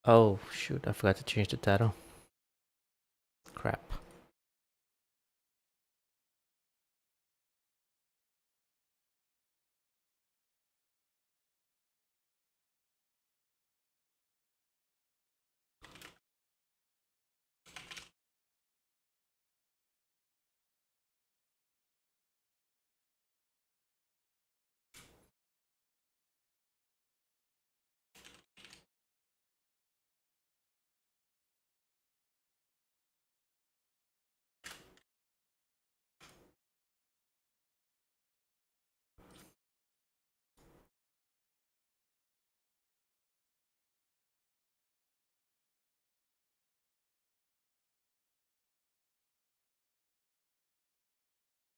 Oh shoot, I forgot to change the title. Crap.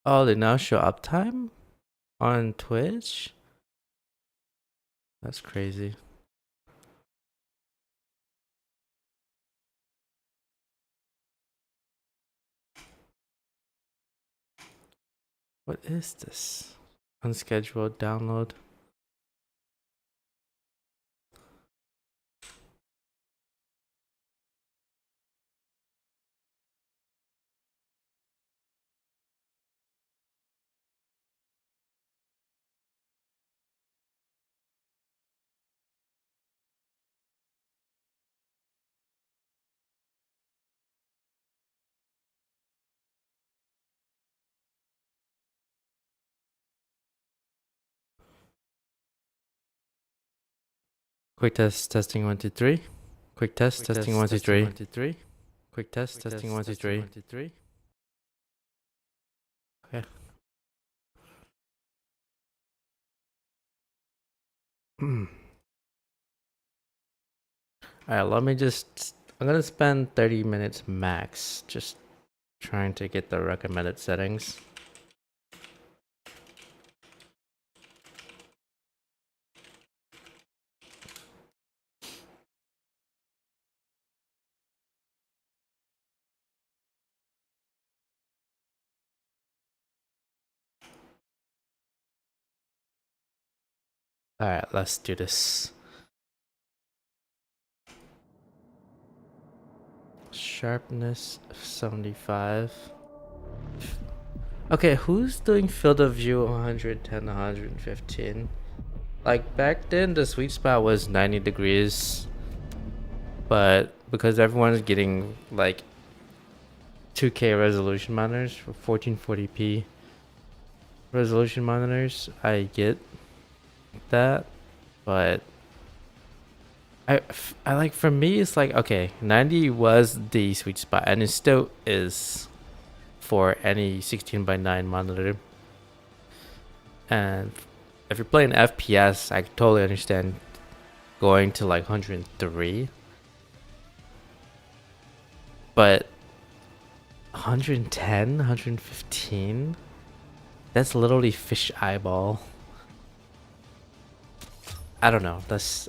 Oh, they now show uptime on Twitch? That's crazy. What is this? Unscheduled download. Quick test, testing 1, 2, 3. Quick test, testing 1, 2, 3. Quick test, testing 1, 2, 3. Okay. Alright, let me just... I'm gonna spend 30 minutes max just trying to get the recommended settings. Alright, let's do this. Sharpness 75. Okay, who's doing field of view 110, 115? Like back then, the sweet spot was 90 degrees, but because everyone's getting like 2K resolution monitors for 1440p resolution monitors, I get that, but I like, for me it's like, okay, 90 was the sweet spot and it still is for any 16:9 monitor. And if you're playing FPS, I totally understand going to like 103, but 110, 115, that's literally fish eyeball. I don't know.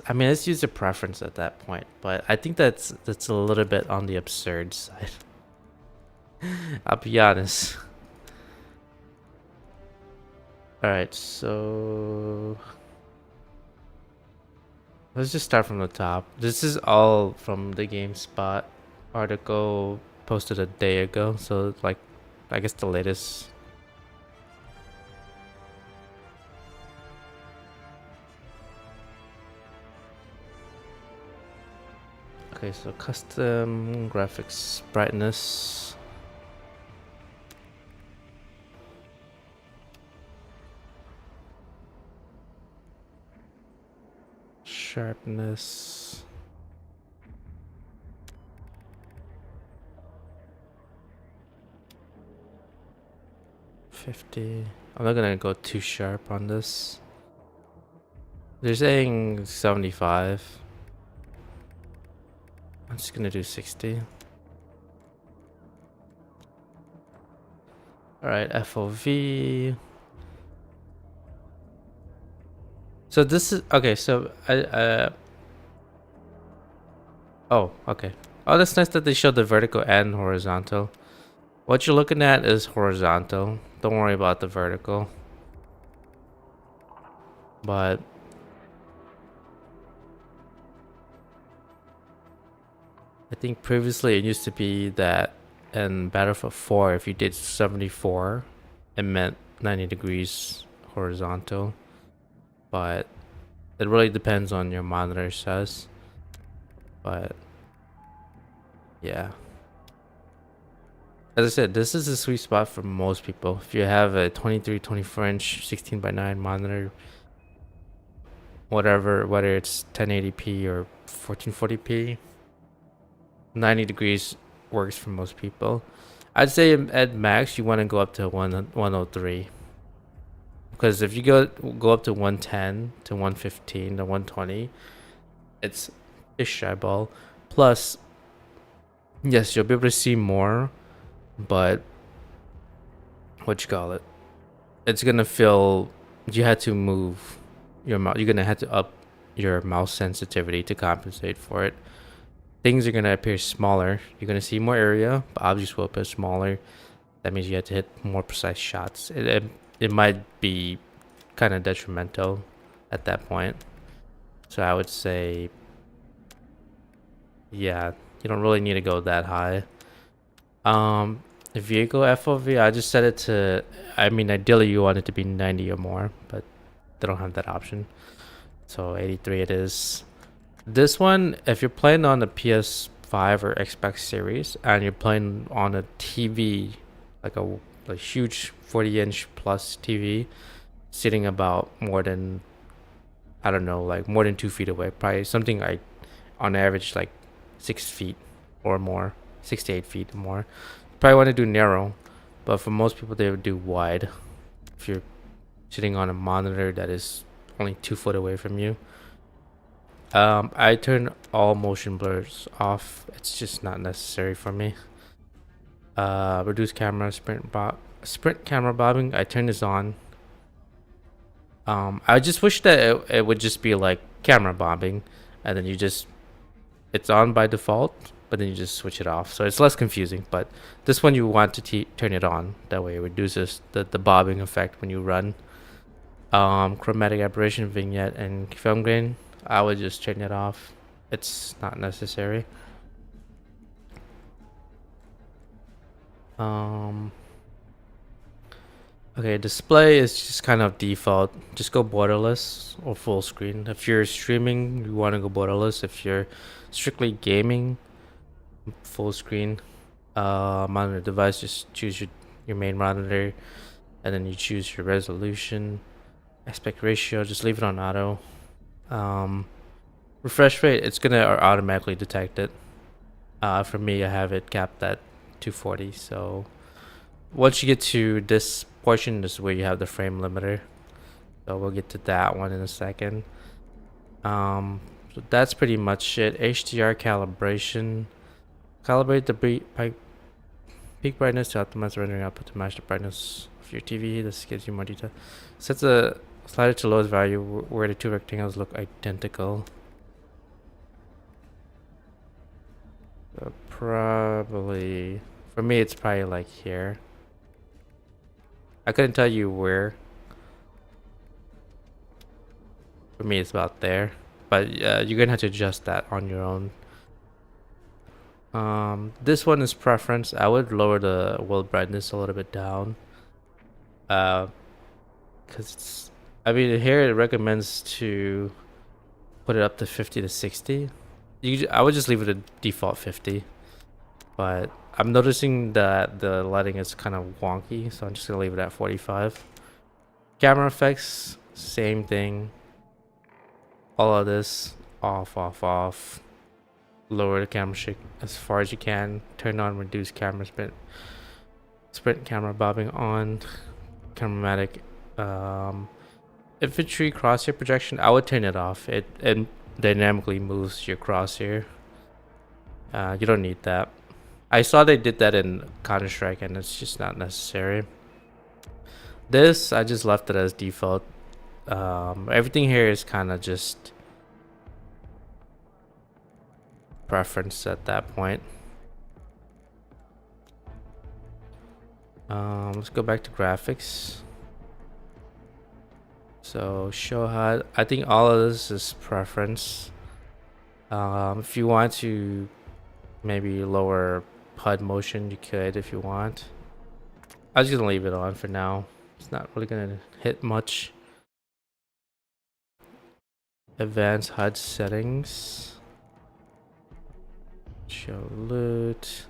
I mean, let's use a preference at that point, but I think that's a little bit on the absurd side. I'll be honest. All right, so let's just start from the top. This is all from the GameSpot article posted a day ago, so like, I guess the latest. Okay, so custom graphics brightness. Sharpness. $50. I'm not gonna go too sharp on this. They're saying 75. I'm just gonna do 60. Alright, FOV. So this is okay, so oh, okay. Oh, that's nice that they showed the vertical and horizontal. What you're looking at is horizontal. Don't worry about the vertical. But I think previously it used to be that in Battlefield 4, if you did 74, it meant 90 degrees horizontal. But it really depends on your monitor size. But yeah. As I said, this is a sweet spot for most people. If you have a 23, 24-inch 16:9 monitor, whatever, whether it's 1080p or 1440p, 90 degrees works for most people. I'd say at max you want to go up to 103, because if you go up to 110 to 115 to 120, it's fish eyeball. Plus, yes, you'll be able to see more, but what you call it? It's gonna feel you had to move your mouse. You're gonna have to up your mouse sensitivity to compensate for it. Things are gonna appear smaller. You're gonna see more area, but objects will appear smaller. That means you have to hit more precise shots. It might be kind of detrimental at that point. So I would say, yeah, you don't really need to go that high. If you go FOV, I just set it to, I mean, ideally you want it to be 90 or more, but they don't have that option. So 83 it is. This one, if you're playing on the PS5 or Xbox Series and you're playing on a TV, like a huge 40-inch plus TV, sitting about more than, I don't know, like more than 2 feet away, probably something like on average like 6 feet or more, 6 to 8 feet or more. Probably want to do narrow, but for most people they would do wide. If you're sitting on a monitor that is only 2 foot away from you. I turn all motion blurs off. It's just not necessary for me. Reduce camera sprint camera bobbing. I turn this on. I just wish that it would just be like camera bobbing, and then it's on by default, but then you just switch it off, so it's less confusing. But this one you want to turn it on. That way it reduces the bobbing effect when you run. Chromatic aberration, vignette, and film grain, I would just turn it off. It's not necessary. Okay, display is just kind of default. Just go borderless or full screen. If you're streaming, you want to go borderless. If you're strictly gaming, full screen. Monitor device, just choose your main monitor, and then you choose your resolution, aspect ratio, just leave it on auto. Refresh rate, it's gonna automatically detect it. For me, I have it capped at 240. So once you get to this portion, this is where you have the frame limiter. So we'll get to that one in a second. So that's pretty much it. HDR calibration. Calibrate the peak brightness to optimize the rendering output to match the brightness of your TV. This gives you more detail. Set the slider to lowest value where the two rectangles look identical. So probably, for me, it's probably like here. I couldn't tell you where. For me, it's about there. But you're gonna have to adjust that on your own. This one is preference. I would lower the world brightness a little bit down. Cause it's, I mean, here it recommends to put it up to 50 to 60. I would just leave it at default 50. But I'm noticing that the lighting is kind of wonky, so I'm just gonna leave it at 45. Camera effects, same thing. All of this off, off, off. Lower the camera shake as far as you can. Turn on reduce camera sprint camera bobbing on. Chromatic infantry crosshair projection, I would turn it off. It dynamically moves your crosshair. You don't need that. I saw they did that in Counter-Strike and it's just not necessary. This, I just left it as default. Everything here is kind of just preference at that point. Let's go back to graphics. So show HUD, I think all of this is preference. If you want to Maybe lower HUD motion you could if you want. I'm just gonna leave it on for now. It's not really gonna hit much. Advanced HUD settings. Show loot.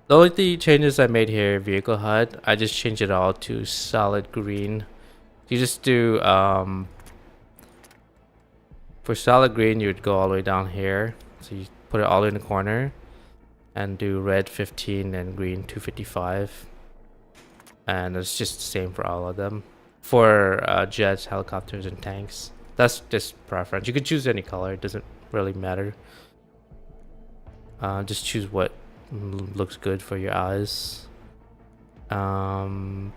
The only changes I made here, vehicle HUD, I just changed it all to solid green. You just do, for solid green, you would go all the way down here. So you put it all in the corner and do red 15 and green 255. And it's just the same for all of them. For jets, helicopters, and tanks. That's just preference. You could choose any color. It doesn't really matter. Just choose what looks good for your eyes. Icon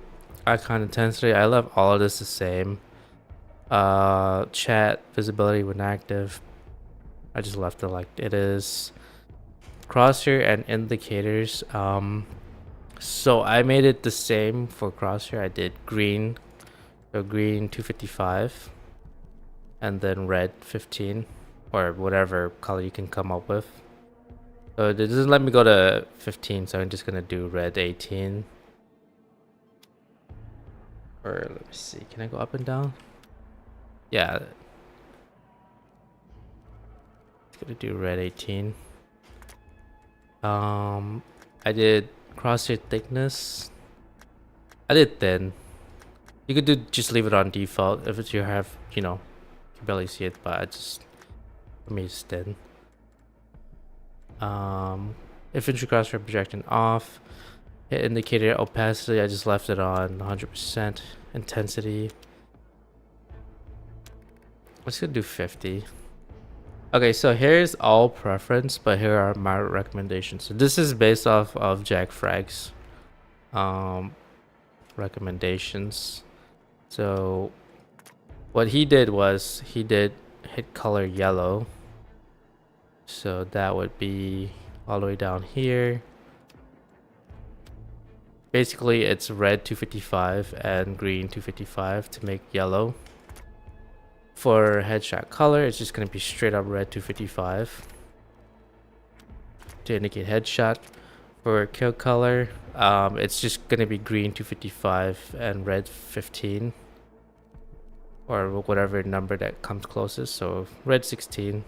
intensity, I left all of this the same. Chat visibility when active, I just left it like it is. Crosshair and indicators, so I made it the same for crosshair. I did green, so green 255, and then red 15, or whatever color you can come up with. So it doesn't let me go to 15, so I'm just gonna do red 18. Or let me see, can I go up and down? Yeah. Gonna do red 18. I did crosshair thickness. I did thin. You could do just leave it on default if it's you have, you know, you can barely see it, but I just, for me it's thin. Infantry crosshair projection off. Hit indicator opacity, I just left it on 100%. Intensity, let's go do 50. Okay, so here's all preference, but here are my recommendations. So this is based off of Jack Fragg's recommendations. So what he did was he did hit color yellow. So that would be all the way down here. Basically, it's red 255 and green 255 to make yellow. For headshot color, it's just going to be straight up red 255 to indicate headshot. For kill color, it's just going to be green 255 and red 15, or whatever number that comes closest. So red 16,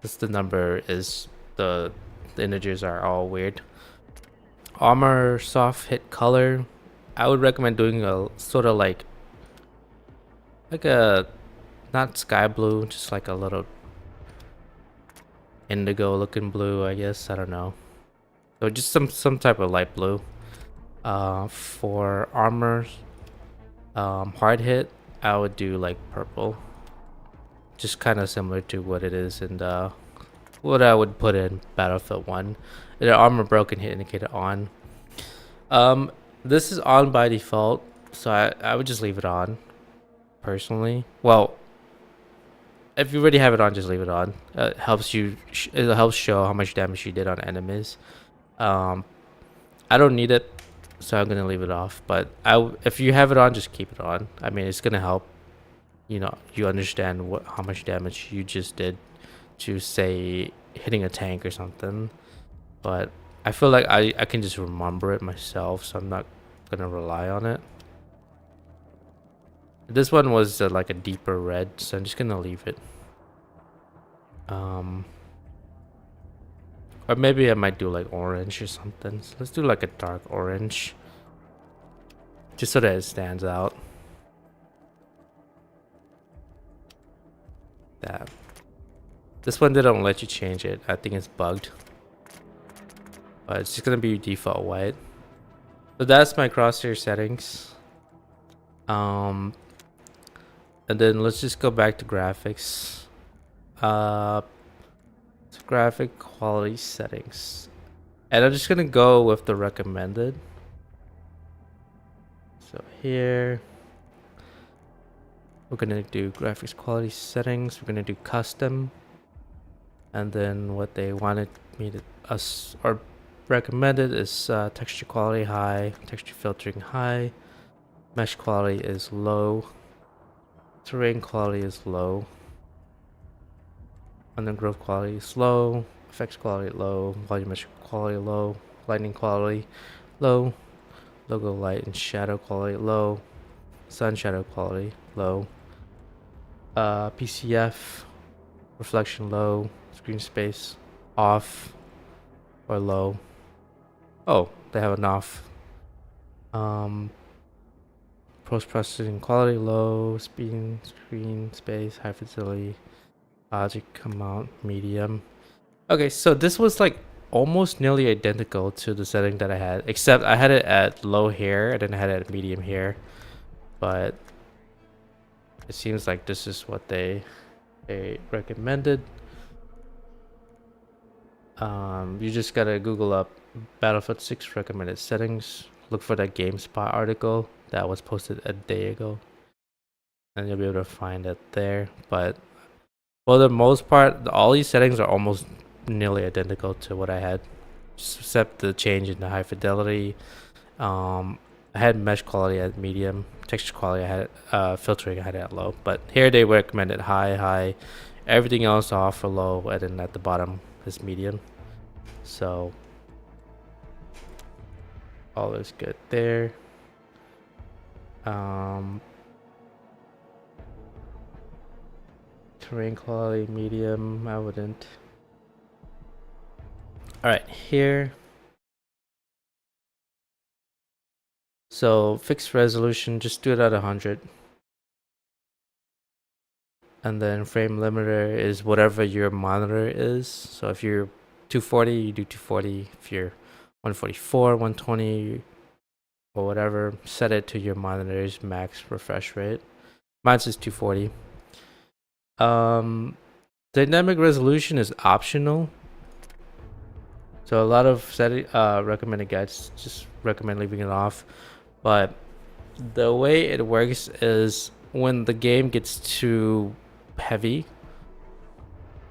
this the number is the integers are all weird. Armor soft hit color, I would recommend doing a sort of like a not sky blue, just like a little indigo looking blue, I guess. I don't know. So just some type of light blue. For armor, hard hit, I would do like purple. Just kind of similar to what it is in the what I would put in Battlefield 1. The armor broken hit indicator on. This is on by default, so I would just leave it on personally. Well, if you already have it on, just leave it on. It helps you. It helps show how much damage you did on enemies. I don't need it, so I'm gonna leave it off. But if you have it on, just keep it on. I mean, it's gonna help. You know, you understand how much damage you just did to, say, hitting a tank or something. But I feel like I can just remember it myself, so I'm not gonna rely on it. This one was like a deeper red, so I'm just gonna leave it. Or maybe I might do like orange or something. So let's do like a dark orange, just so that it stands out. That. This one, they don't let you change it. I think it's bugged. But it's just gonna be default white. So that's my crosshair settings. And then let's just go back to graphics. Graphic quality settings. And I'm just gonna go with the recommended. So here we're gonna do graphics quality settings. We're gonna do custom. And then what they wanted me to or recommended is texture quality high, texture filtering high, mesh quality is low, terrain quality is low, undergrowth quality is low, effects quality low, volumetric quality low, lighting quality low, logo light and shadow quality low, sun shadow quality low, PCF reflection low, screen space off or low. Oh, they have an off. Post processing quality low, speed, screen space, high fidelity, logic amount medium. Okay, so this was like almost nearly identical to the setting that I had, except I had it at low here and then I had it at medium here. But it seems like this is what they recommended. You just gotta Google up Battlefield 6 recommended settings. Look for that GameSpot article that was posted a day ago, and you'll be able to find it there. But for the most part, all these settings are almost nearly identical to what I had, except the change in the high fidelity. I had mesh quality at medium, texture quality I had, filtering I had at low. But here they recommended high, everything else off or low, and then at the bottom is medium. So all is good there. Terrain quality medium, I wouldn't. All right, here. So fixed resolution, just do it at 100. And then frame limiter is whatever your monitor is. So if you're 240, you do 240. If you're 144, 120, or whatever, set it to your monitor's max refresh rate. Mine's is 240. Dynamic resolution is optional. So a lot of recommended guides just recommend leaving it off. But the way it works is when the game gets too heavy,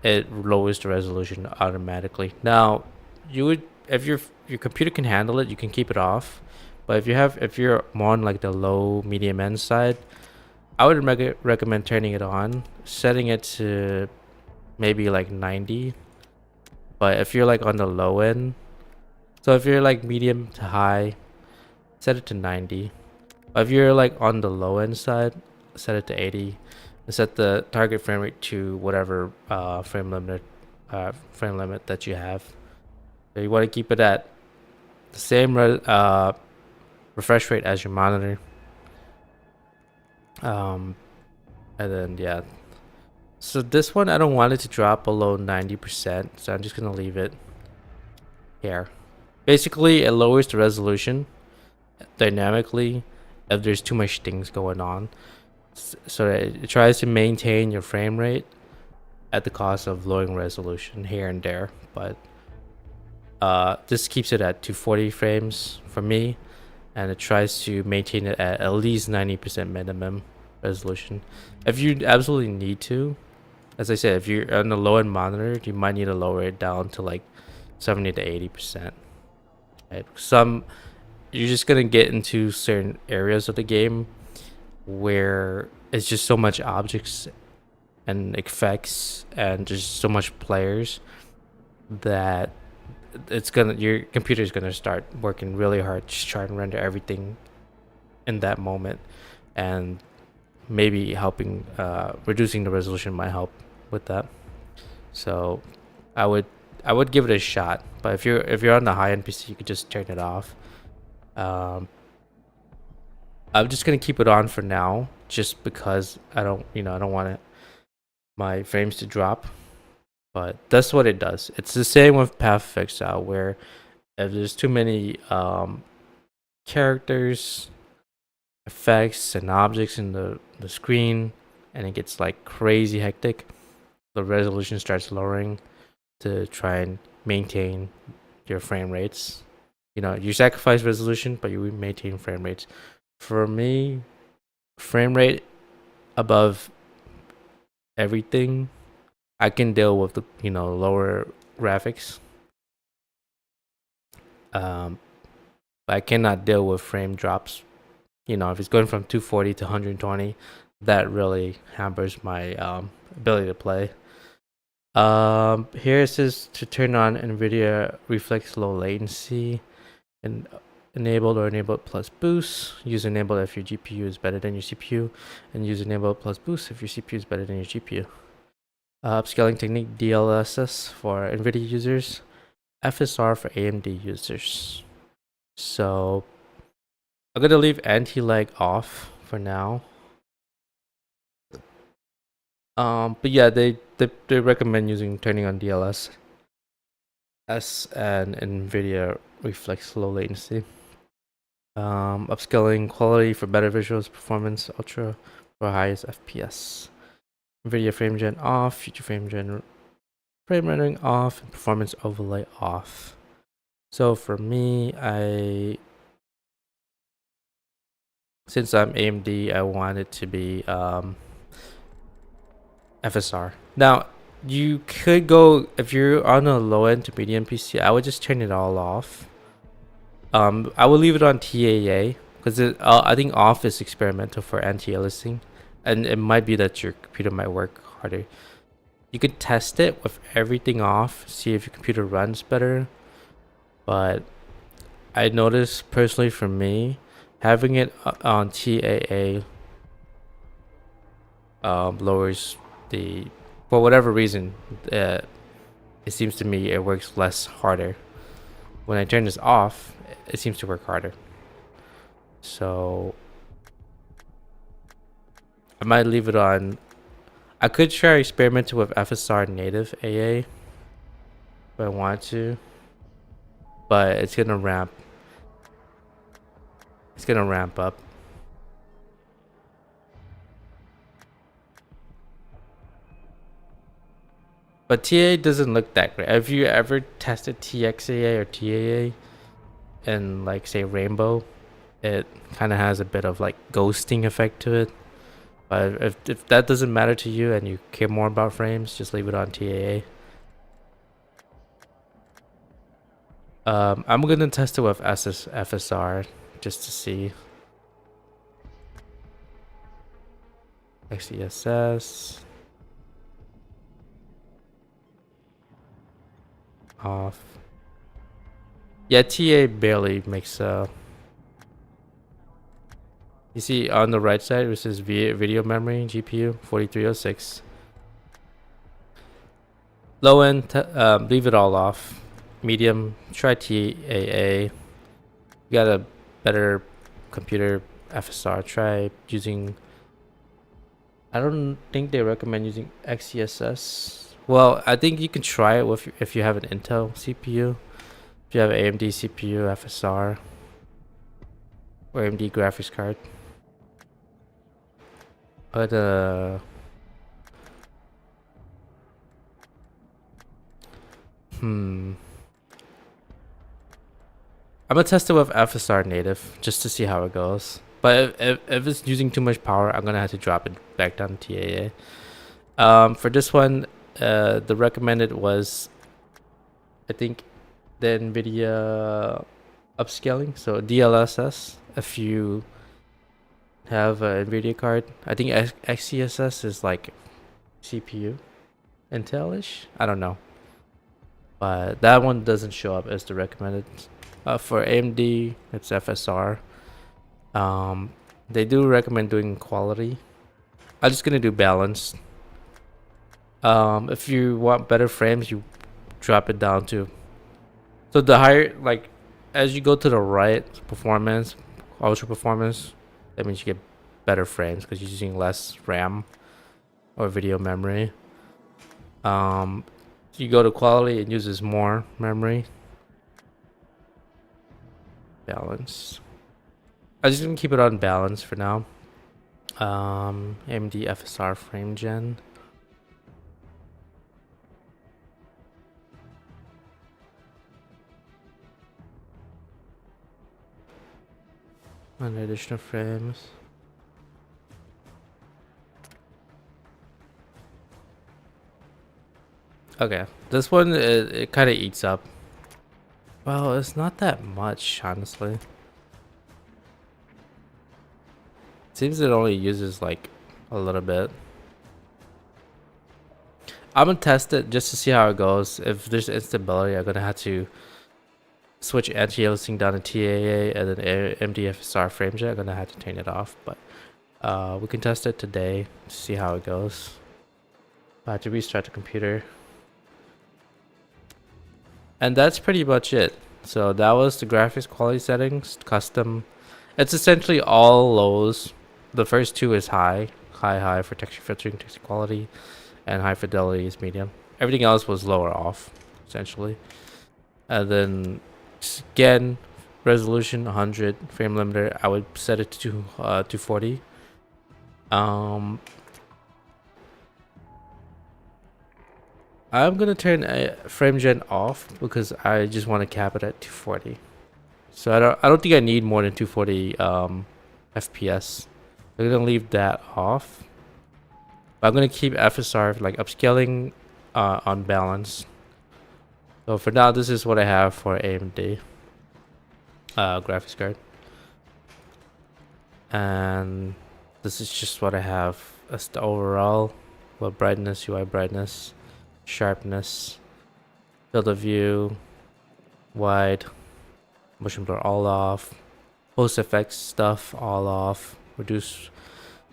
it lowers the resolution automatically. Now, you would, if your computer can handle it, you can keep it off. But if you're more on like the low medium end side, I would recommend turning it on, setting it to maybe like 90. But if you're like on the low end, so if you're like medium to high, set it to 90. But if you're like on the low end side, set it to 80. And set the target frame rate to whatever frame limit that you have. So you want to keep it at the same refresh rate as your monitor. And then yeah. So this one I don't want it to drop below 90%, so I'm just gonna leave it here. Basically, it lowers the resolution dynamically if there's too much things going on. So it tries to maintain your frame rate at the cost of lowering resolution here and there. But this keeps it at 240 frames for me, and it tries to maintain it at least 90% minimum resolution. If you absolutely need to, as I said, if you're on the low end monitor, you might need to lower it down to like 70 to 80%. Right? You're just gonna get into certain areas of the game where it's just so much objects and effects and just so much players that your computer is gonna start working really hard to try and render everything in that moment, and maybe helping reducing the resolution might help with that. So I would give it a shot, but if you're on the high end PC, you could just turn it off. I'm just gonna keep it on for now, just because I don't want my frames to drop. But that's what it does. It's the same with Path of Exile, where if there's too many characters, effects, and objects in the screen, and it gets like crazy hectic, the resolution starts lowering to try and maintain your frame rates. You sacrifice resolution, but you maintain frame rates. For me, frame rate above everything, I can deal with the lower graphics. But I cannot deal with frame drops. If it's going from 240 to 120, that really hampers my ability to play. Here it says to turn on NVIDIA Reflex Low Latency and enabled plus boost. Use enabled if your GPU is better than your CPU, and use enabled plus boost if your CPU is better than your GPU. Upscaling technique DLSS for NVIDIA users, FSR for AMD users. So I'm gonna leave anti-lag off for now. But yeah, they recommend turning on DLSS and NVIDIA Reflex Low Latency. Upscaling quality for better visuals, performance, ultra for highest FPS. NVIDIA frame gen off, future frame rendering off, and performance overlay off. So for me, since I'm AMD, I want it to be FSR. Now, you could go, if you're on a low end to medium PC, I would just turn it all off. I would leave it on TAA because I think off is experimental for anti-aliasing, and it might be that your computer might work harder. You could test it with everything off, see if your computer runs better. But I noticed personally for me, having it on TAA lowers the, for whatever reason, it seems to me it works less harder. When I turn this off, it seems to work harder. So I might leave it on. I could try experimenting with FSR native AA if I want to, but it's gonna ramp. It's gonna ramp up. But TA doesn't look that great. Have you ever tested TXAA or TAA and like say Rainbow? It kind of has a bit of like ghosting effect to it. But if that doesn't matter to you and you care more about frames, just leave it on TAA. I'm gonna test it with FSR just to see. XESS off. Yeah, TA barely makes you see on the right side, which is video memory, GPU 4306. Low end, leave it all off. Medium, try TAA. You got a better computer, FSR. Try using. I don't think they recommend using XeSS. Well, I think you can try it with if you have an Intel CPU. If you have an AMD CPU, FSR, or AMD graphics card. But I'm gonna test it with FSR native just to see how it goes. But if it's using too much power, I'm gonna have to drop it back down to TAA. For this one, the recommended was, I think, the NVIDIA upscaling. So DLSS, if you have an NVIDIA card. I think XeSS is like CPU, Intel-ish. I don't know. But that one doesn't show up as the recommended. For AMD, it's FSR. They do recommend doing quality. I'm just gonna do balanced. If you want better frames, you drop it down to. So the higher, like, as you go to the right, performance, ultra performance, that means you get better frames because you're using less RAM or video memory. You go to quality, it uses more memory. Balance. I'm just gonna keep it on balance for now. AMD FSR frame gen. And additional frames. Okay, this one it kind of eats up. Well, it's not that much, honestly. Seems it only uses like a little bit. I'm gonna test it just to see how it goes. If there's instability, I'm gonna have to switch anti-aliasing down to TAA and then MDFSR frame jet. I'm gonna have to turn it off, but we can test it today to see how it goes. I have to restart the computer. And that's pretty much it. So that was the graphics quality settings, custom. It's essentially all lows. The first two is high for texture filtering, texture quality, and high fidelity is medium. Everything else was lower off, essentially. And then again, resolution 100, frame limiter, I would set it to 240. I'm gonna turn frame gen off because I just want to cap it at 240. So I don't think I need more than 240 FPS. I'm gonna leave that off. But I'm gonna keep FSR like upscaling on balance. So for now, this is what I have for AMD graphics card, and this is just what I have as the overall. Well, brightness, UI brightness, sharpness, field of view, wide, motion blur all off, post effects stuff all off, reduce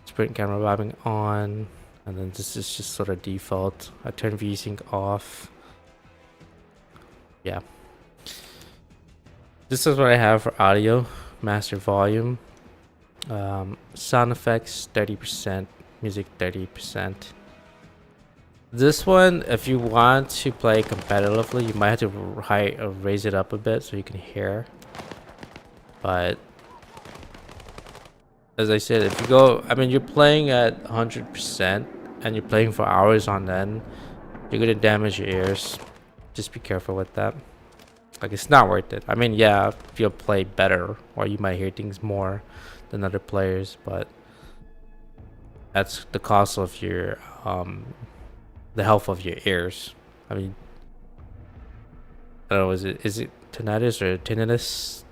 sprint camera mapping on, and then this is just sort of default. I turn VSync off. Yeah. This is what I have for audio, master volume, sound effects 30%, music 30%. This one, if you want to play competitively, you might have to raise it up a bit so you can hear. But as I said, if you go, I mean, you're playing at 100% and you're playing for hours on end, you're gonna damage your ears. Just be careful with that. Like, it's not worth it. I mean, yeah, you'll play better or you might hear things more than other players, but that's the cost of your the health of your ears. I mean, I don't know, is it tinnitus or tinnitus?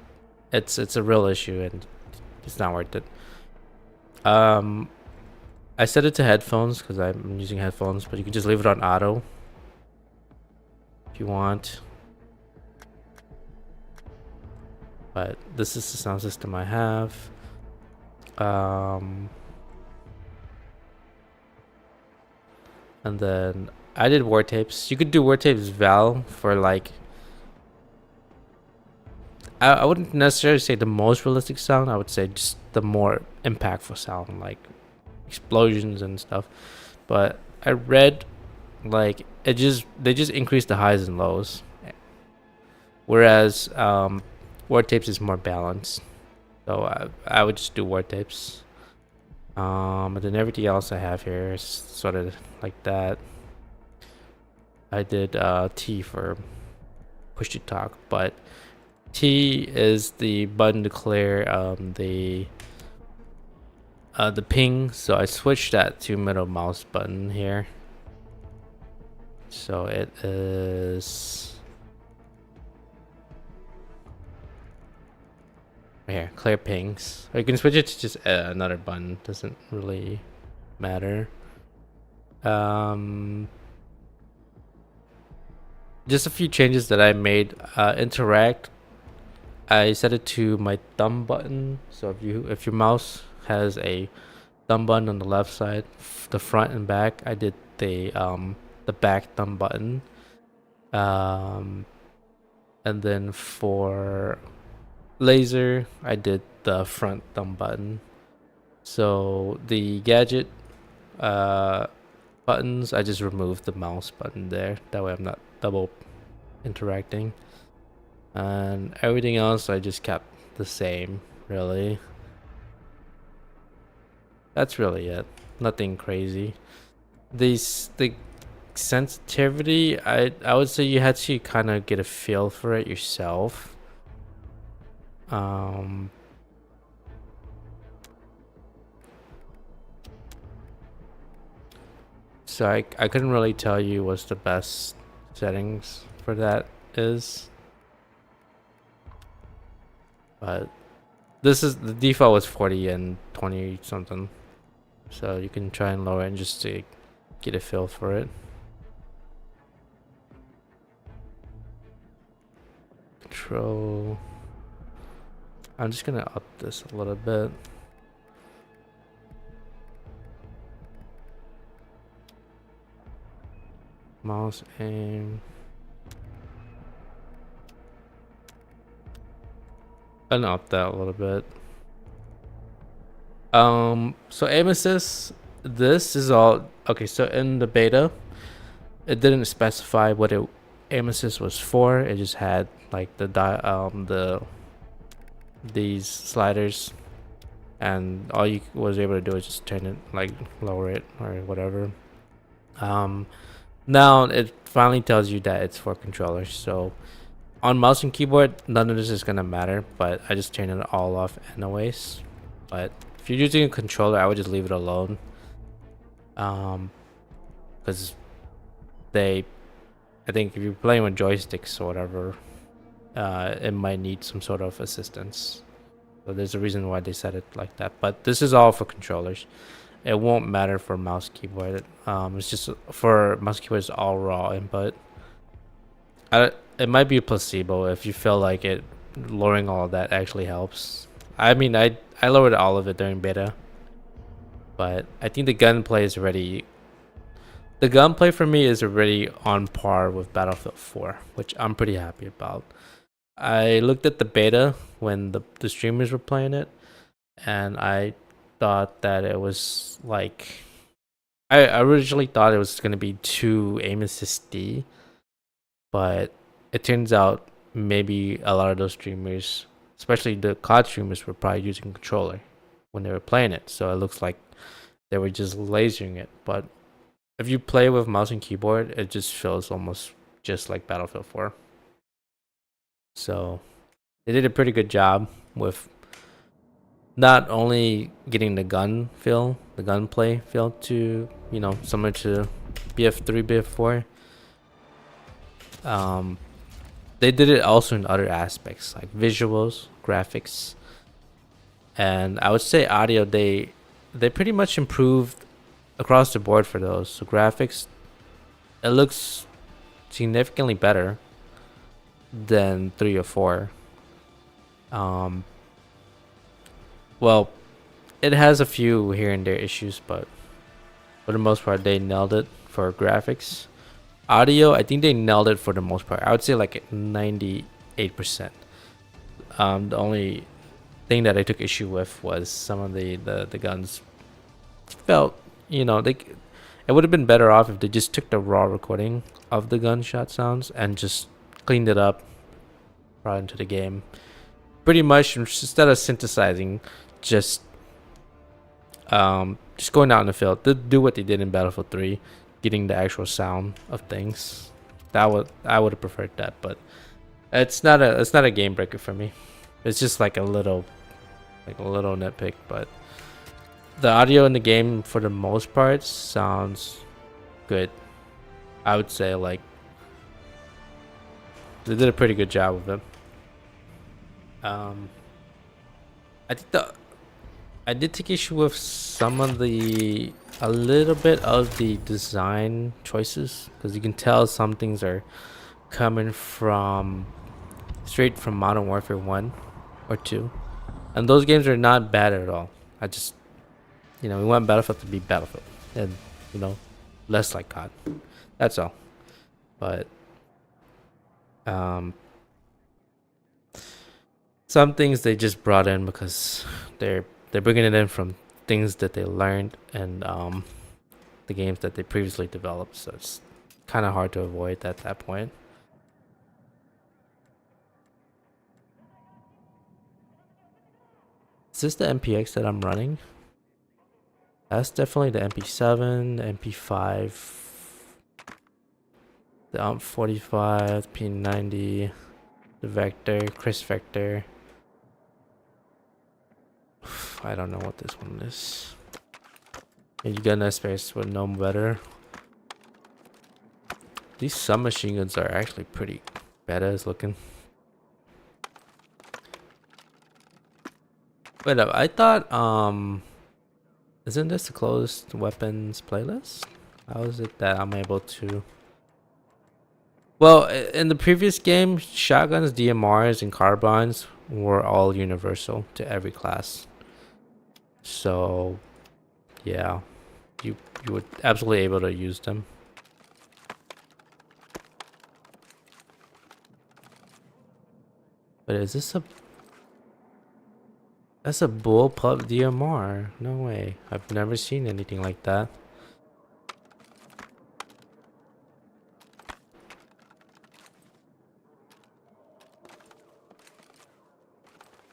It's a real issue and it's not worth it. I set it to headphones because I'm using headphones, but you can just leave it on auto if you want. But this is the sound system I have. And then I did word tapes. You could do word tapes Val for like, I wouldn't necessarily say the most realistic sound. I would say just the more impactful sound, like explosions and stuff. But I read like they just increase the highs and lows, whereas word tapes is more balanced. So I would just do word tapes. And then everything else I have here is sort of like that. I did T for push to talk, but T is the button to clear the ping, so I switched that to middle mouse button here. So it is here, clear pings. Or you can switch it to just another button, doesn't really matter. Just a few changes that I made. Interact, I set it to my thumb button. So if your mouse has a thumb button on the left side, the front and back, I did the back thumb button. And then for laser, I did the front thumb button. So the gadget buttons, I just removed the mouse button there. That way I'm not double interacting. And everything else I just kept the same, really. That's really it. Nothing crazy. The sensitivity, I would say you had to kind of get a feel for it yourself. So I couldn't really tell you what's the best settings for that is. But this is the default was 40 and 20 something. So you can try and lower it just to get a feel for it. Pro. I'm just gonna up this a little bit. Mouse aim. And up that a little bit. So aim assist, this is all okay. So in the beta, it didn't specify what aim assist was for. It just had like these sliders, and all you was able to do is just turn it, like lower it or whatever. Now it finally tells you that it's for controllers. So on mouse and keyboard, none of this is gonna matter, but I just turned it all off anyways. But if you're using a controller, I would just leave it alone. Because I think if you're playing with joysticks or whatever, it might need some sort of assistance. So there's a reason why they set it like that. But this is all for controllers. It won't matter for mouse keyboard. It's just for mouse keyboard, it's all raw input. It might be a placebo if you feel like it lowering all of that actually helps. I mean, I lowered all of it during beta, but I think the gunplay is already. The gunplay for me is already on par with Battlefield 4, which I'm pretty happy about. I looked at the beta when the streamers were playing it, and I thought that it was like, I originally thought it was gonna be too aim assist-y, but it turns out maybe a lot of those streamers, especially the COD streamers, were probably using controller when they were playing it. So it looks like they were just lasering it. But if you play with mouse and keyboard, it just feels almost just like Battlefield 4. So they did a pretty good job with not only getting the gunplay feel to, similar to BF3, BF4. They did it also in other aspects like visuals, graphics, and I would say audio. They pretty much improved across the board for those. So graphics, it looks significantly better than 3 or 4. Well, it has a few here and there issues, but for the most part, they nailed it for graphics. Audio, I think they nailed it for the most part. I would say like 98%. The only thing that I took issue with was some of the guns felt, it would have been better off if they just took the raw recording of the gunshot sounds and just cleaned it up, brought into the game. Pretty much instead of synthesizing, just going out in the field to do what they did in Battlefield 3. Getting the actual sound of things, I would have preferred that, but it's not a game breaker for me. It's just like a little nitpick, but the audio in the game for the most part sounds good. I would say like they did a pretty good job with it. I think I did take issue with a little bit of the design choices, because you can tell some things are coming straight from Modern Warfare 1 or 2, and those games are not bad at all. I just, we want Battlefield to be Battlefield, and less like COD. That's all. But some things they just brought in because they're bringing it in from things that they learned and the games that they previously developed, so it's kind of hard to avoid at that point. Is this the MPX that I'm running? That's definitely the MP7, the MP5, the AMP45, P90, the Vector, Chris Vector. I don't know what this one is. And you got an space would know better. These submachine guns are actually pretty badass looking. Wait up, I thought isn't this a closed weapons playlist? How is it that I'm able to Well, in the previous game, shotguns, DMRs, and carbines were all universal to every class. So, yeah, you would absolutely able to use them. But is this a... That's a bullpup DMR. No way. I've never seen anything like that.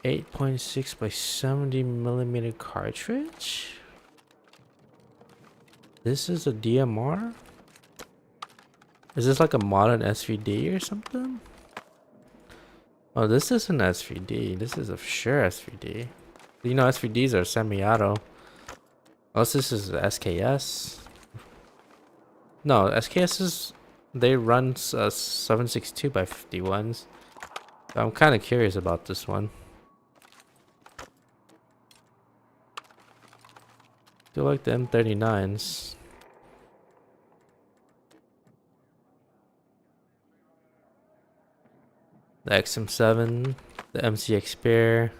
8.6 by 70mm cartridge? This is a DMR? Is this like a modern SVD or something? Oh, this is an SVD. This is a sure SVD. You know, SVDs are semi-auto. Unless this is SKS. No, SKS is... They run 7.62 by 51s. So I'm kind of curious about this one. Do like the M39s. The XM7, the MCX Spear.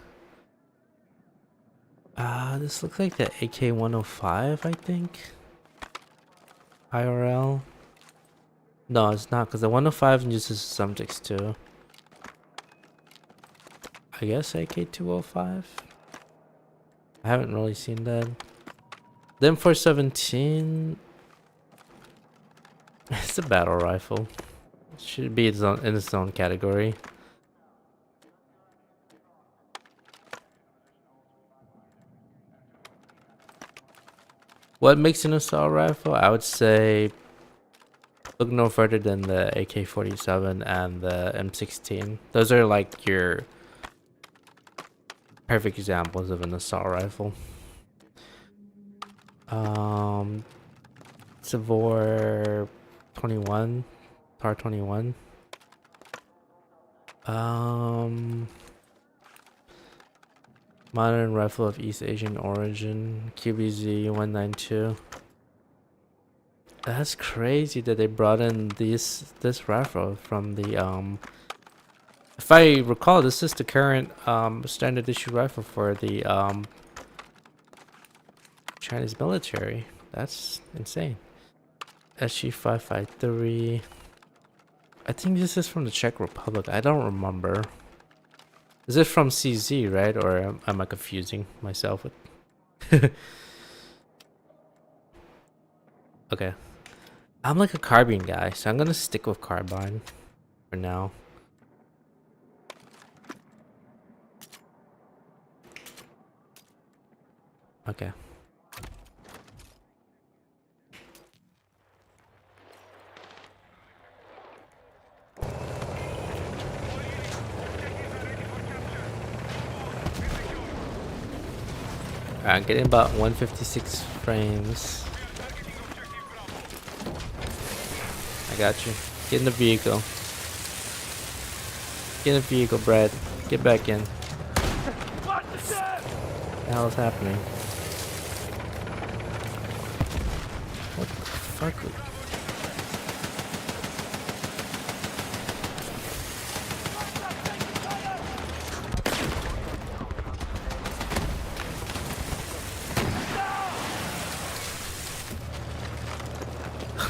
This looks like the AK-105, I think. IRL. No, it's not, because the 105 uses subjects too. I guess AK-205. I haven't really seen that. The M417. It's a battle rifle. It should be in its own category. What makes an assault rifle? I would say look no further than the AK-47 and the M16. Those are like your perfect examples of an assault rifle. Savor 21, TAR 21. Modern rifle of East Asian origin, QBZ 192. That's crazy that they brought in this rifle from the if I recall, this is the current standard issue rifle for the Chinese military. That's insane. SG553. I think this is from the Czech Republic. I don't remember. Is it from CZ, right? Or am I confusing myself with... Okay. I'm like a carbine guy, so I'm gonna stick with carbine for now. Okay. I'm getting about 156 frames. I got you. Get in the vehicle. Get in the vehicle, Brad. Get back in. What the hell is happening? What the fuck?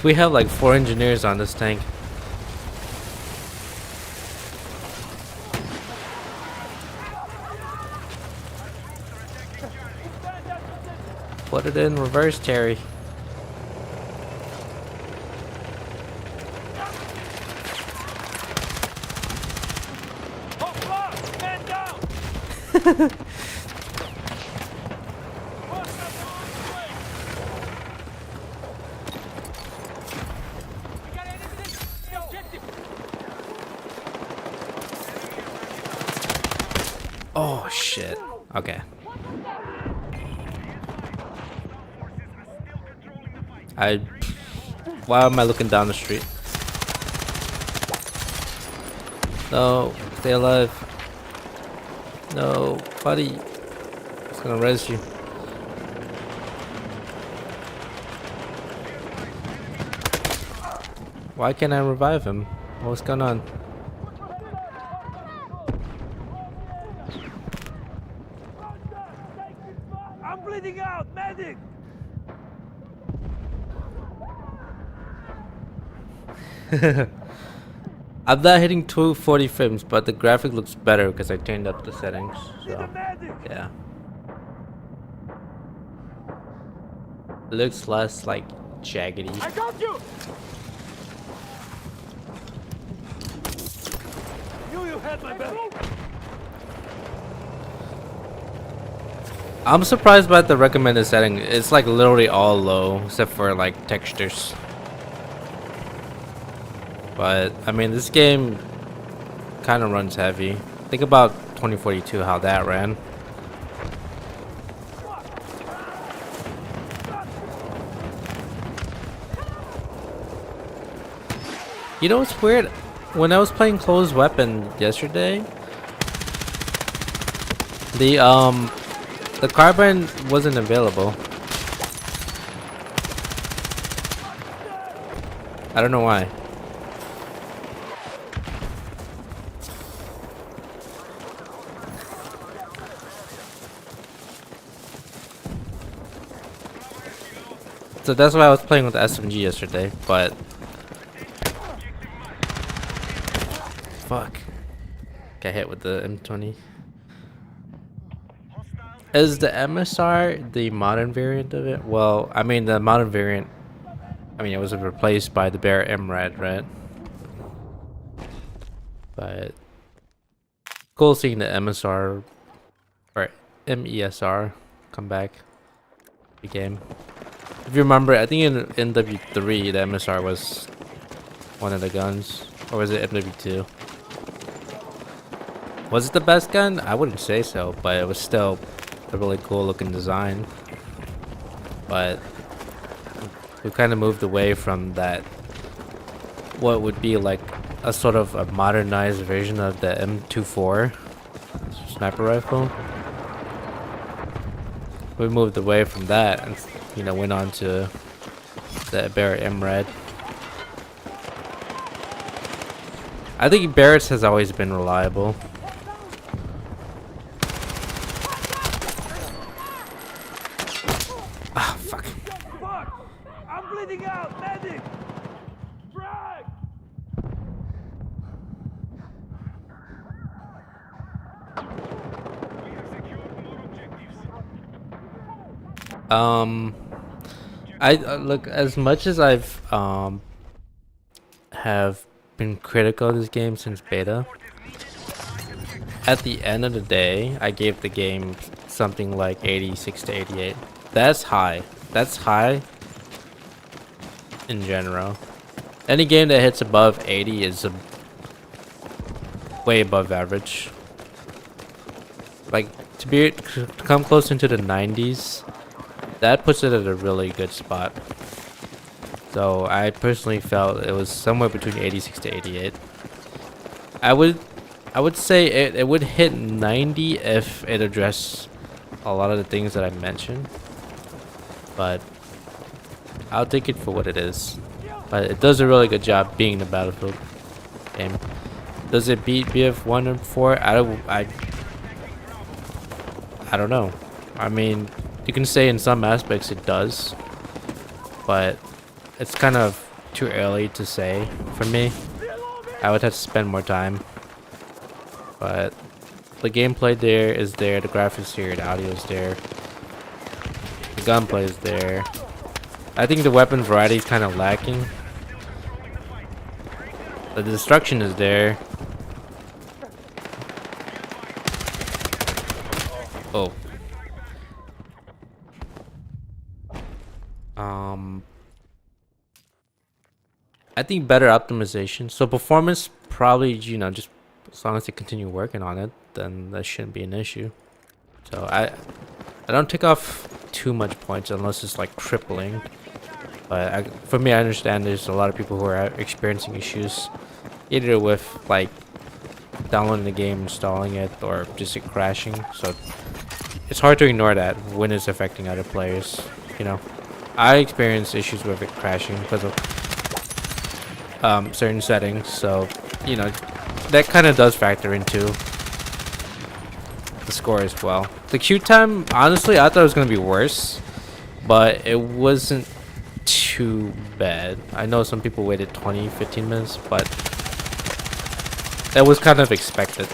We have like 4 engineers on this tank. Put it in reverse, Terry. Oh shit. Okay. Why am I looking down the street? No, stay alive. No, buddy. It's gonna res you. Why can't I revive him? What's going on? I'm bleeding out, medic! I'm not hitting 240 frames, but the graphic looks better because I turned up the settings. So, yeah. It looks less like jaggedy. I got you! You had my back. I'm surprised by the recommended setting. It's like literally all low except for like textures. But I mean, this game kind of runs heavy. Think about 2042, how that ran. You know what's weird? When I was playing closed weapon yesterday, the carbine wasn't available. I don't know why. So that's why I was playing with the SMG yesterday, but fuck. Got hit with the M20. Is the MSR the modern variant of it? Well, I mean the modern variant, I mean it was replaced by the Bear MRAD, right? But cool seeing the MSR or MESR come back the game. If you remember, I think in MW3 the MSR was one of the guns, or was it MW2? Was it the best gun? I wouldn't say so, but it was still a really cool looking design. But we kind of moved away from that, what would be like a sort of a modernized version of the M24 sniper rifle. We moved away from that and, you know, went on to the Barrett MRAD. I think Barrett's has always been reliable. Ah, fuck. Fuck! I'm bleeding out, medic! Frag! I look, as much as I've have been critical of this game since beta, at the end of the day I gave the game something like 86 to 88. That's high. That's high in general. Any game that hits above 80 is way above average. Like, to come close into the 90s, that puts it at a really good spot. So I personally felt it was somewhere between 86 to 88. I would say it would hit 90 if it addressed a lot of the things that I mentioned. But I'll take it for what it is. But it does a really good job being the Battlefield game. Does it beat BF1 and 4? I don't know. I mean, you can say in some aspects it does, but it's kind of too early to say for me. I would have to spend more time. But the gameplay there is there, the graphics here, the audio is there, the gunplay is there. I think the weapon variety is kind of lacking. The destruction is there. Oh. I think better optimization. So performance probably, you know, just as long as they continue working on it, then that shouldn't be an issue. So I don't take off too much points unless it's like crippling. But for me, I understand there's a lot of people who are experiencing issues, either with like downloading the game, installing it, or just it crashing. So it's hard to ignore that when it's affecting other players. You know, I experience issues with it crashing because of certain settings, so you know that kind of does factor into the score as well. The queue time, honestly, I thought it was gonna be worse, but it wasn't too bad. I know some people waited 20-15 minutes, but that was kind of expected.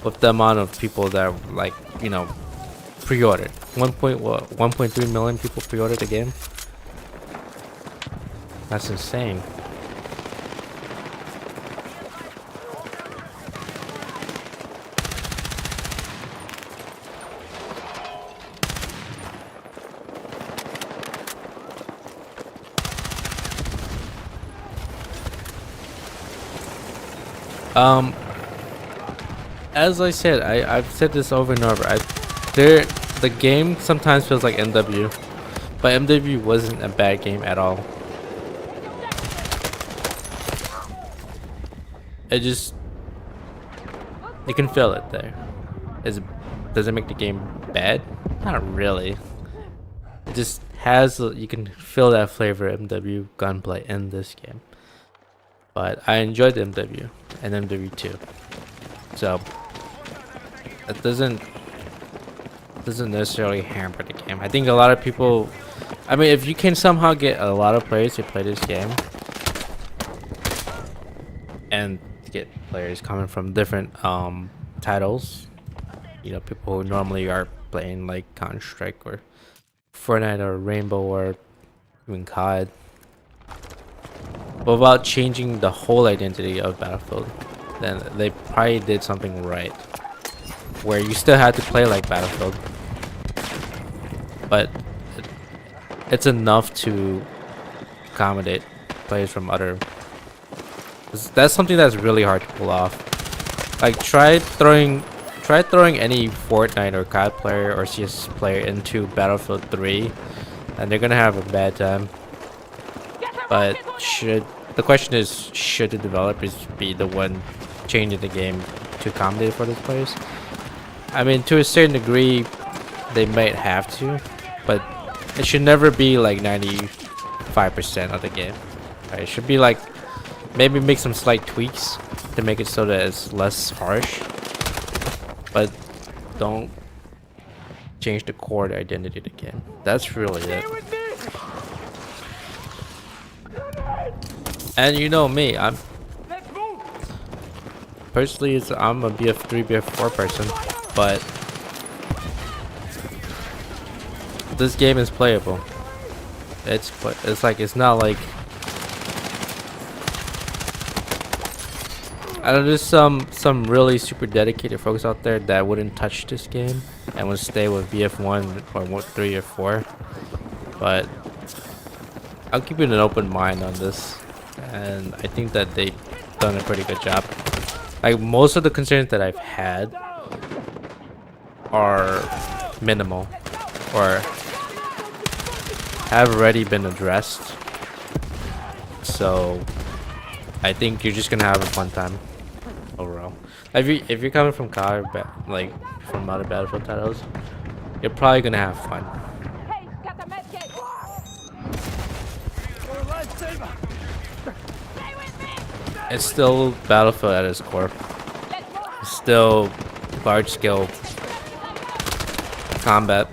With the amount of people that like, you know, pre-ordered. 1.3 million people pre-ordered the game. That's insane. As I said, I've said this over and over. The game sometimes feels like MW, but MW wasn't a bad game at all. It just, you can feel it there. Does it make the game bad? Not really. It just has, you can feel that flavor of MW gunplay in this game. But I enjoyed MW and MW2, so it doesn't necessarily hamper the game. I think a lot of people, I mean, if you can somehow get a lot of players to play this game and get players coming from different titles, you know, people who normally are playing like Counter-Strike or Fortnite or Rainbow or even COD, but without changing the whole identity of Battlefield, then they probably did something right, where you still had to play like Battlefield, but it's enough to accommodate players from other. That's something that's really hard to pull off. Like try throwing any Fortnite or COD player or CS player into Battlefield 3, and they're gonna have a bad time. But the question is, should the developers be the one changing the game to accommodate for those players? I mean, to a certain degree, they might have to, but it should never be like 95% of the game. Right? It should be like, maybe make some slight tweaks to make it so that it's less harsh, but don't change the core identity of the game. That's really it. And you know me, I'm personally, I'm a BF3, BF4 person, but this game is playable. It's like, it's not like, I know there's some really super dedicated folks out there that wouldn't touch this game and would stay with BF1 or 3 or 4, but I'll keep an open mind on this, and I think that they've done a pretty good job. Like, most of the concerns that I've had are minimal or have already been addressed, so I think you're just gonna have a fun time overall. If you're coming from COD, like from other Battlefield titles, you're probably gonna have fun. It's still Battlefield at its core. It's still large-scale combat,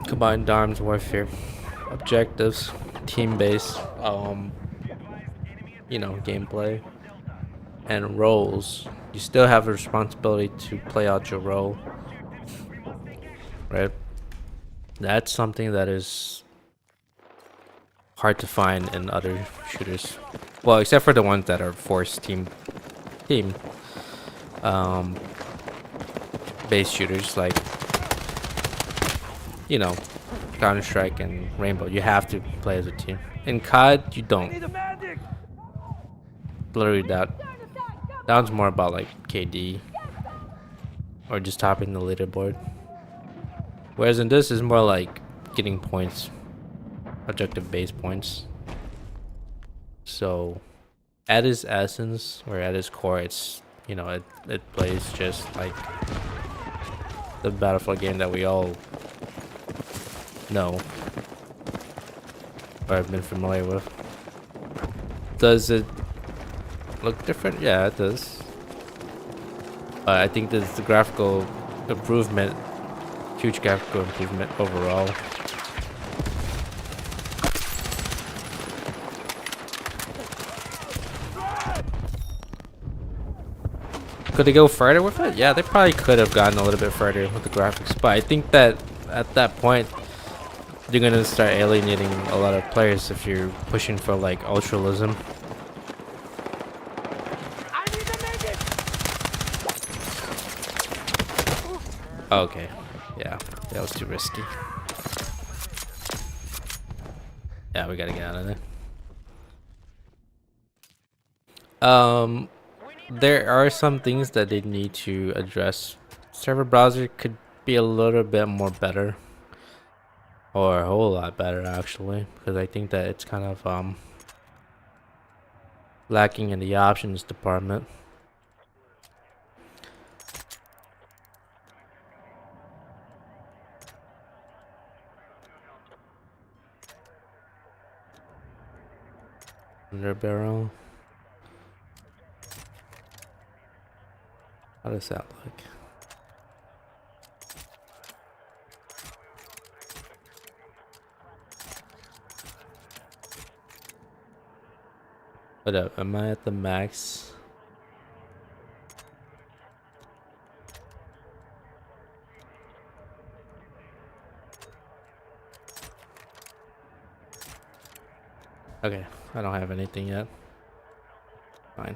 combined arms warfare, objectives, team-based, you know, gameplay, and roles. You still have a responsibility to play out your role, right? That's something that is hard to find in other shooters. Well, except for the ones that are forced team based shooters, like, you know, Counter-Strike and Rainbow. You have to play as a team. In COD, you don't. Literally, that one's more about like KD or just topping the leaderboard. Whereas in this is more like getting points, objective based points. So at its essence, or at its core, it's, you know, it plays just like the Battlefield game that we all know or I've been familiar with. Does it look different? Yeah, it does. But I think there's the graphical improvement, huge graphical improvement overall. Could they go further with it? Yeah, they probably could have gotten a little bit further with the graphics, but I think that at that point you're gonna start alienating a lot of players if you're pushing for like ultralism. Okay, yeah, that was too risky. Yeah, we gotta get out of there. There are some things that they need to address. Server browser could be a little bit more better, or a whole lot better actually, because I think that it's kind of lacking in the options department. Under barrel. How does that look? What up? Am I at the max? Okay, I don't have anything yet. Fine.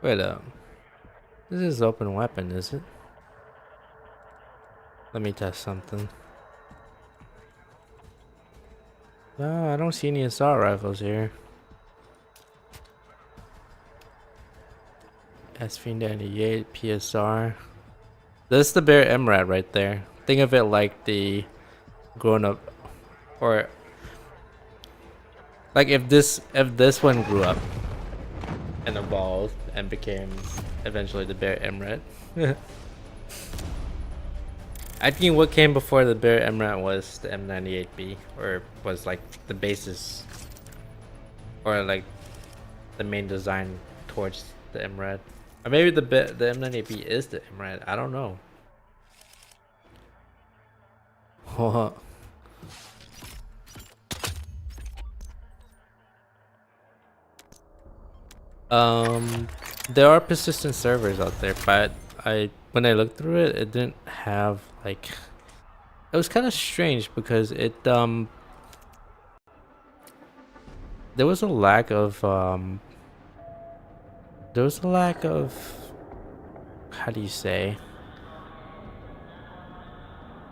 Wait up. This is open weapon, is it? Let me test something. No, I don't see any assault rifles here. SV98 PSR. This is the Bear MRAD right there. Think of it like the grown up, or like if this one grew up and evolved and became eventually the Bear MRAD. I think what came before the Bear MRAD was the M98B, or was like the basis, or like the main design towards the MRAD. Or maybe the M98B is the MRAD. I don't know. There are persistent servers out there, but when I looked through it, it didn't have like. It was kind of strange because it there was a lack of how do you say,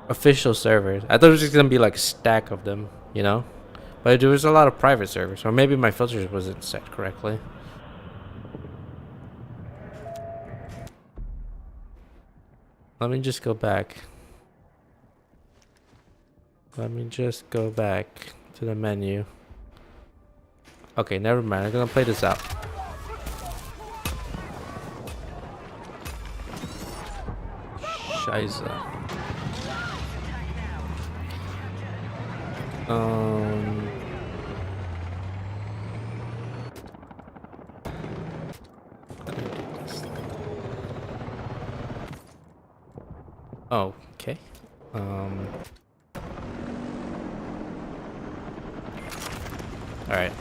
official servers. I thought it was just gonna be like a stack of them, you know, but there was a lot of private servers, or maybe my filters wasn't set correctly. Let me just go back. Let me just go back to the menu. Okay, never mind. I'm gonna play this out. Scheiße. Oh, okay. All right.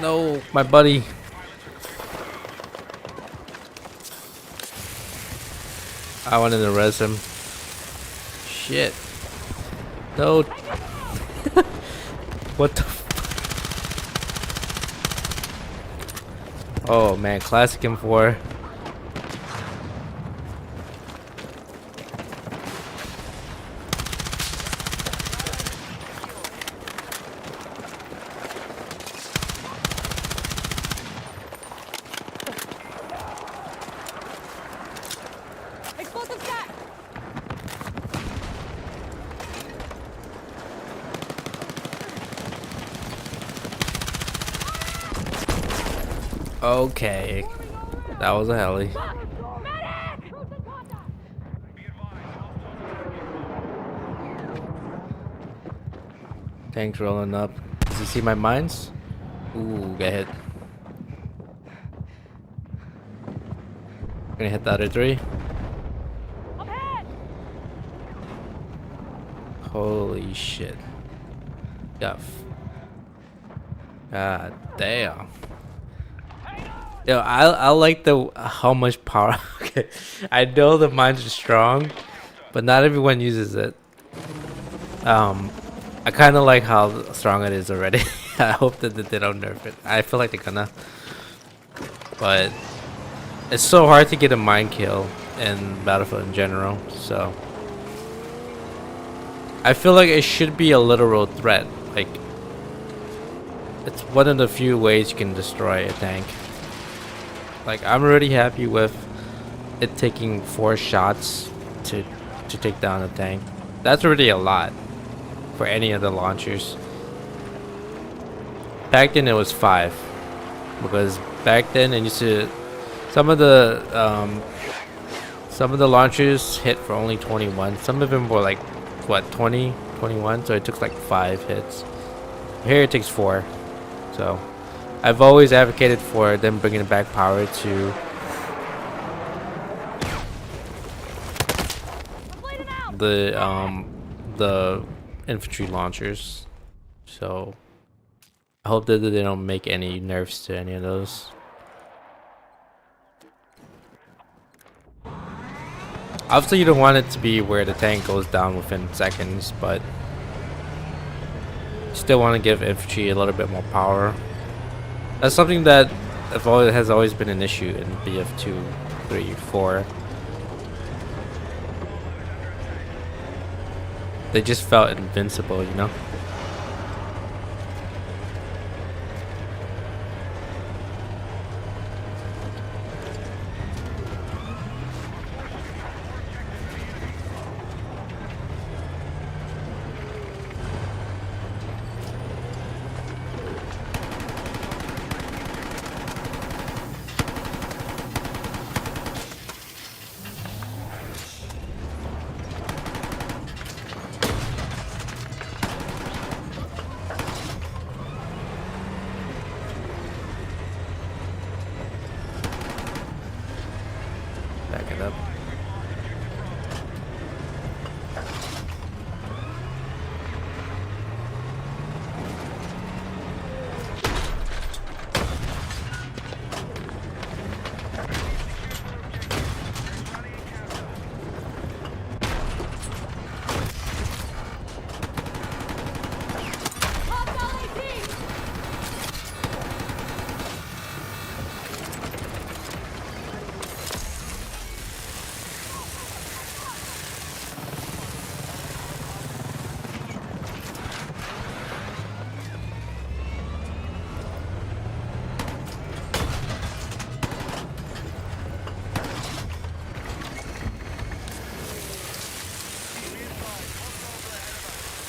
No, my buddy. I wanted to res him. Shit. No. What the Oh man, classic M4. Explosive stack! Okay. That was a heli. Tanks rolling up. Does he see my mines? Ooh, get hit. Gonna hit the other three. Holy shit. God damn. Yo, I like the how much power. Okay, I know the mines are strong, but not everyone uses it. I kind of like how strong it is already. I hope that they don't nerf it. I feel like they're gonna, but it's so hard to get a mine kill in Battlefield in general. So I feel like it should be a literal threat. Like it's one of the few ways you can destroy a tank. Like I'm already happy with it taking 4 shots to take down a tank. That's already a lot for any of the launchers. Back then it was 5 because back then it used to some of the launchers hit for only 21. Some of them were like what 20, 21. So it took like 5 hits. Here it takes 4. So I've always advocated for them bringing back power to the infantry launchers. So I hope that they don't make any nerfs to any of those. Obviously you don't want it to be where the tank goes down within seconds, but you still want to give infantry a little bit more power. That's something that has always been an issue in BF2, 3, 4. They just felt invincible, you know? Back it up.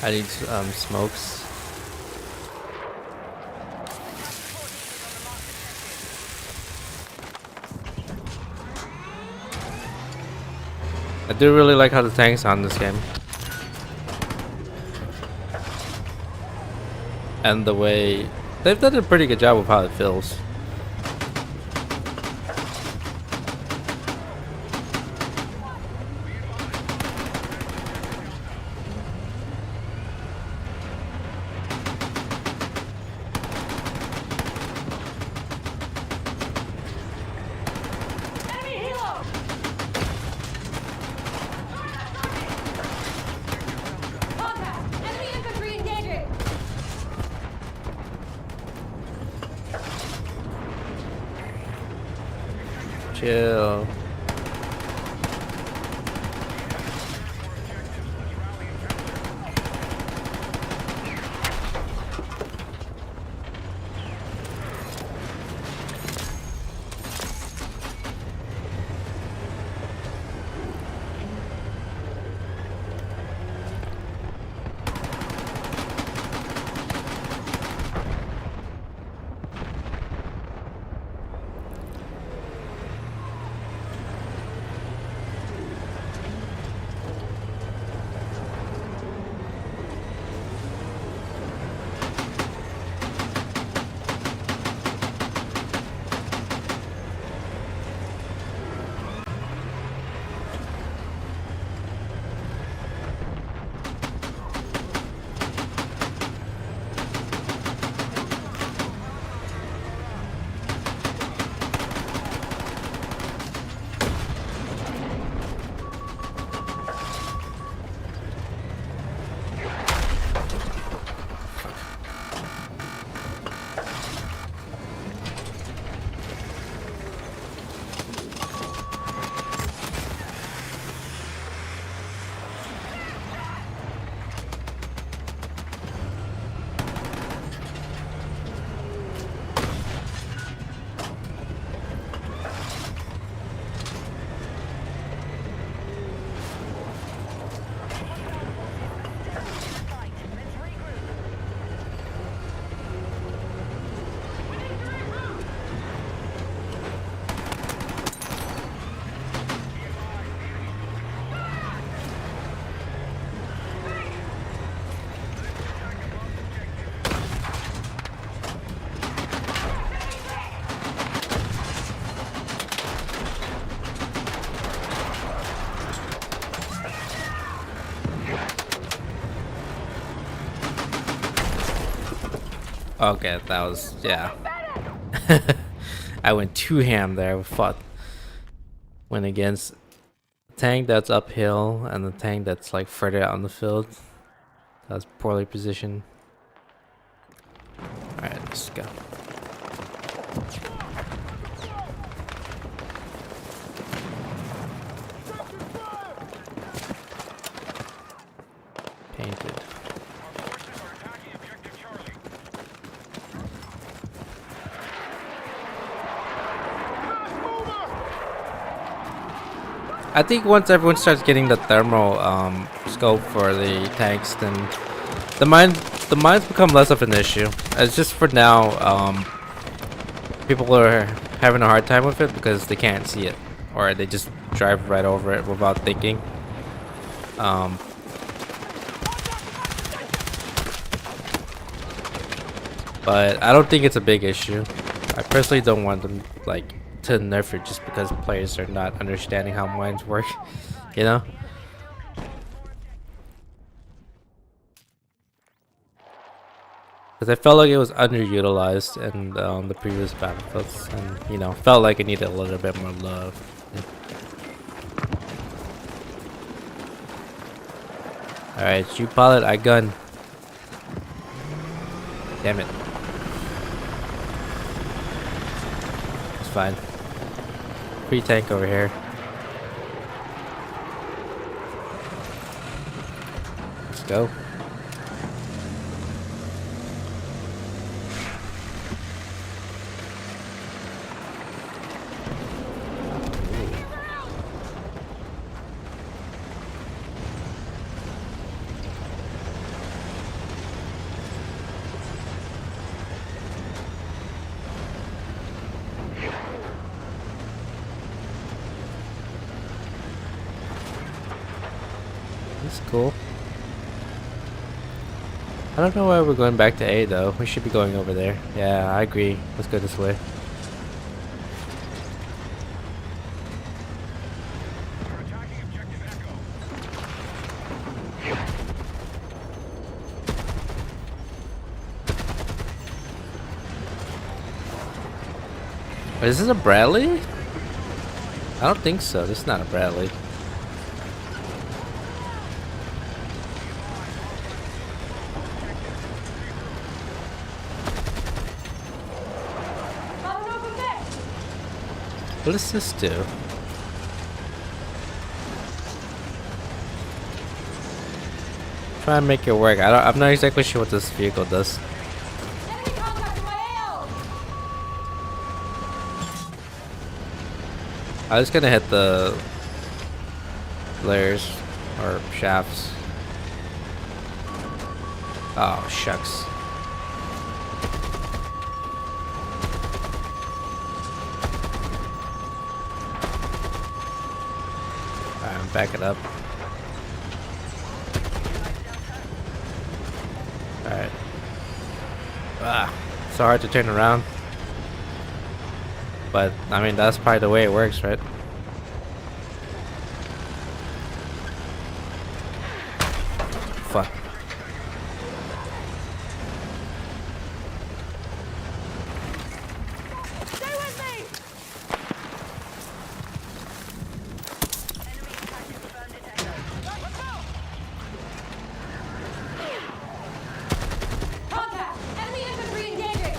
I need smokes. I do really like how the tanks sound in this game. And the way they've done a pretty good job of how it feels. Chill. Okay, that was, yeah. I went too ham there. Went against a tank that's uphill and the tank that's like further out on the field. That was poorly positioned. Alright, let's go. Painted. I think once everyone starts getting the thermal scope for the tanks, then the mines become less of an issue. It's just for now, people are having a hard time with it because they can't see it, or they just drive right over it without thinking. But I don't think it's a big issue. I personally don't want them to nerf it just because players are not understanding how mines work, you know? Because I felt like it was underutilized in the previous Battlefields, and you know, felt like it needed a little bit more love. Alright, you pilot, I gun. Damn it. It's fine. Free tank over here. Let's go. That's cool. I don't know why we're going back to A though. We should be going over there. Yeah, I agree. Let's go this way. Wait, is this a Bradley? I don't think so. This is not a Bradley. What does this do? Try and make it work. I'm not exactly sure what this vehicle does. Enemy contact in my AO! I'm just gonna hit the layers or shafts. Oh shucks. Alright, I'm backing up. Alright. Ah, so hard to turn around. But I mean that's probably the way it works, right? Fuck. Stay with me! Contact! Enemy infantry engaging!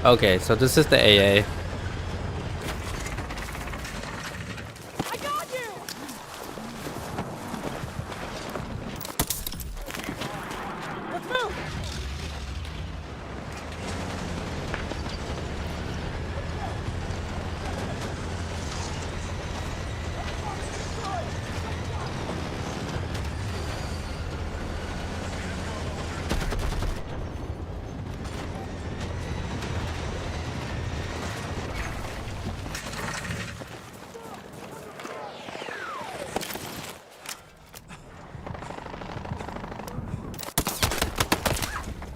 Okay, so this is the AA. I got you! Let's move!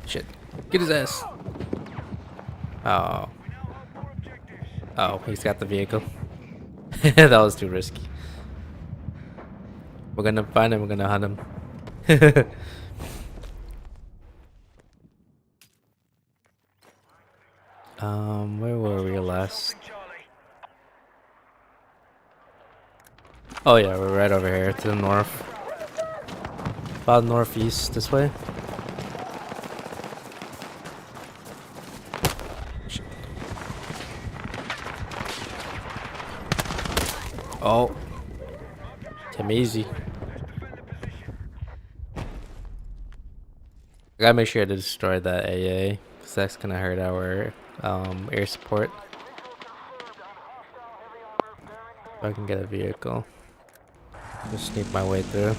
Shit. Get his ass. Oh. Oh, he's got the vehicle. That was too risky. We're gonna find him, we're gonna hunt him. Where were we last? Oh yeah, we're right over here to the north. About northeast this way. Shit. Oh. Come easy. I gotta make sure to destroy that AA, because that's gonna hurt our air support. If I can get a vehicle. Just sneak my way through.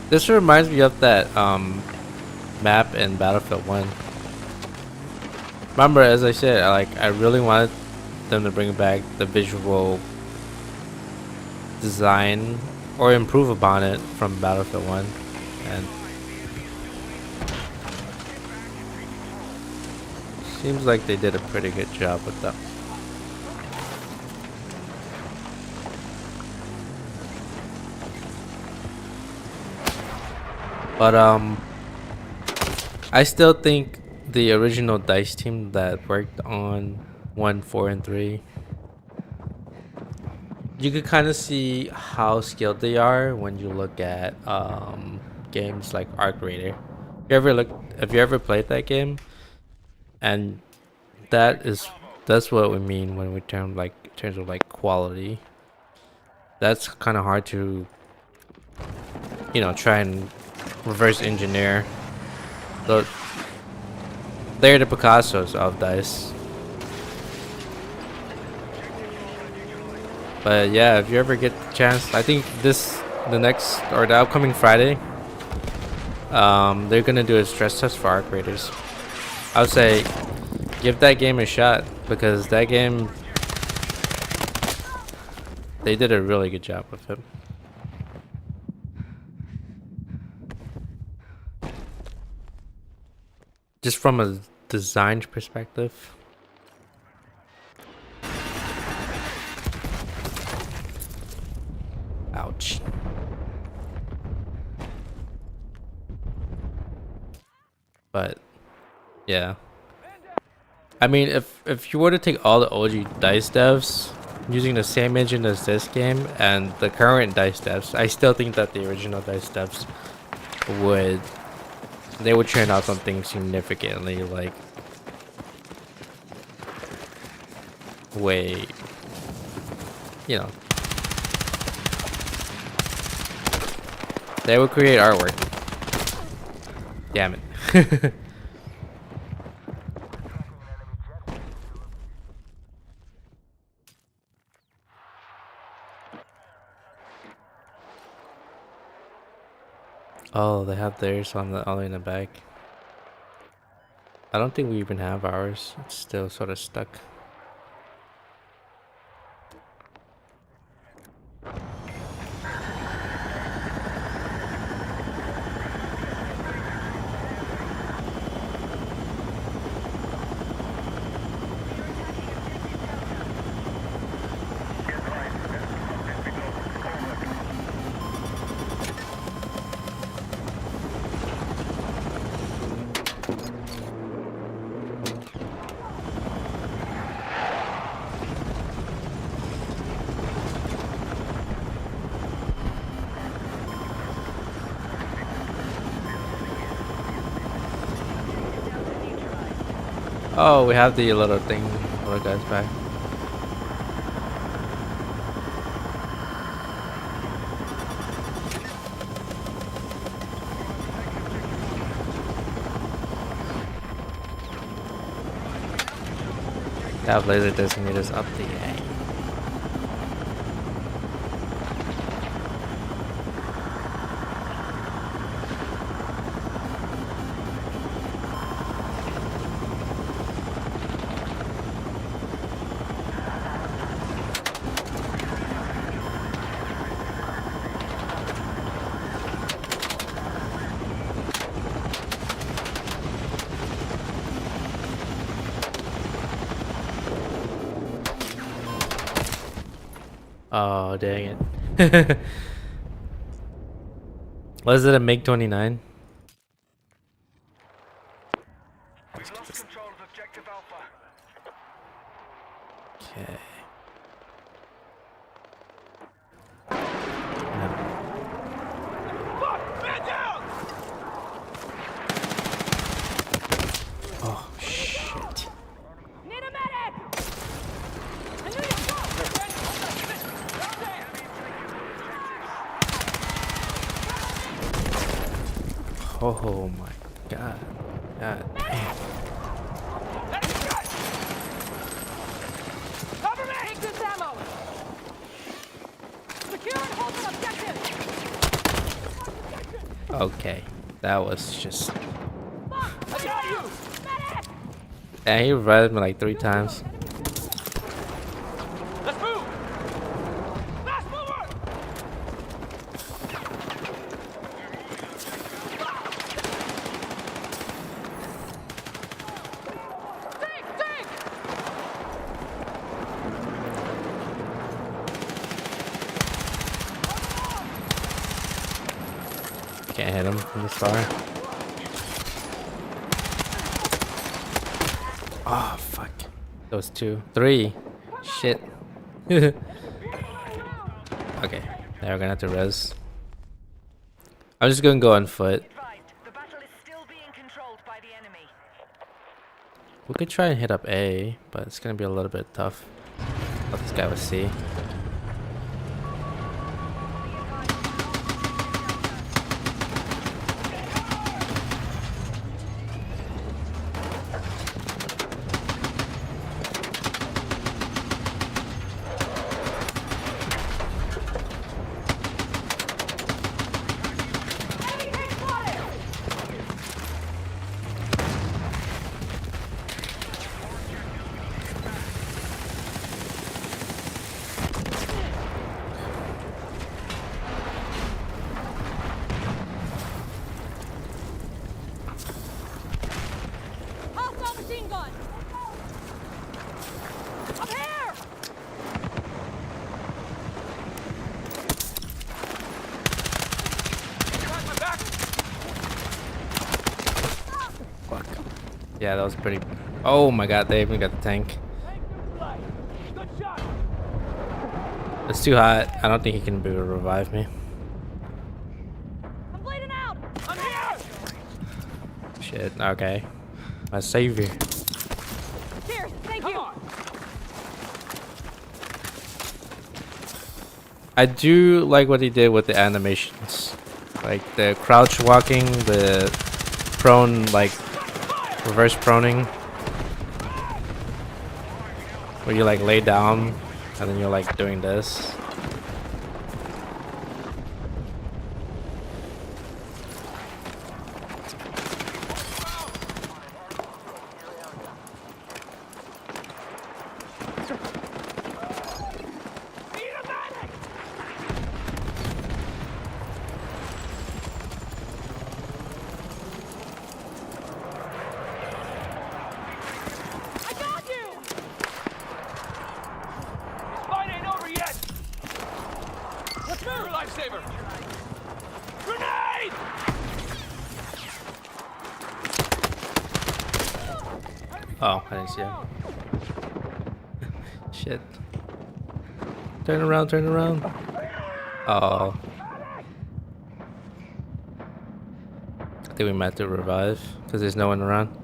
This reminds me of that map in Battlefield 1. Remember, as I said, I really wanted them to bring back the visual design or improve upon it from Battlefield 1, and seems like they did a pretty good job with that. But I still think the original DICE team that worked on 1, 4, and 3, you could kind of see how skilled they are when you look at games like Arc Raider. Have you ever played that game? And that's what we mean when we term in terms of quality. That's kind of hard to try and reverse engineer. So they're the Picassos of DICE. But yeah, if you ever get the chance, I think the upcoming Friday, they're gonna do a stress test for Arc Raiders. I would say give that game a shot, because that game, they did a really good job with it. Just from a design perspective. Ouch. But yeah, I mean, if you were to take all the OG dice devs using the same engine as this game and the current dice devs, I still think that the original dice devs would churn out something significantly like way, you know, they would create artwork. Damn it. Oh, they have theirs on the all the way in the back. I don't think we even have ours. It's still sort of stuck. Oh, we have the little thing, little guys back. Have laser designators up the A. Oh, dang it. Was it a MiG-29? We've lost control of objective Alpha. Okay. Fuck! Man down! Oh, shit. Need a medic! I knew you'd go! Oh my god. God damn. Cover me! Take this ammo! Secure and hold an objective! Okay. That was just... Fuck! I got you! Medic! And he revived me like 3 times. Let's move! Fast mover! Think! Think! Can't hit him from this far. Oh, fuck. Those 2. 3. Shit. Okay. Now we're gonna have to res. I'm just gonna go on foot. The battle is still being controlled by the enemy. We could try and hit up A, but it's gonna be a little bit tough. Let this guy with C. Enemy tank spotted! Yeah, that was pretty. Oh my god, they even got the tank. Good shot. It's too hot. I don't think he can be able to revive me. I'm bleeding out. I'm here. Shit. Okay. My savior. Here, thank you. I do like what he did with the animations, like the crouch walking, the prone, like reverse proning, where you like lay down and then you're like doing this. I got you. This fight ain't over yet. Let's move. Your lifesaver. Grenade! Oh, I didn't see it. Shit. Turn around, turn around. Oh. I think we might have to revive because there's no one around.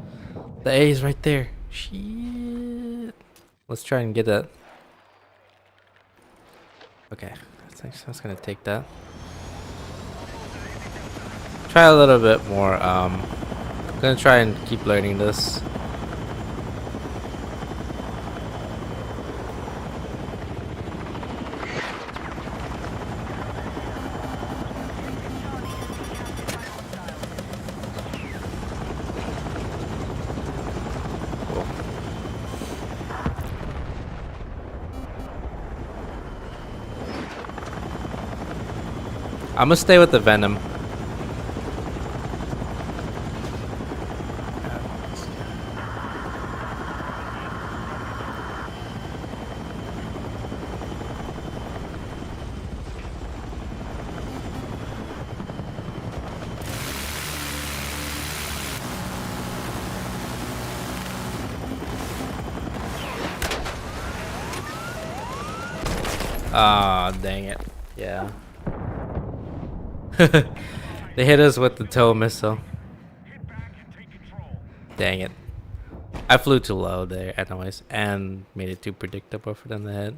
The A is right there. Shit. Let's try and get that. Okay. That's gonna take that. Try a little bit more. I'm gonna try and keep learning this. I'm gonna stay with the Venom. Ah, dang it. Yeah. They hit us with the tow missile. Dang it. I flew too low there anyways and made it too predictable for them to hit.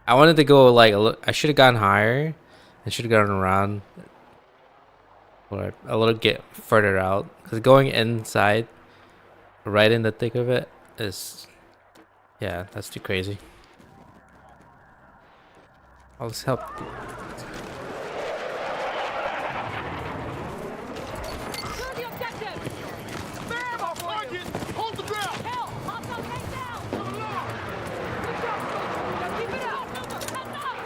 I wanted to go like I should have gone higher. I should have gone around or a little get further out because going inside right in the thick of it is, yeah, that's too crazy. Oh, let's help. Secure the objective. Bam! I'll flank it. Hold the ground. Hell, hostile tank down. Good job, soldier. Now keep it up. Heads up.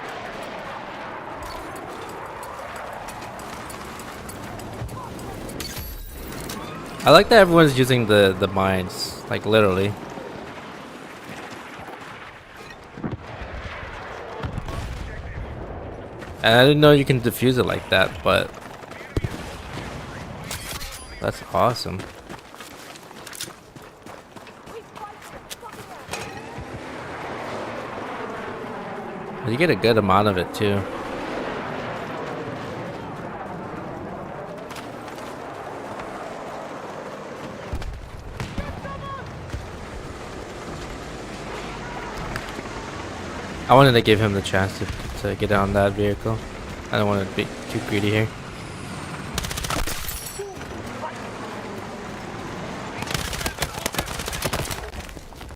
I like that everyone's using the mines, like literally. And I didn't know you can defuse it like that, but that's awesome. You get a good amount of it too. I wanted to give him the chance to get on that vehicle. I don't want to be too greedy here.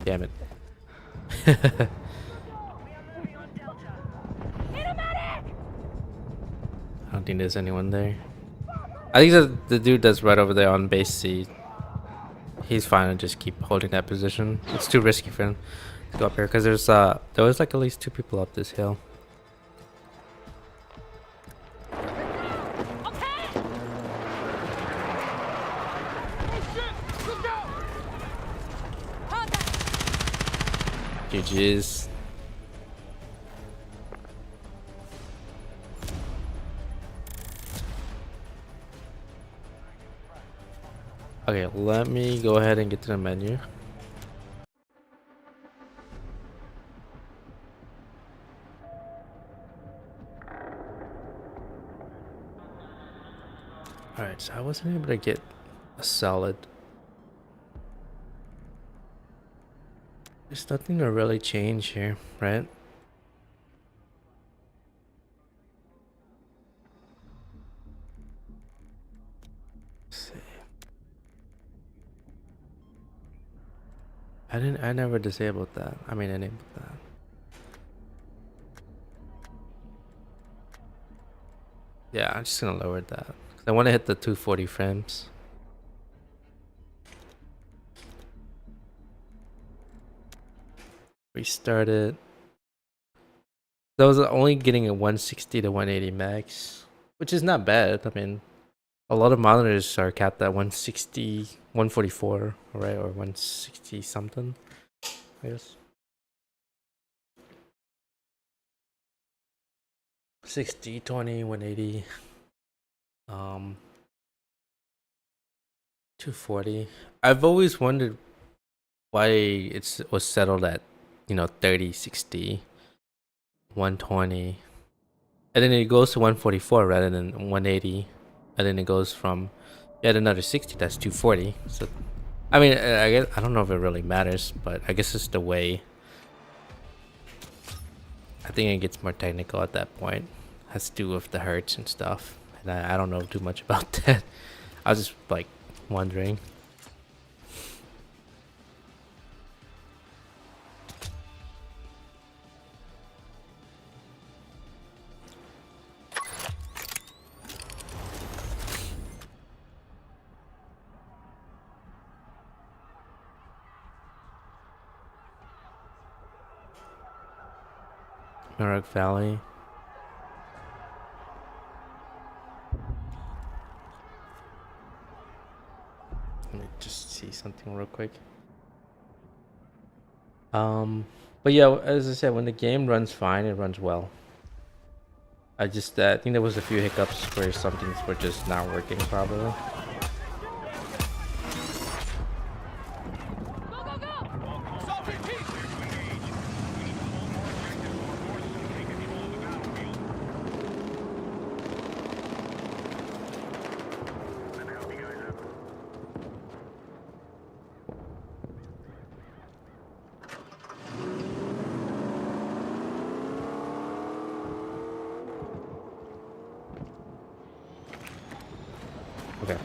Damn it. I don't think there's anyone there. I think the dude that's right over there on base C, he's fine to just keep holding that position. It's too risky for him to go up here because there was like at least 2 people up this hill. GG's. Okay, let me go ahead and get to the menu. Alright, so I wasn't able to get a solid. There's nothing to really change here, right? Let's see. I never disabled that. I mean, enabled that. Yeah, I'm just gonna lower that. 'Cause I want to hit the 240 frames. Restart it. That was only getting a 160 to 180 max, which is not bad. I mean, a lot of monitors are capped at 160, 144, right? Or 160 something, I guess. 60, 20, 180. 240. I've always wondered why it was settled at, 30, 60, 120. And then it goes to 144 rather than 180. And then it goes from yet another 60, that's 240. So, I mean, I guess I don't know if it really matters, but I guess it's the way. I think it gets more technical at that point. Has to do with the hertz and stuff. And I don't know too much about that. I was just like wondering. Merrick Valley. Let me just see something real quick. But yeah, as I said, when the game runs fine, it runs well. I think there was a few hiccups where some things were just not working properly. Go, go, go! Assault repeat! Okay.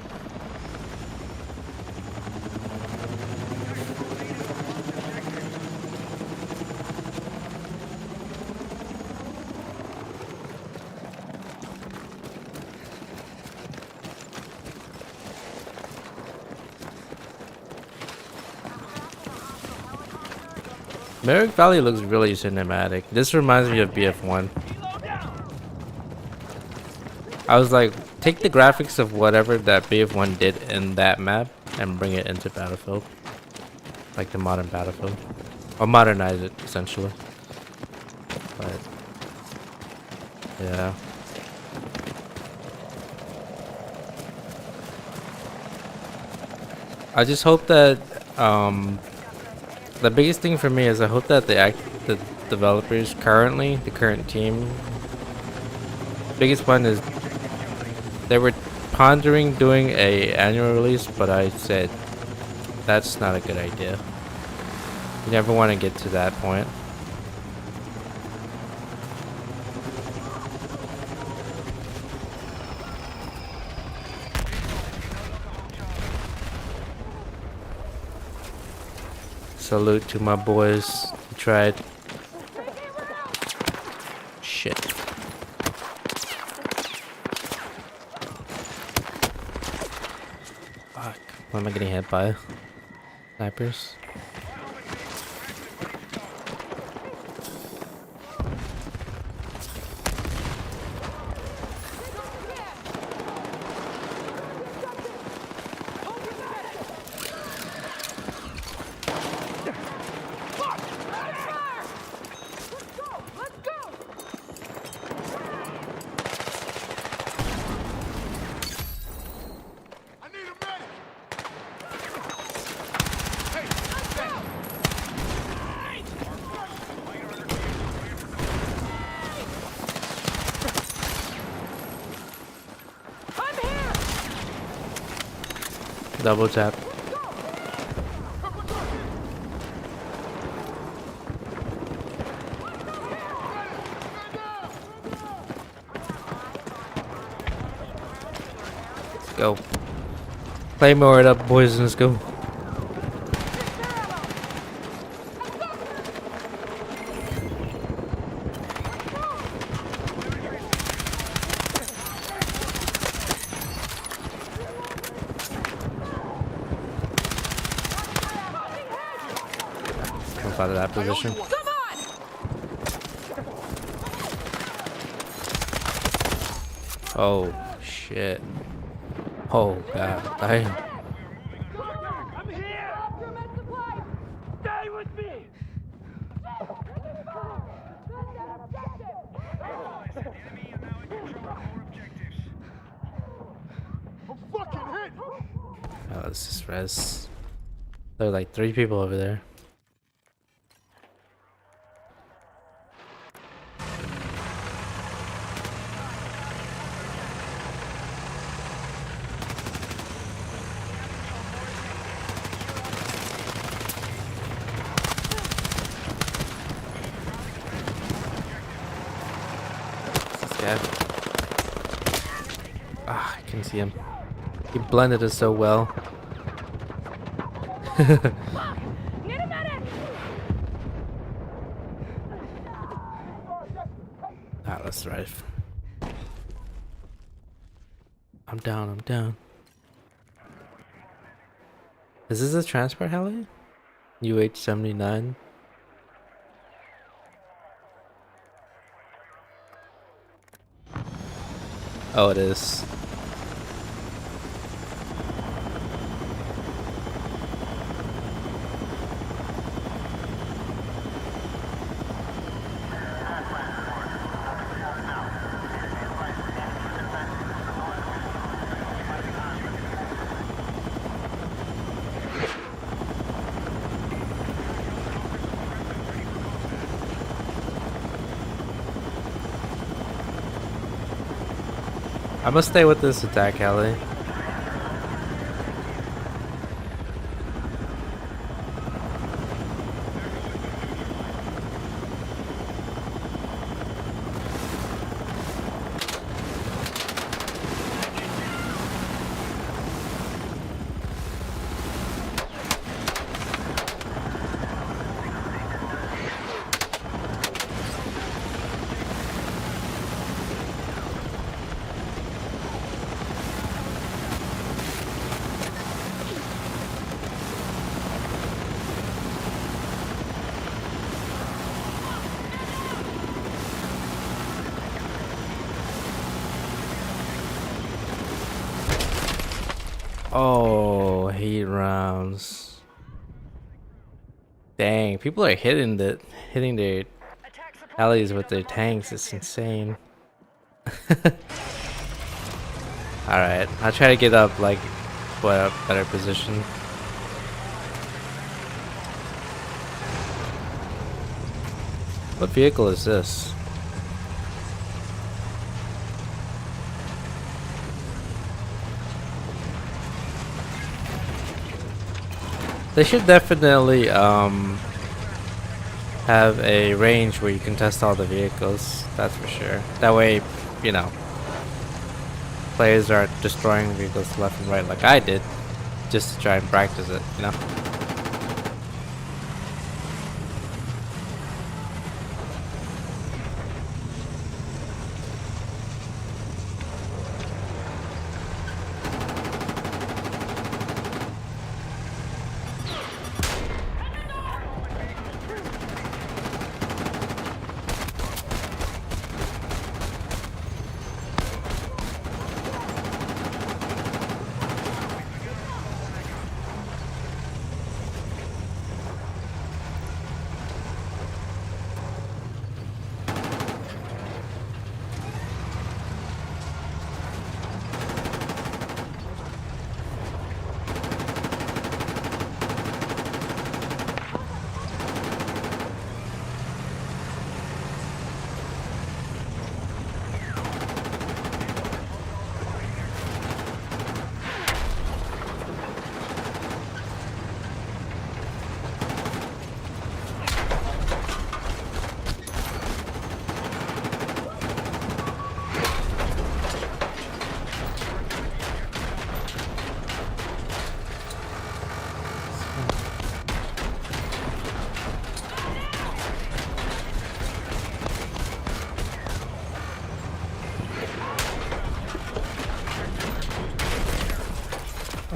Merrick Valley looks really cinematic. This reminds me of BF1. I was like, take the graphics of whatever that BF1 did in that map and bring it into Battlefield. Like the modern Battlefield. Or modernize it, essentially. But, yeah. I just hope that, the biggest thing for me is I hope that the developers currently, the current team, biggest one is they were pondering doing a annual release, but I said that's not a good idea. You never want to get to that point. Salute to my boys who tried. Shit. Fuck. What am I getting hit by? Snipers? Double tap. Let's go. Claymore it up, boys. Let's go. Jump out of that position. Come on! Oh shit. Oh god. Damn. I'm here! Your med supply! Stay with me! I'm fucking hit! Oh, this is res. There are like 3 people over there. This guy. Ah, I can see him. He blended it so well. Need a medic! Ah, let's drive. I'm down, I'm down. Is this a transport heli? UH-79? Oh, it is. I must stay with this attack heli. Oh, heat rounds. Dang, people are hitting their allies with their tanks. It's insane. Alright, I'll try to get up like for a better position. What vehicle is this? They should definitely have a range where you can test all the vehicles, that's for sure. That way, you know, players aren't destroying vehicles left and right like I did, just to try and practice it, you know?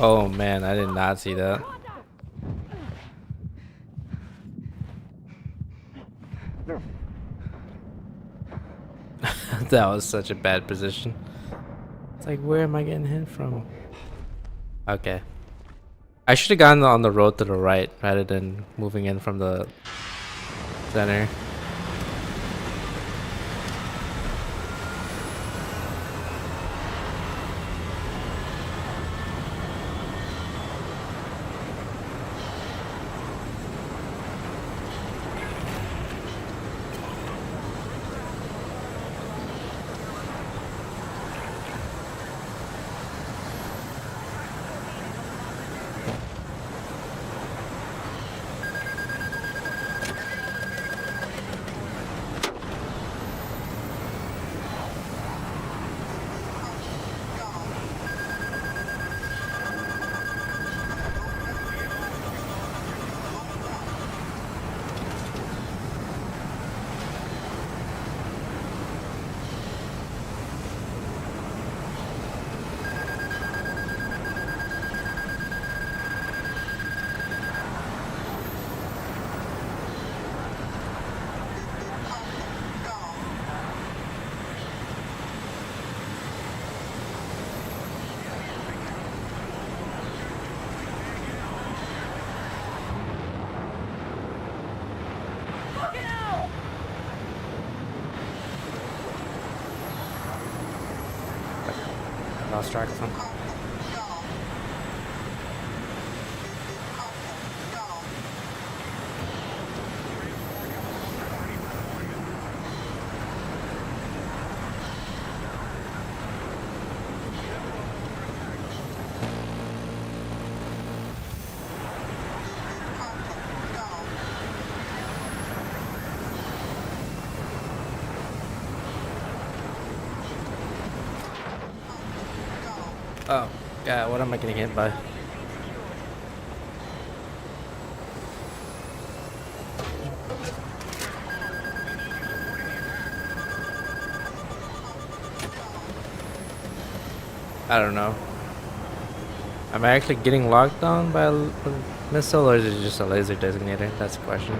Oh man, I did not see that. That was such a bad position. It's like, where am I getting hit from? Okay. I should have gone on the road to the right rather than moving in from the center. Lost track of him. Oh, God, what am I getting hit by? I don't know. Am I actually getting locked on by a missile, or is it just a laser designator? That's the question.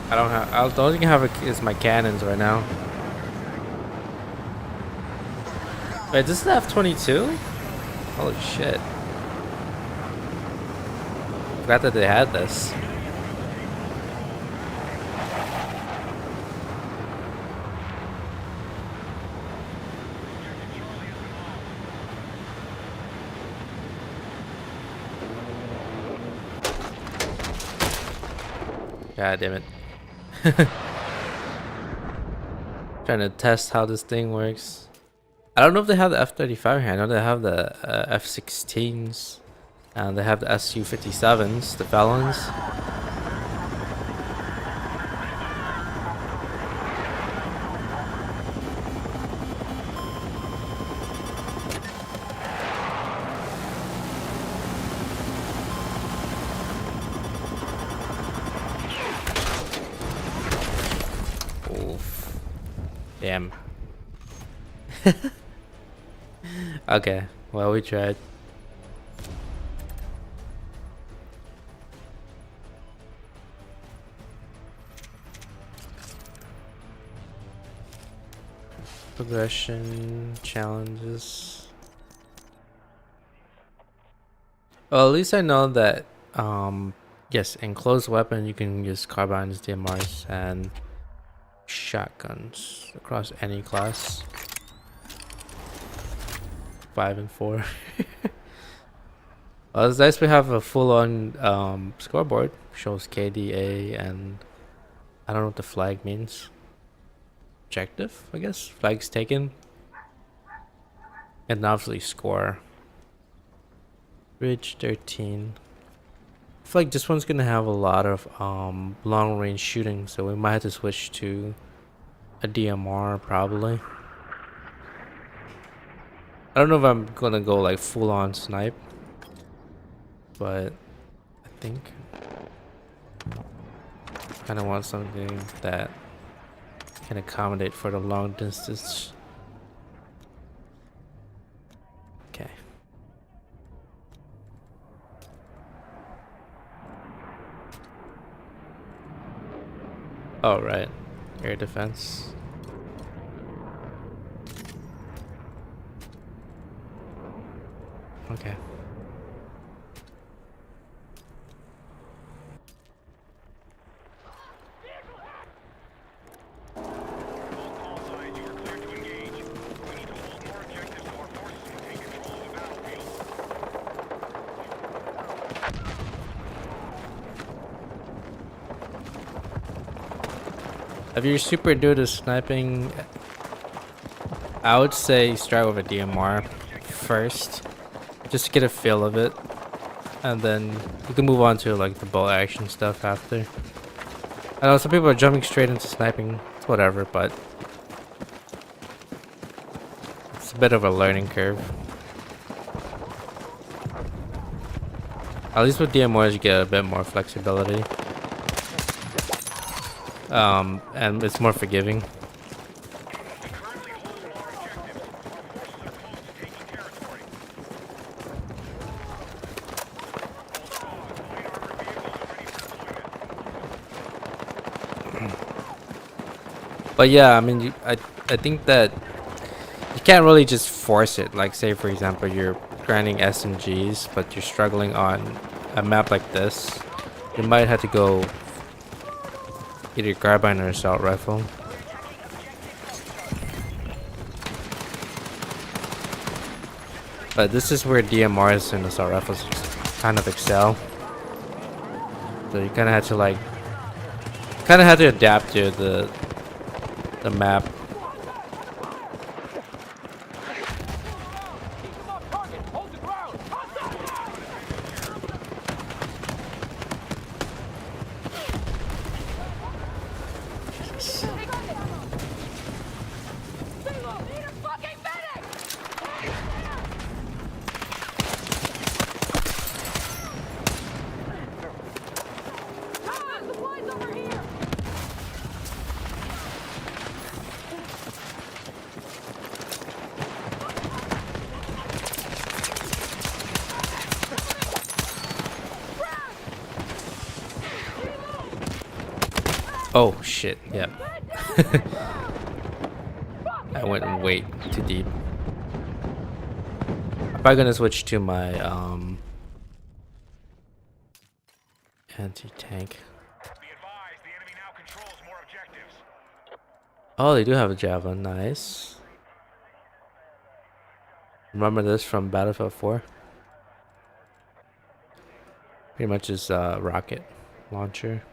I don't have. The only thing I have is my cannons right now. Wait, this is the F-22? Holy shit! Forgot that they had this. God damn it. Trying to test how this thing works. I don't know if they have the F-35 here. I know they have the F-16s. And they have the Su-57s, the Falcons. Oof. Damn. Okay, well, we tried. Progression challenges. Well, at least I know that yes, enclosed weapon you can use carbines, DMRs, and shotguns across any class. 5 and 4. Well, it's nice we have a full-on scoreboard. Shows KDA and I don't know what the flag means. Objective, I guess. Flags taken. And obviously score. Bridge 13. I feel like this one's gonna have a lot of long range shooting, so we might have to switch to a DMR probably. I don't know if I'm gonna go like full on snipe, but I think I kind of want something that can accommodate for the long distance. Okay. Oh, right. Air defense. Okay. If you're super new to sniping, I would say start with a DMR first, just to get a feel of it, and then you can move on to like the bow action stuff after. I know some people are jumping straight into sniping, it's whatever, but it's a bit of a learning curve. At least with DMRs you get a bit more flexibility. And it's more forgiving. But yeah, I mean, I think that you can't really just force it. Like, say for example, you're grinding SMGs, but you're struggling on a map like this. You might have to go either carbine or assault rifle. But this is where DMRs and assault rifles kind of excel. So you kind of have to like, adapt to the map. Oh shit, yep. I went way too deep. I'm probably gonna switch to my anti-tank. Oh, they do have a javelin, nice. Remember this from Battlefield 4? Pretty much is a rocket launcher.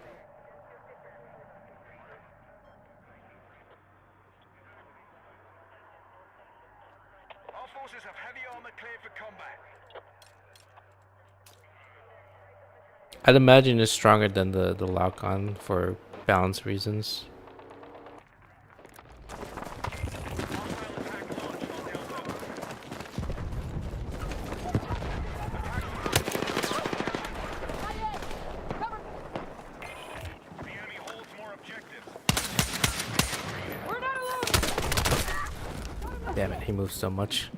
I'd imagine it's stronger than the lock-on for balance reasons. Damn it, he moves so much.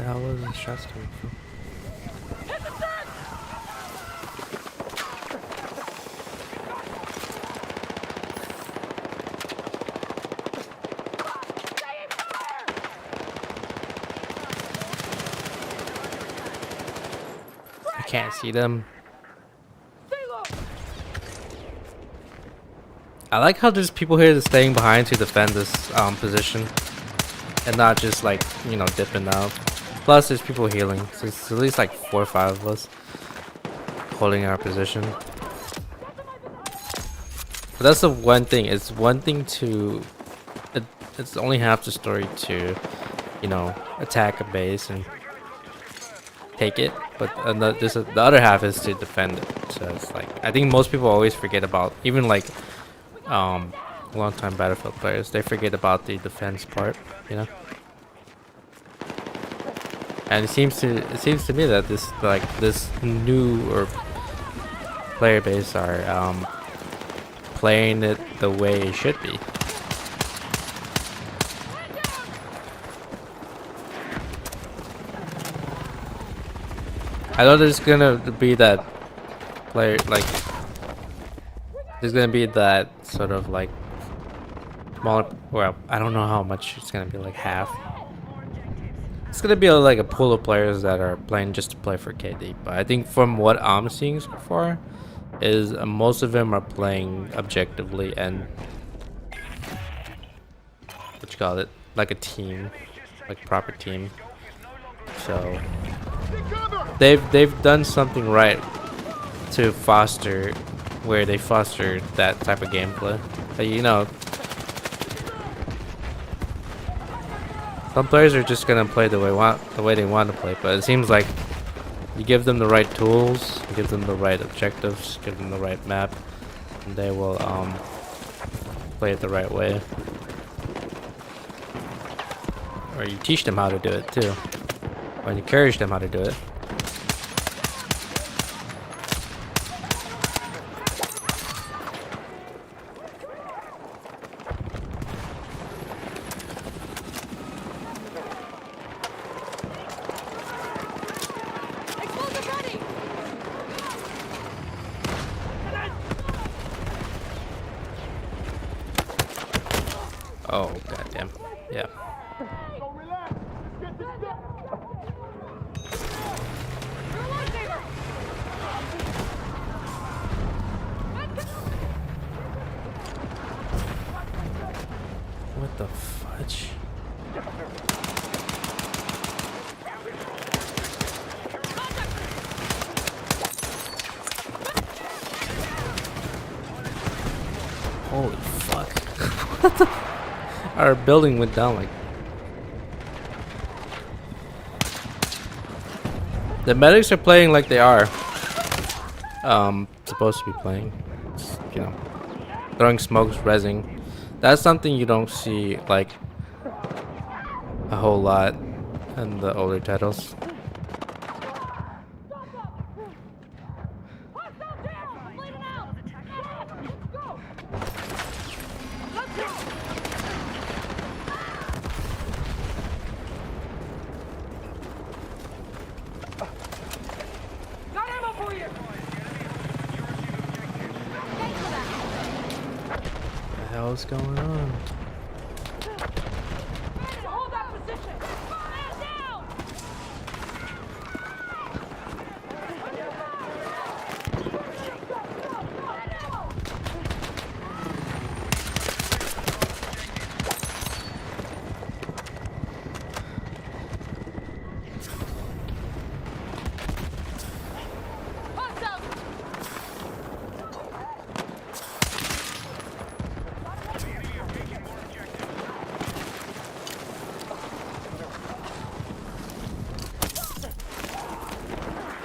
the hell was the shots coming from? Hit the deck! Stay in fire! I can't see them. Stay low! I like how there's people here that's staying behind to defend this position and not just like, you know, dipping out. Plus there's people healing, so it's at least like 4 or 5 of us holding our position. But that's the one thing. It's one thing to it's only half the story to, you know, attack a base and take it, but the other half is to defend it. So it's like, I think most people always forget about, even like long-time Battlefield players, they forget about the defense part, you know. And it seems to me that this new or player base are playing it the way it should be. I know there's gonna be that player, like there's gonna be that sort of like smaller, well, I don't know how much it's gonna be, like half. It's gonna be like a pool of players that are playing just to play for KD, but I think from what I'm seeing so far is most of them are playing objectively and what you call it, like a team, like proper team. So they've done something right to foster where they foster that type of gameplay. But, you know, some players are just gonna play the way they want to play, but it seems like you give them the right tools, you give them the right objectives, give them the right map, and they will play it the right way. Or you teach them how to do it too, or you encourage them how to do it. Explosive ready! Oh goddamn! Yeah. You're a lifesaver! What the fudge? Holy fuck. What the? Our building went down like. The medics are playing like they are supposed to be playing. Just, you know, throwing smokes, rezzing. That's something you don't see like a whole lot in the older titles. Hostile down! I'm bleeding out! Let's go! Let's go! Got ammo for you! Thanks for that. What the hell is going on? Hold that position! Man down! Hostiles!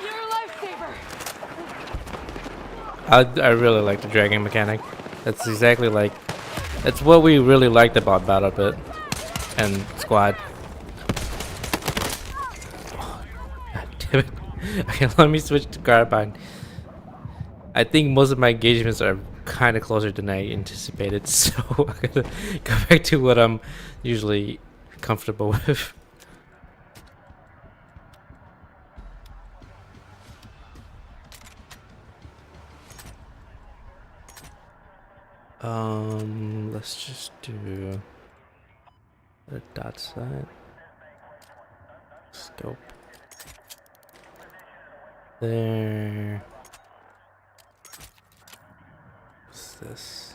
You're a lifesaver! I really like the dragging mechanic. That's exactly like, it's what we really liked about BattleBit and Squad. God damn it. Okay, let me switch to Carbine. I think most of my engagements are kind of closer than I anticipated, so I'm gonna go back to what I'm usually comfortable with. Let's just do the dot side. Scope. There. What's this?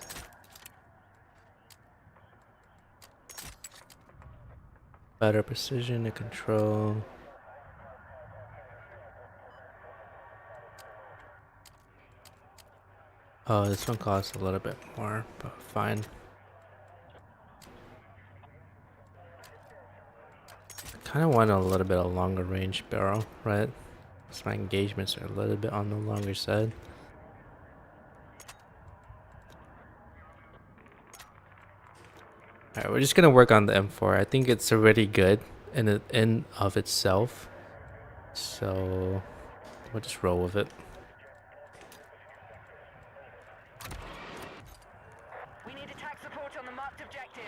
Better precision and control. Oh, this one costs a little bit more, but fine. I kind of want a little bit of longer range barrel, right? So my engagements are a little bit on the longer side. Alright, we're just gonna work on the M4. I think it's already good in of itself. So we'll just roll with it. We need attack support on the marked objective.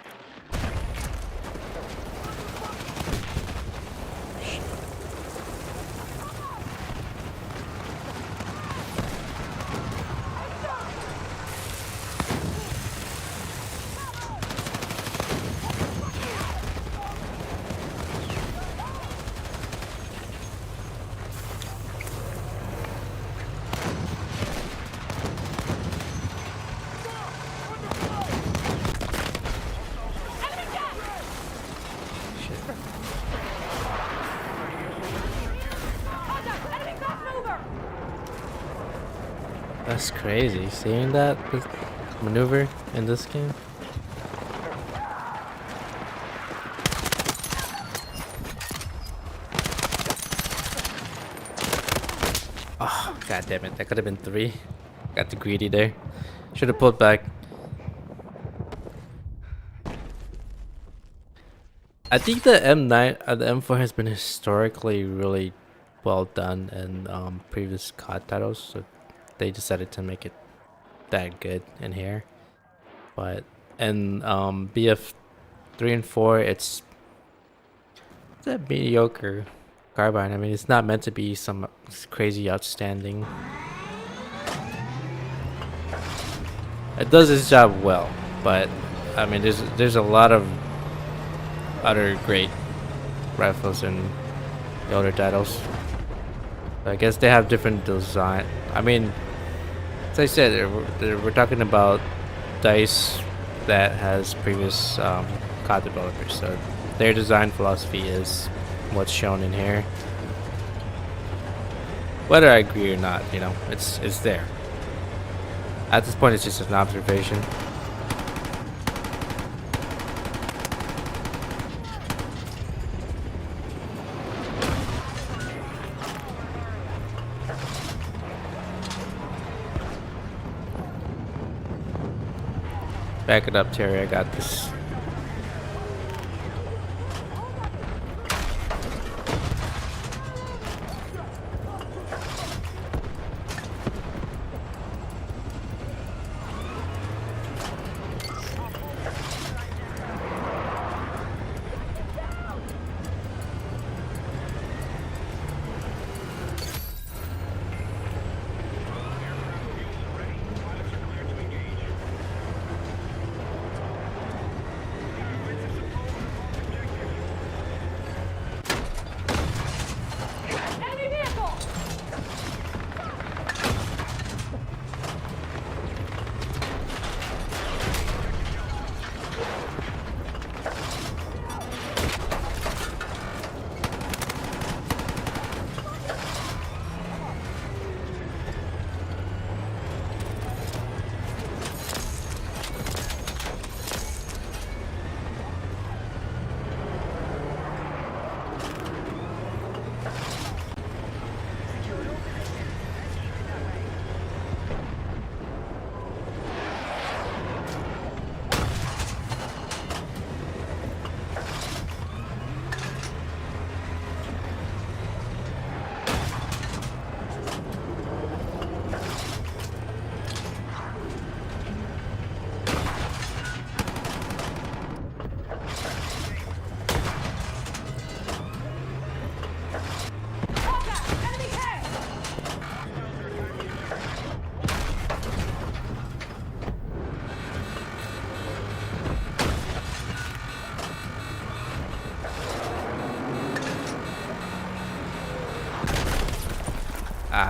Enemy fast mover! That's crazy. Seeing that maneuver in this game. Oh, god damn it. That could have been 3. Got too greedy there. Should have pulled back. I think the M9, the M4 has been historically really well done in previous COD titles, so they decided to make it that good in here. But in BF3 and 4, it's a mediocre carbine. I mean, it's not meant to be some crazy outstanding. It does its job well, but I mean, there's a lot of other great rifles in the older titles. I guess they have different design. I mean, as I said, we're talking about DICE that has previous COD developers, so their design philosophy is what's shown in here. Whether I agree or not, you know, it's there. At this point, it's just an observation. Back it up, Terry. I got this.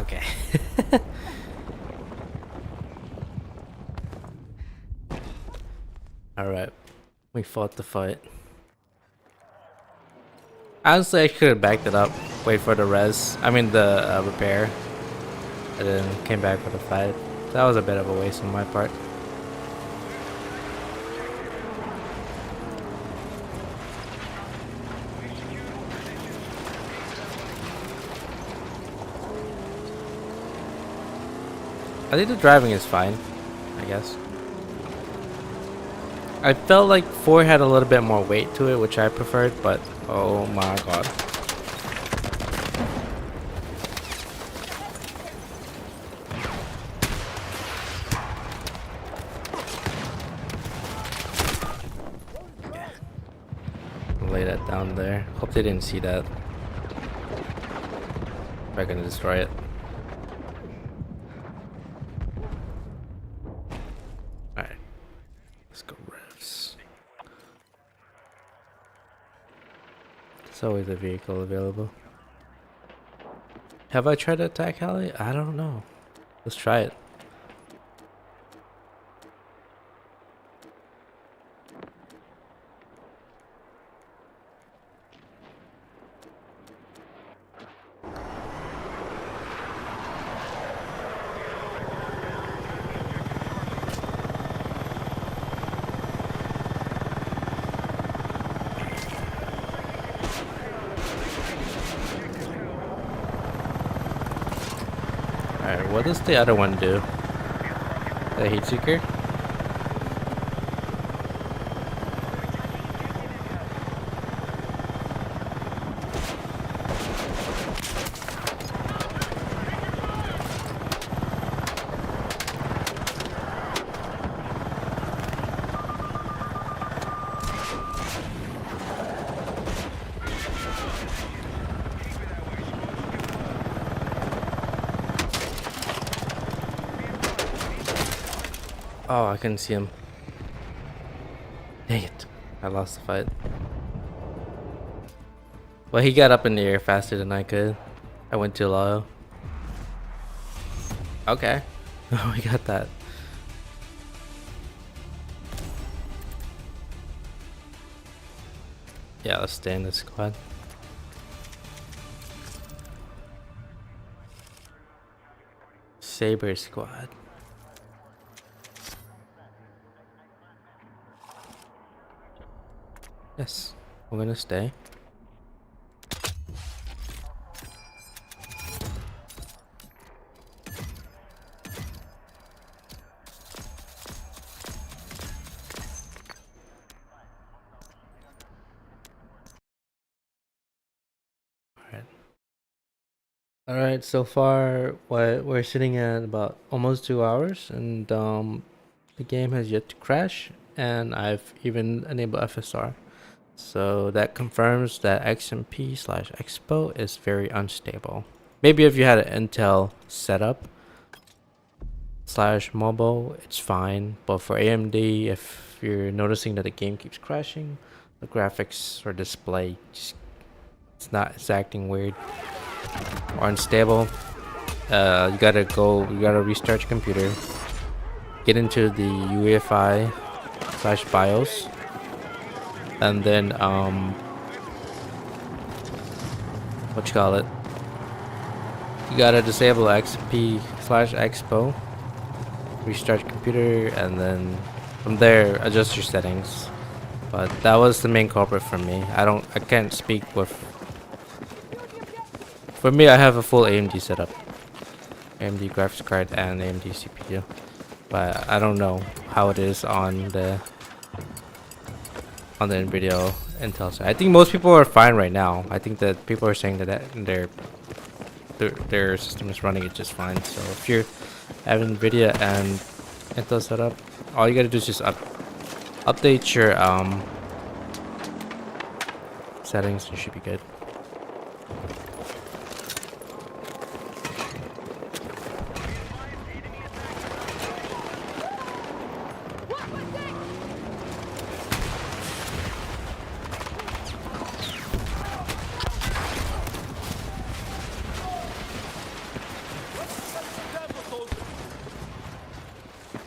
Okay. Alright. We fought the fight. Honestly, I could have backed it up, wait for the res. I mean the repair. And then came back for the fight. That was a bit of a waste on my part. I think the driving is fine, I guess. I felt like 4 had a little bit more weight to it, which I preferred, but oh my god. Lay that down there. Hope they didn't see that. They're gonna destroy it. Alright. Let's go revs. There's always a vehicle available. Have I tried to attack Hallie? I don't know. Let's try it. Alright, what does the other one do? The heat seeker? Oh, I couldn't see him. Dang it. I lost the fight. Well, he got up in the air faster than I could. I went too low. Okay. We got that. Yeah, let's stay in this squad. Saber squad. Yes, we're gonna stay. Alright, so far we're sitting at about almost 2 hours, and the game has yet to crash, and I've even enabled FSR. So that confirms that XMP/Expo is very unstable. Maybe if you had an Intel setup / mobile, it's fine. But for AMD, if you're noticing that the game keeps crashing, the graphics or display it's acting weird or unstable, you gotta restart your computer, get into the UEFI/BIOS. And then, you gotta disable XP/Expo, restart your computer, and then from there, adjust your settings. But that was the main culprit for me. I can't speak with... For me, I have a full AMD setup. AMD graphics card and AMD CPU. But I don't know how it is on the NVIDIA Intel side. I think most people are fine right now. I think that people are saying that their system is running it just fine. So if you're having NVIDIA and Intel setup, all you gotta do is just update your settings. You should be good.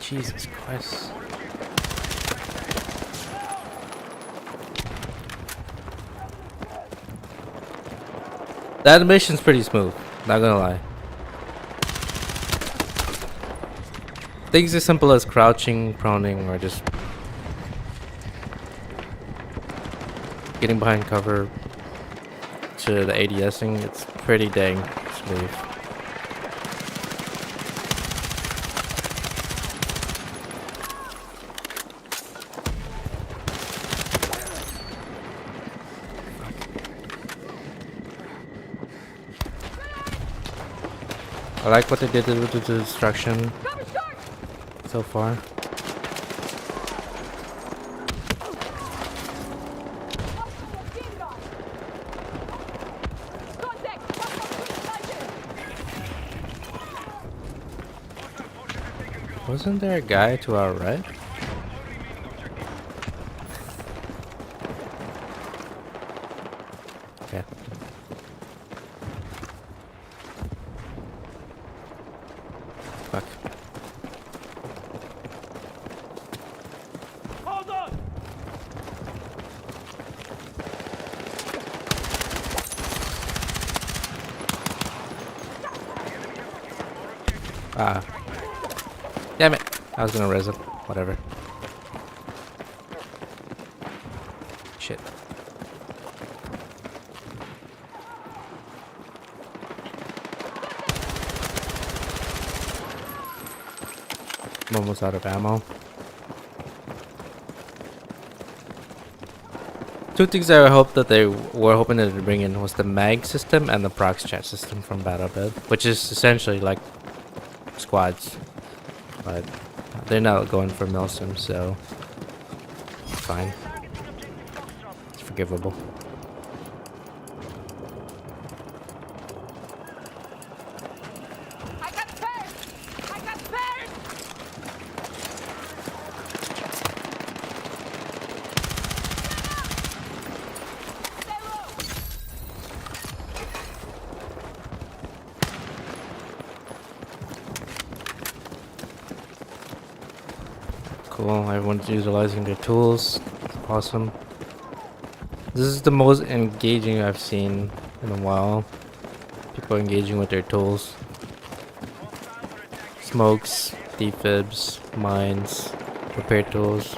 Jesus Christ. The animation's pretty smooth, not gonna lie. Things as simple as crouching, proning, or just getting behind cover to the ADSing, it's pretty dang smooth. I like what they did with the destruction so far. Wasn't there a guy to our right? Okay. Fuck. Hold on! Ah. Damn it. I was gonna res him. Whatever. Shit. I'm almost out of ammo. Two things I hope that they were hoping to bring in was the mag system and the prox chat system from Battlebed, which is essentially like squads, but they're not going for milsim, so it's fine. It's forgivable. I got spares! I got spares! Stay low! Cool, everyone's utilizing their tools. Awesome. This is the most engaging I've seen in a while. People engaging with their tools. Smokes, defibs, mines, repair tools.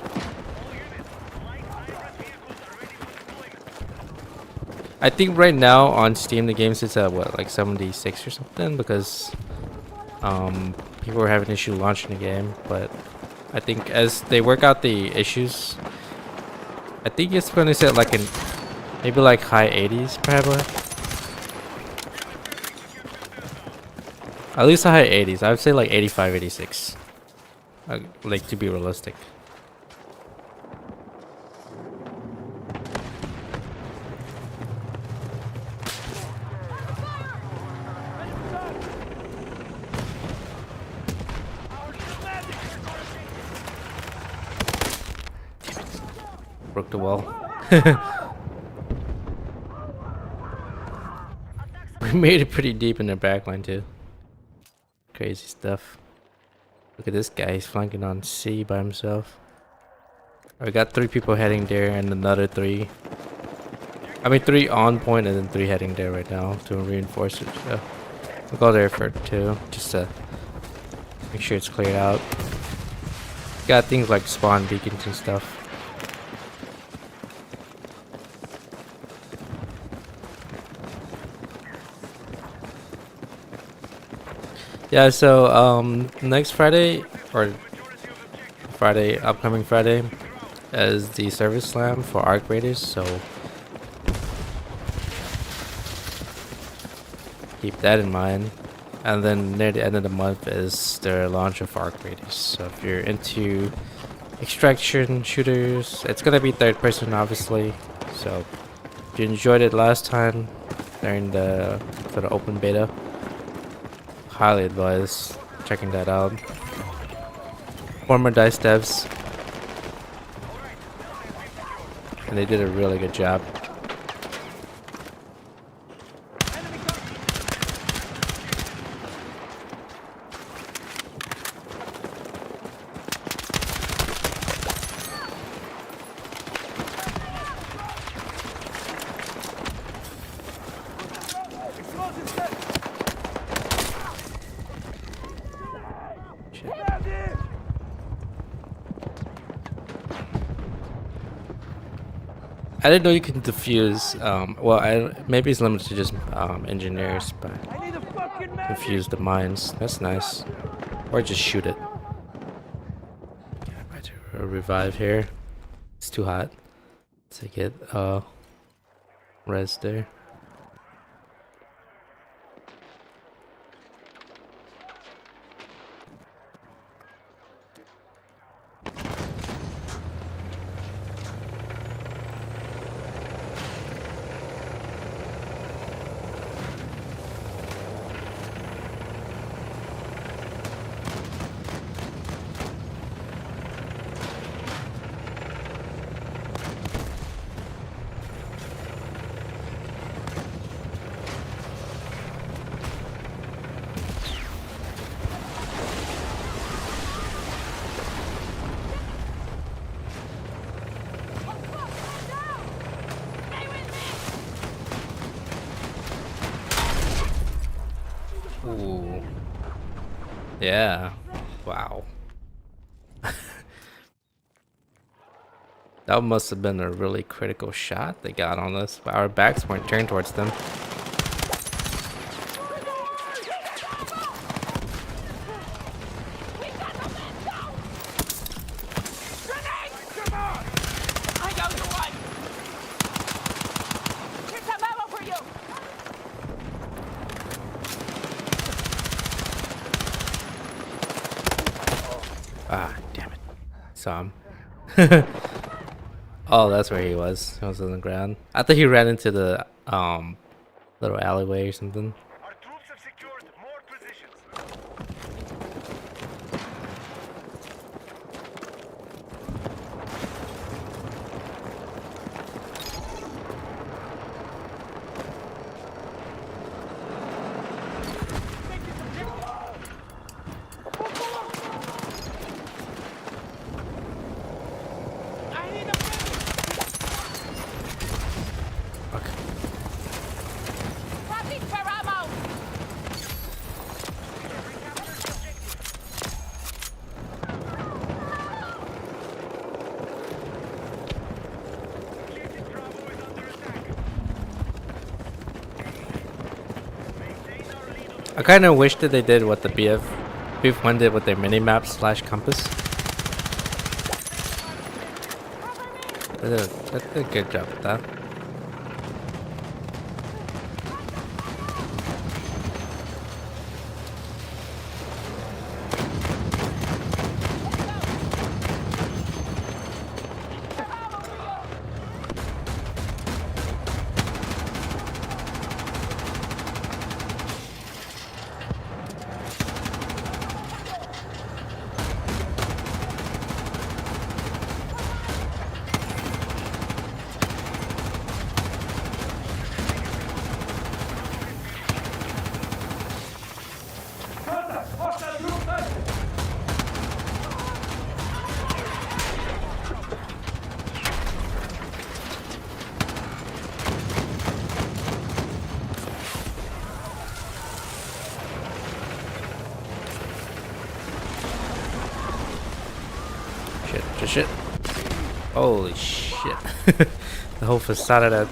I think right now on Steam the game sits at what, like 76 or something, because people were having issue launching the game, but I think as they work out the issues, I think it's going to sit like in maybe like high 80s probably. At least the high 80s. I would say like 85, 86. Like to be realistic. Broke the wall. We made it pretty deep in their backline too. Crazy stuff. Look at this guy, he's flanking on C by himself. We got 3 people heading there and another 3. I mean 3 on point and then 3 heading there right now to reinforce it. So we'll go there for 2 just to make sure it's cleared out. Got things like spawn beacons and stuff. Yeah, so next Friday, or Friday, upcoming Friday, is the service slam for Arc Raiders, so keep that in mind. And then near the end of the month is the launch of Arc Raiders. So if you're into extraction shooters, it's gonna be third person obviously. So if you enjoyed it last time during the sort of open beta, highly advise checking that out. Former dice devs, and they did a really good job. I didn't know you can defuse. Well, maybe it's limited to just engineers, but defuse the mines. That's nice. Or just shoot it. Okay, I might do a revive here. It's too hot to get res there. Ooh. Yeah. Wow. That must have been a really critical shot they got on us, but our backs weren't turned towards them. I know you want. Here's some ammo for you. Ah, damn it. Saw him. Oh, that's where he was. He was on the ground. I thought he ran into the little alleyway or something. Our troops have secured more positions. I need a Okay. Rapid for ammo. Objective Bravo is under attack. Maintain our lead on the I kind of wish that they did what the BF1 did with their mini-map / compass. They did a good job with that. Shit. Holy shit. The whole facade of that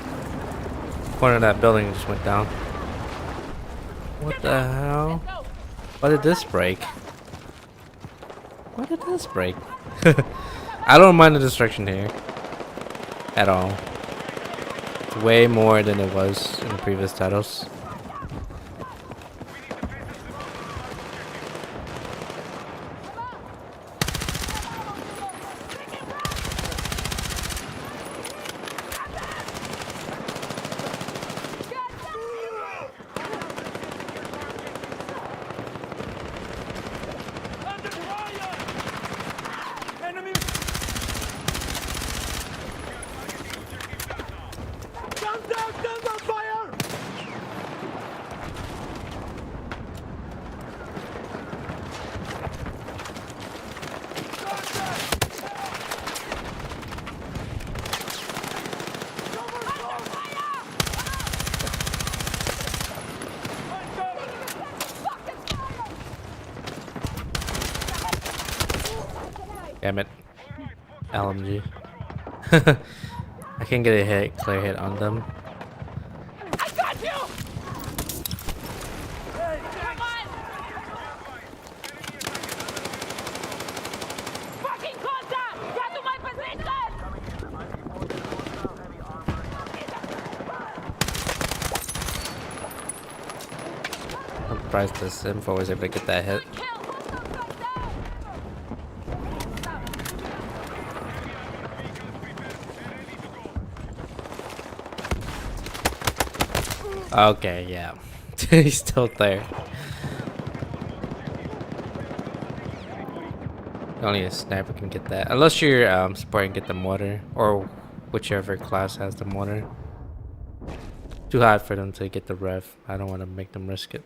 corner of that building just went down. What the hell? Why did this break? Why did this break? I don't mind the destruction here. At all. It's way more than it was in the previous titles. Under fire! Enemy! Guns on fire! Damn it. LMG. I can't get a hit, clear hit on them. I got you! Come on! Fucking contact! Get to my position! I'm surprised this info was able to get that hit. Kill! Hostiles right there! Okay, yeah. He's still there. Only a sniper can get that. Unless you're supporting get the mortar. Or whichever class has the mortar. Too hard for them to get the rev. I don't want to make them risk it.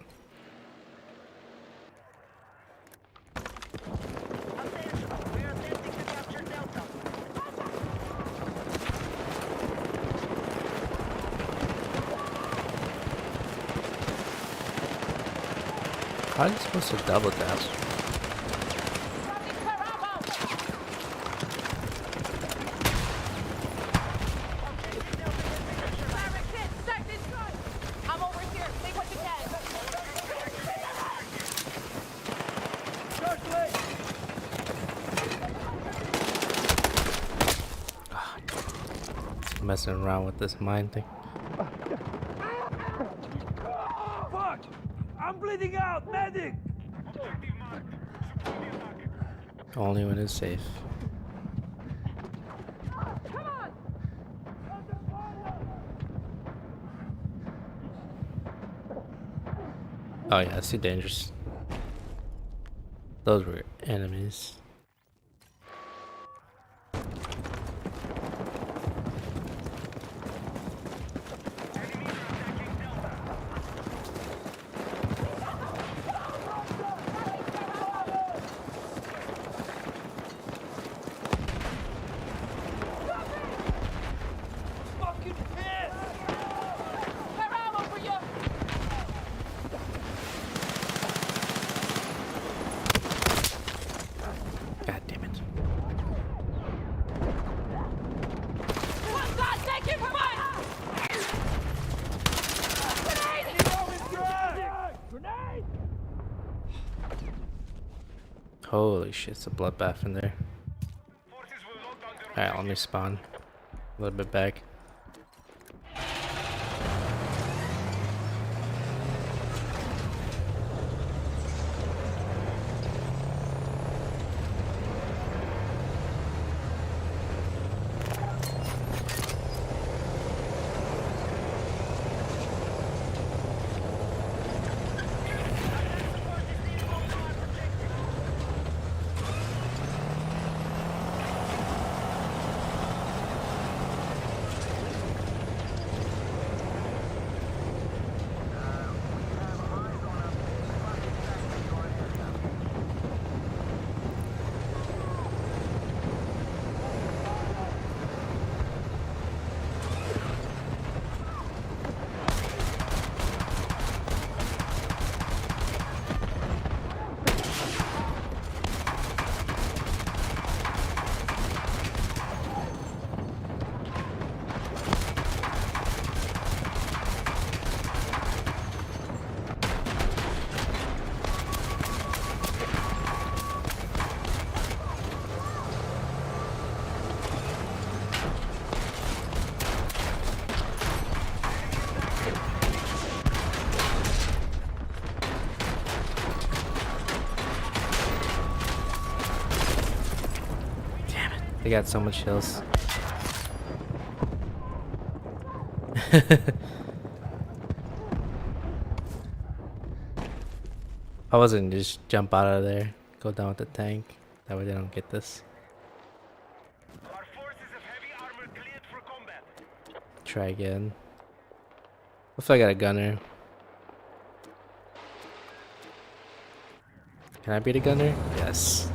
How are you supposed to double dash? Dropping clear ammo! Direct hit! Start this gun! I'm over here. Take what you can. Messing around with this mine thing. Fuck! I'm bleeding out! Medic! Only when it's safe. Come on! Oh yeah, it's too dangerous. Those were enemies. Fucking pissed! Clear ammo for you! God damn it. One shot! Take him! Fire! Grenade! Holy shit, it's a bloodbath in there. Forces will lock down the Alright, let me spawn. A little bit back. They got so much heals. I wasn't just jump out of there, go down with the tank. That way they don't get this. Our forces of heavy armor cleared for combat. Try again. Hopefully I got a gunner. Can I beat a gunner? Yes.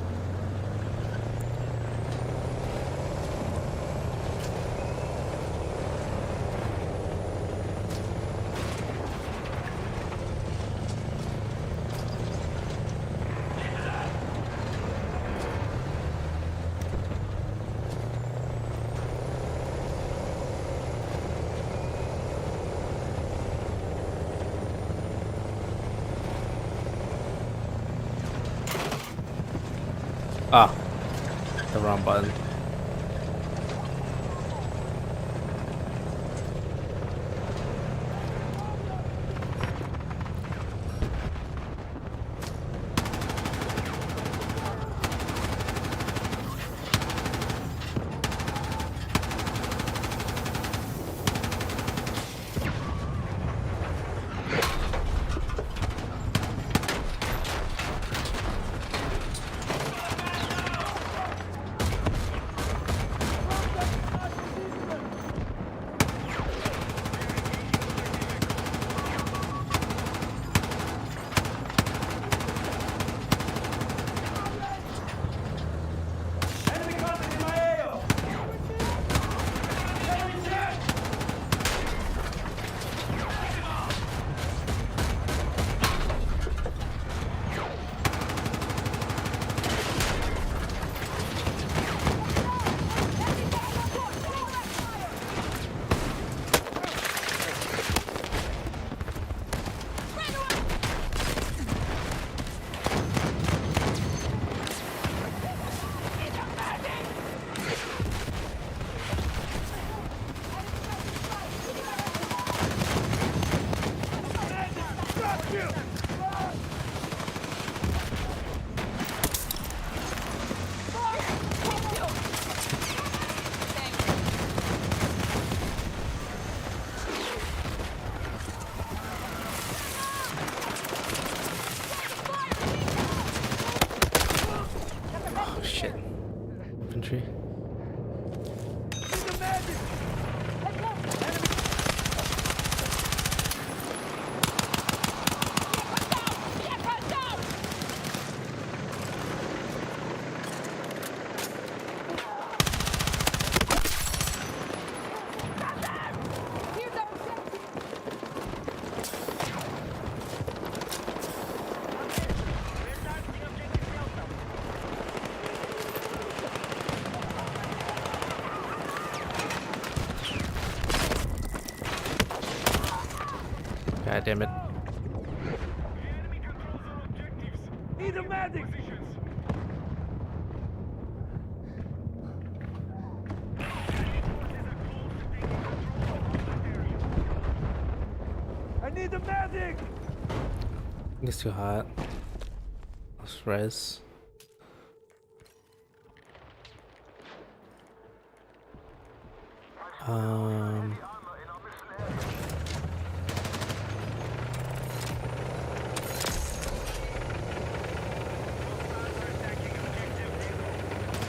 Ah, the wrong button. Enemy contact in my AO! Enemy jet! Got you! Oh shit. Infantry. Need a medic! God damn it. Enemy controls our objectives! Need a medic! I need a medic! It's too hot. Let's res.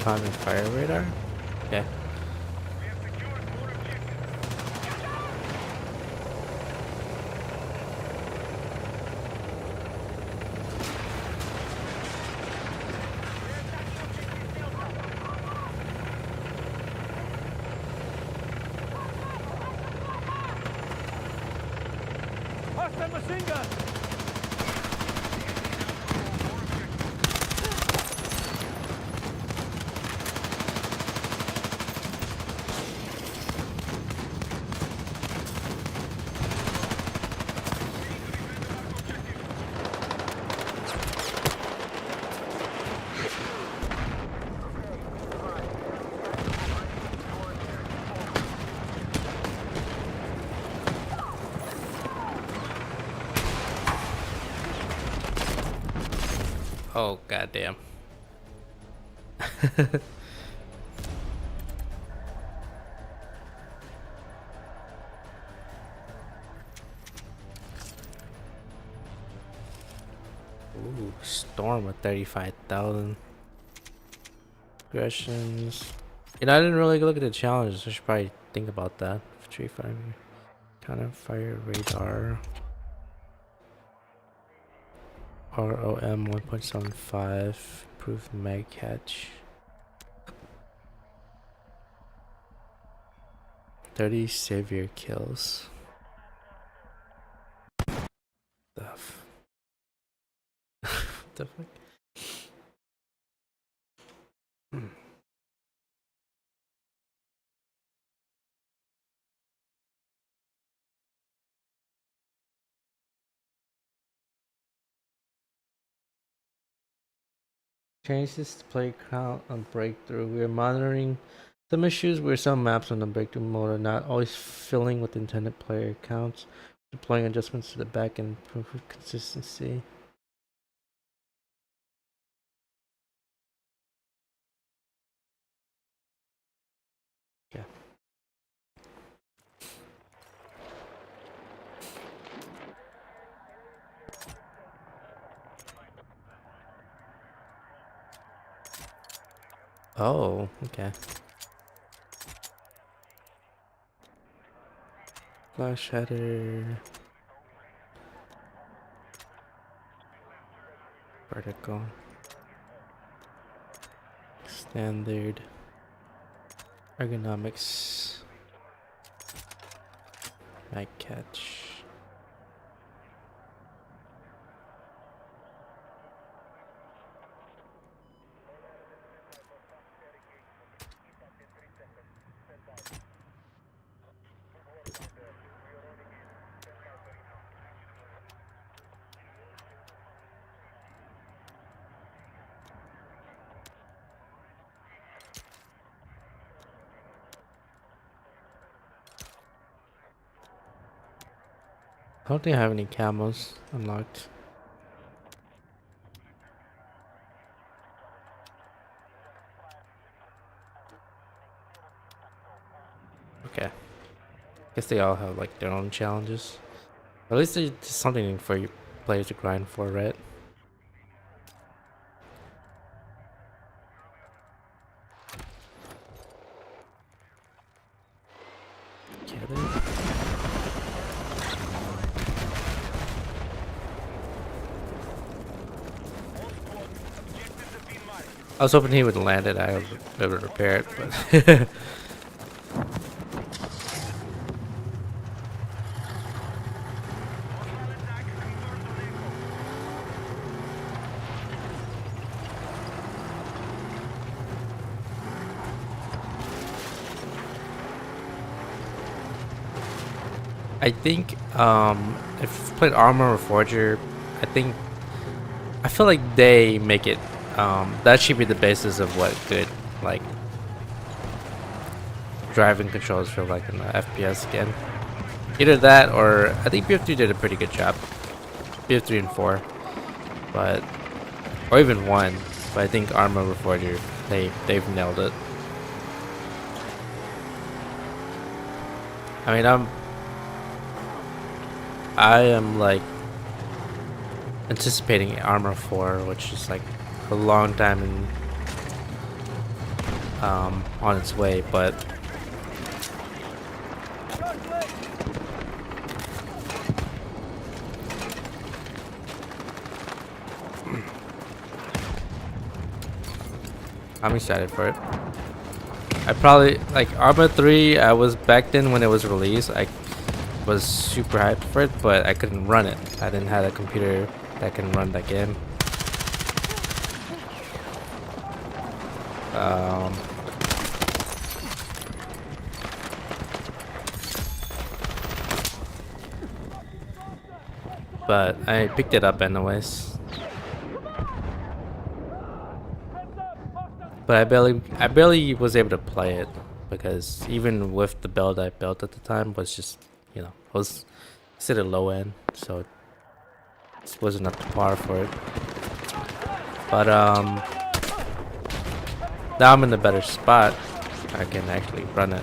Common fire radar? Okay. We have secured more objectives. Hostile machine gun! Oh goddamn. Ooh, storm with 35,000 aggressions. You know, I didn't really look at the challenges. I should probably think about that. Tree fire, counter fire radar. ROM 1.75, improved mag catch. 30 savior kills. Stuff. What the fuck? Changes to play count on breakthrough. We are monitoring some issues where some maps on the breakthrough mode are not always filling with intended player counts. Deploying adjustments to the back and improve consistency. Yeah. Oh, okay. Flash header. Vertical. Standard. Ergonomics. Mag catch. I don't think I have any camos unlocked. Okay. Guess they all have like their own challenges. At least it's something for you players to grind for, right? Get it? I was hoping he would land it. I would be able to repair it, but I think if you've played Armor or Forger, I feel like they make it that should be the basis of what good like driving controls feel like in the FPS game. Either that or I think BF3 did a pretty good job. BF3 and 4, but or even 1, but I think Armor or Forger they've nailed it. I mean I am like anticipating Armor 4, which is like a long time in, on its way, but I'm excited for it. I probably like Armor 3. I was back then when it was released. I was super hyped for it, but I couldn't run it. I didn't have a computer that can run that game. But I picked it up anyways. But I barely was able to play it because even with the build I built at the time was just, you know, I was at a low end, so it just wasn't up to par for it. But now I'm in a better spot. I can actually run it.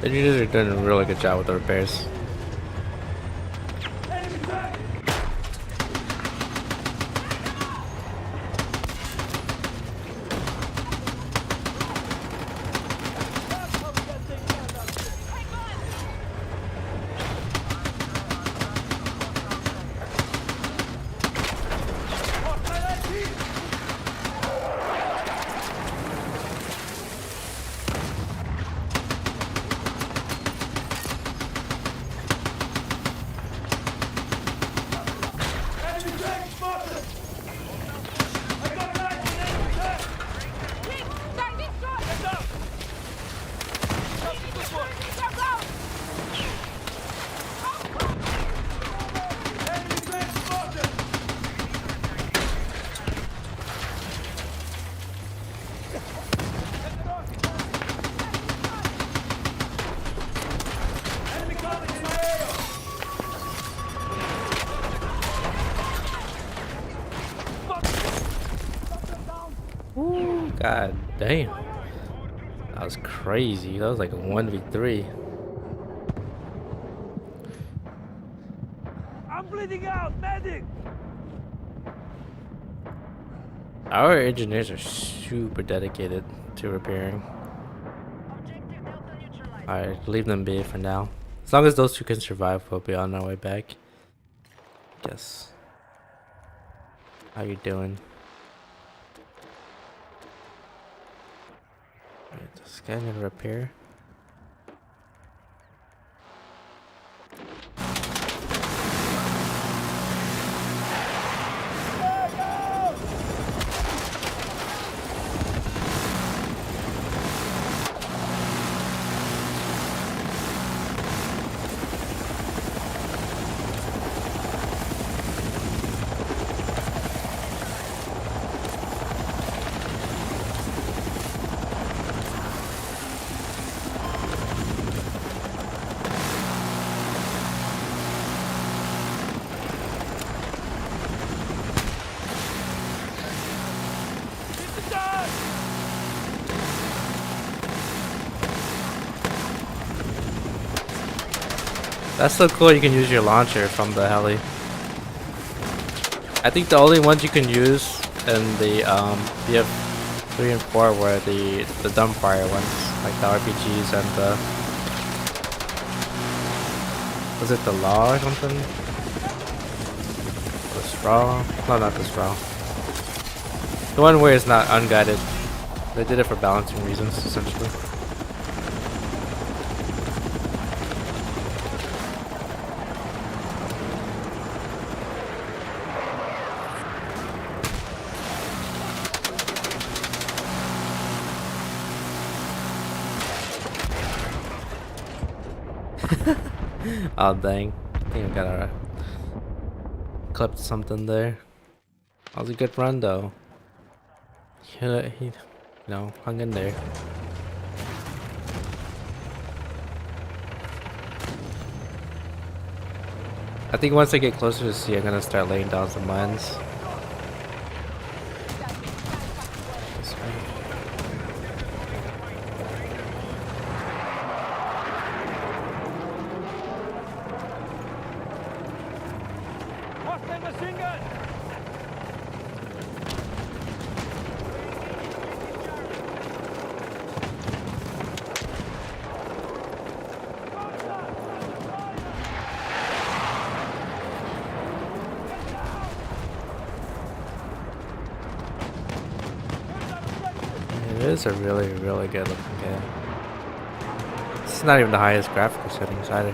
Engineers are doing a really good job with the repairs. King, back this truck! Heads up! Go, go! Ooh, god damn. That was crazy. That was like a 1v3. I'm bleeding out! Medic! Our engineers are super dedicated to repairing. Objective Delta neutralized. Alright, leave them be for now. As long as those two can survive, we'll be on our way back. Guess. How you doing? Alright, this guy need to repair. That's so cool, you can use your launcher from the heli. I think the only ones you can use in the BF3 and 4 were the dumbfire ones, like the RPGs and the... Was it the Law or something? The Straw? No, not the Straw. The one where it's not unguided. They did it for balancing reasons, essentially. Oh dang, I think I got clipped something there. That was a good run though. He hung in there. I think once I get closer to sea, I'm gonna start laying down some mines. Hostile machine gun! It is a really, really good looking game. It's not even the highest graphical settings either.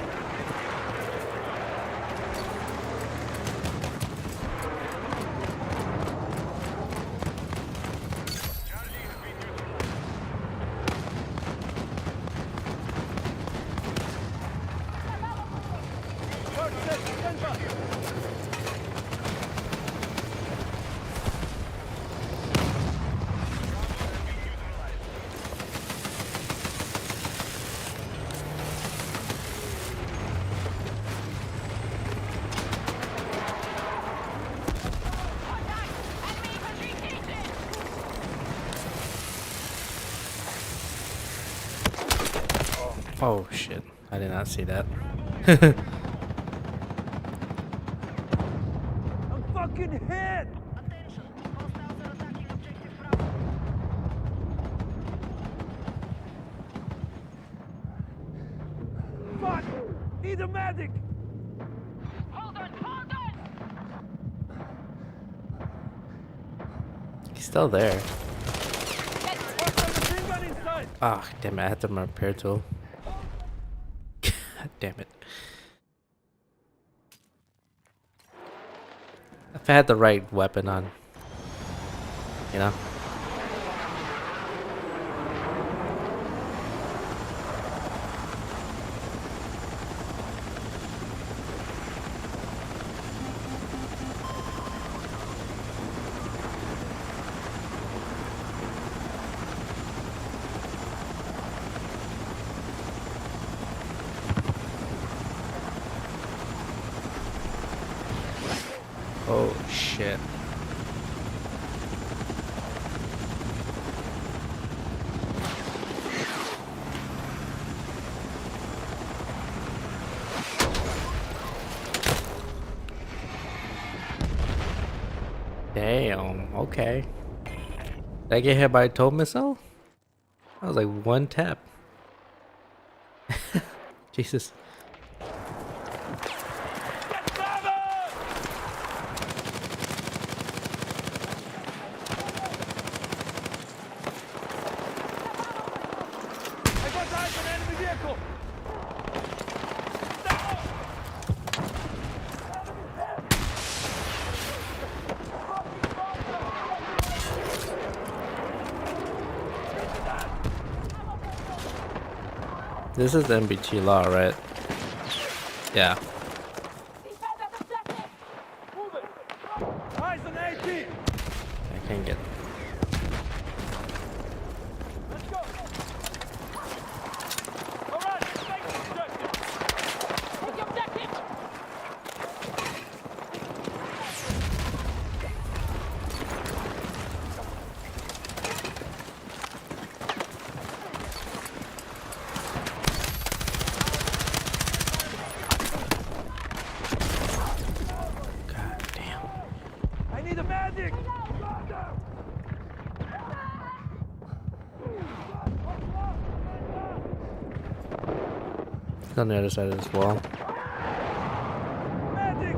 Oh shit! I did not see that. I'm fucking hit! Attention, hostiles are attacking objective Bravo. Fuck! Need a medic! Hold on, hold on! He's still there. Hostile machine gun inside! Ah, damn it! I had the repair tool. God damn it! If I had the right weapon on, you know. Oh shit. Damn, okay. Did I get hit by a tow missile? That was like one tap. Jesus. I got eyes on enemy vehicle! This is MBT law, right? Yeah. Move it! Eyes on AT! I can't get. Let's go! Alright, take the objective! Take the objective! God damn. I need a medic! It's on the other side of this wall. Medic!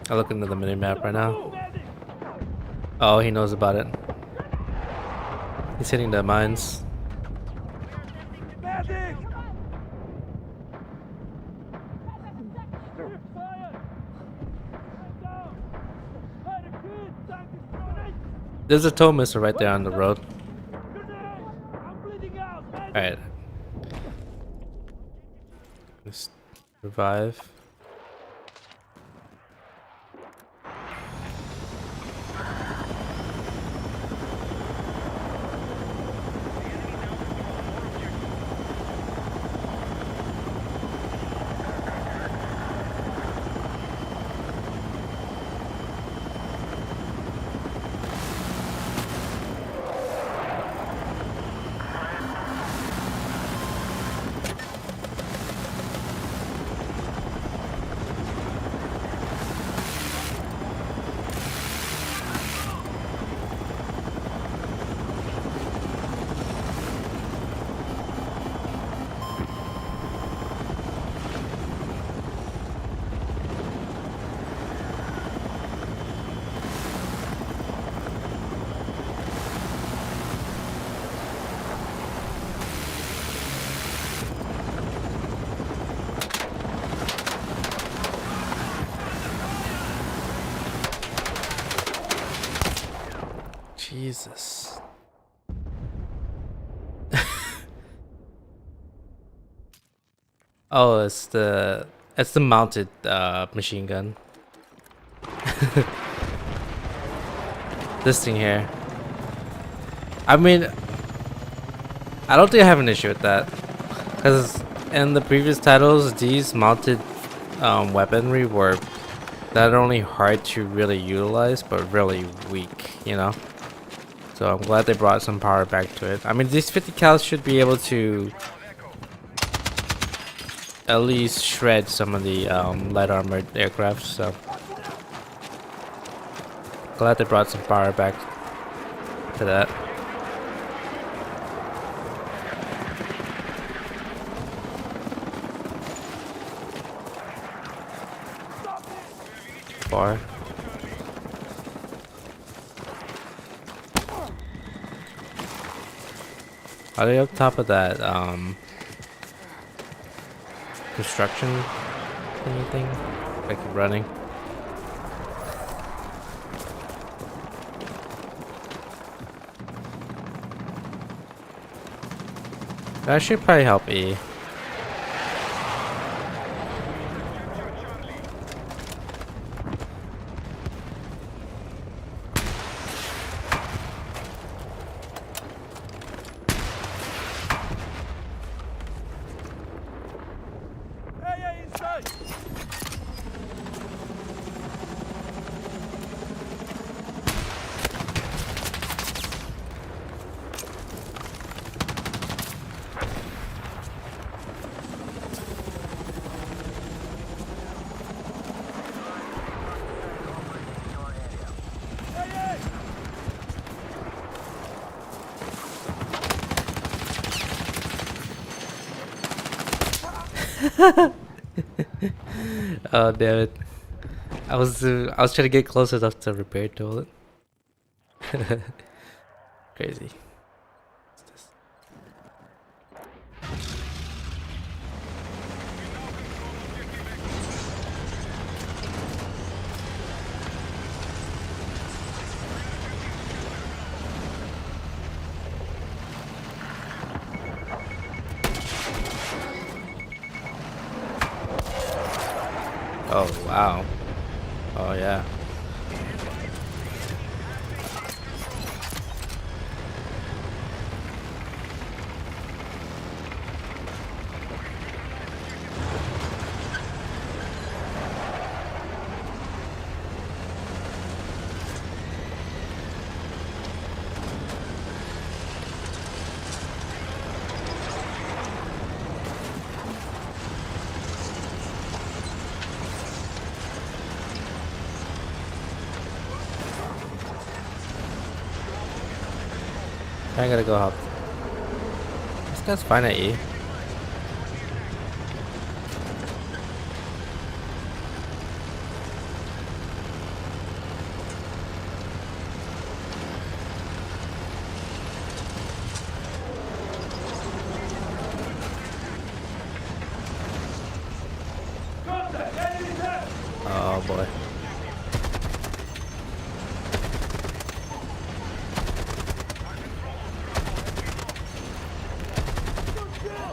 I look into the mini map right now. Medic! Oh, he knows about it. He's hitting the mines. Medic! Fire! Down! Hey, the kid! Tank is grenade! There's a tow missile right there on the road. Grenade! I'm bleeding out! Medic! Alright. Just revive. Jesus. Oh, it's the mounted machine gun. This thing here. I mean, I don't think I have an issue with that, because in the previous titles, these mounted weaponry were not only hard to really utilize, but really weak, you know? So I'm glad they brought some power back to it. I mean, these 50 cals should be able to at least shred some of the light armored aircraft, so glad they brought some power back to that. Far. Are they up top of that construction anything? Like running? That should probably help E. Hey, inside! Hey, hey! Oh damn it! I was trying to get close enough to repair toilet. Crazy. Oh wow. Oh yeah. I gotta go help. This guy's fine at E. Contact! Enemies ahead! Oh boy. Good kill!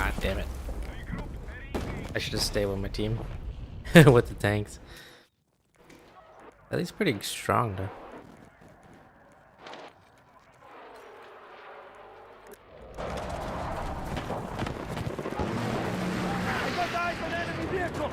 Ah, damn it. I should have stayed with my team. With the tanks. At least pretty strong though. I got eyes on enemy vehicle!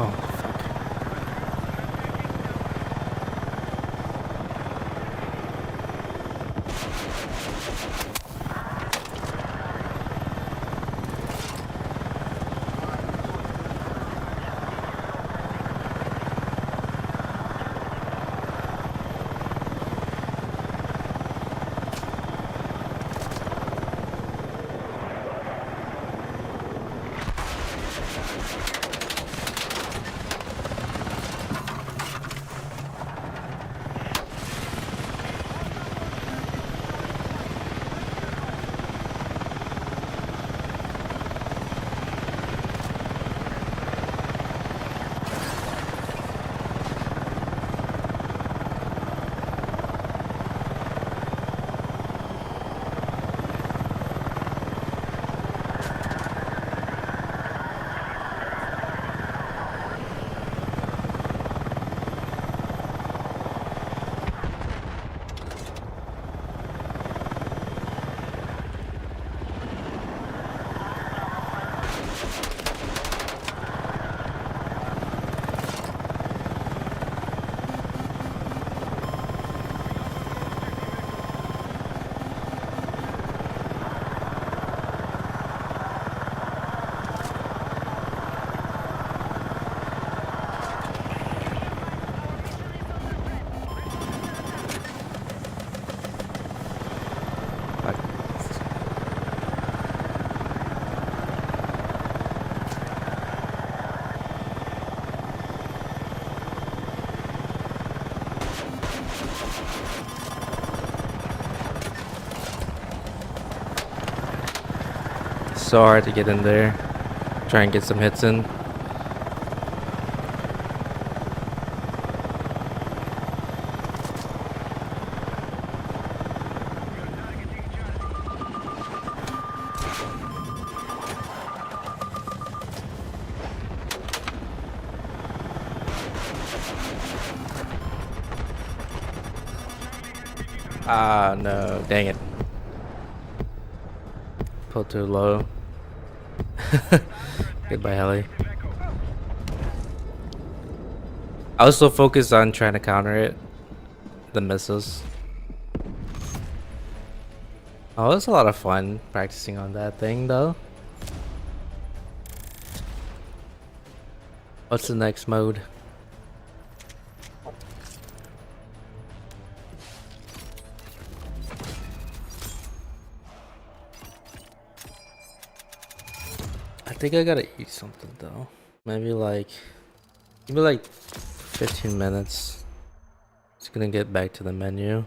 Oh, fuck. So hard to get in there. Try and get some hits in. Ah, no. Dang it. Pulled too low. Goodbye, heli. I was so focused on trying to counter it. The missiles. Oh, it was a lot of fun practicing on that thing, though. What's the next mode? I think I gotta eat something though. Maybe like 15 minutes. Just gonna get back to the menu.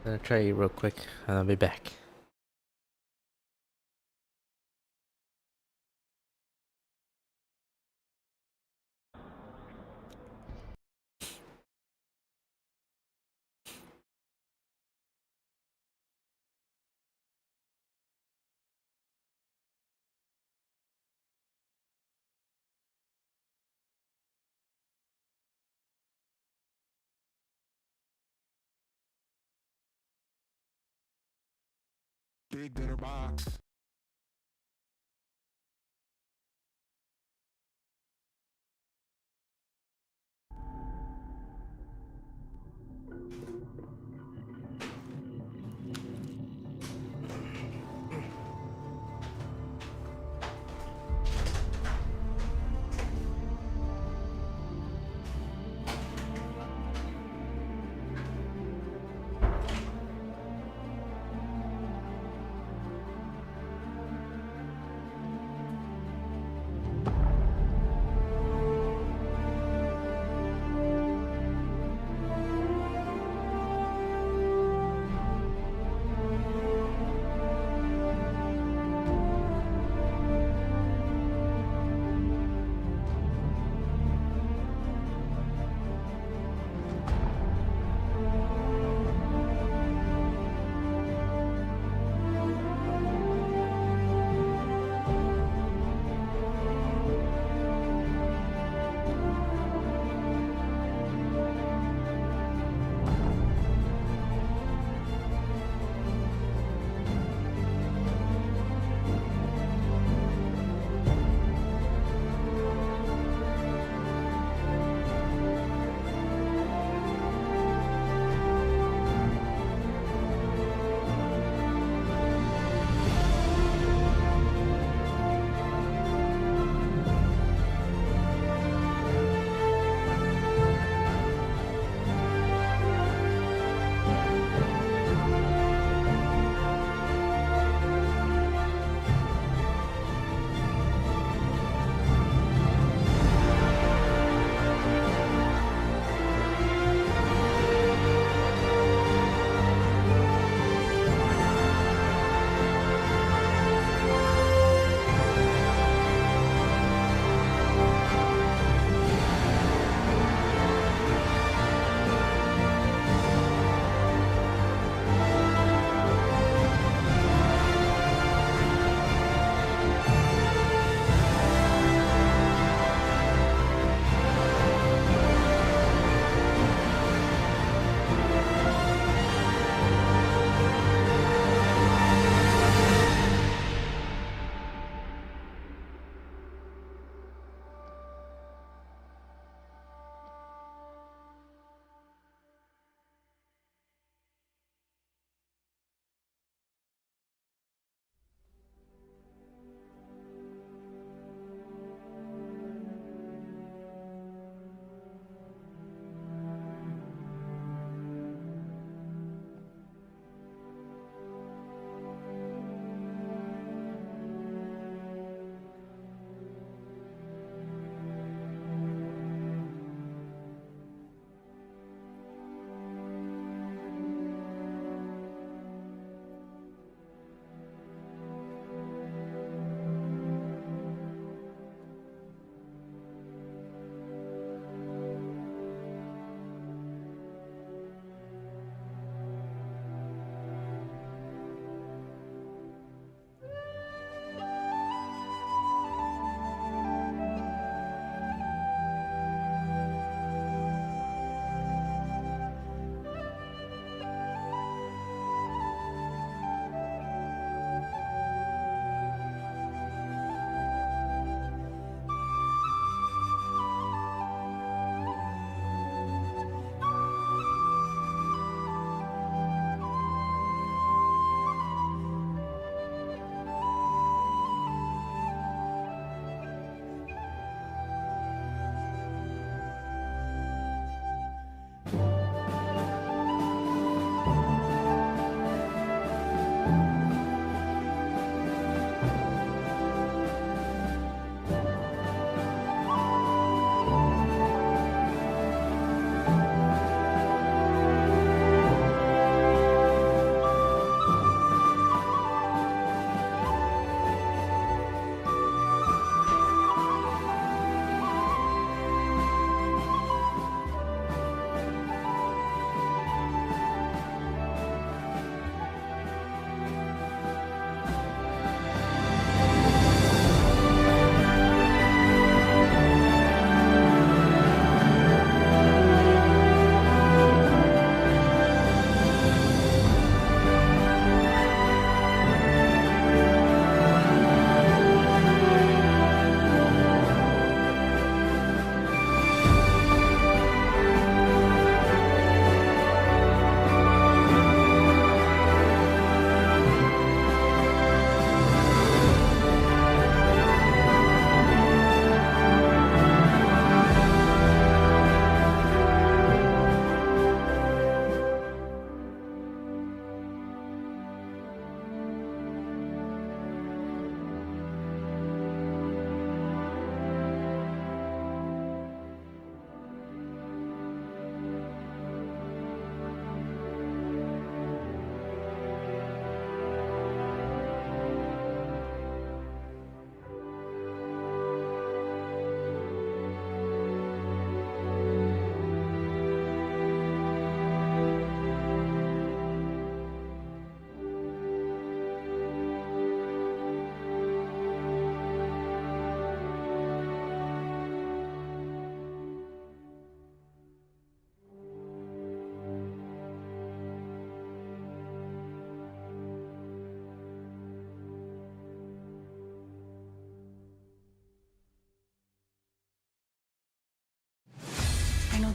Gonna try eat real quick and I'll be back. Big dinner box.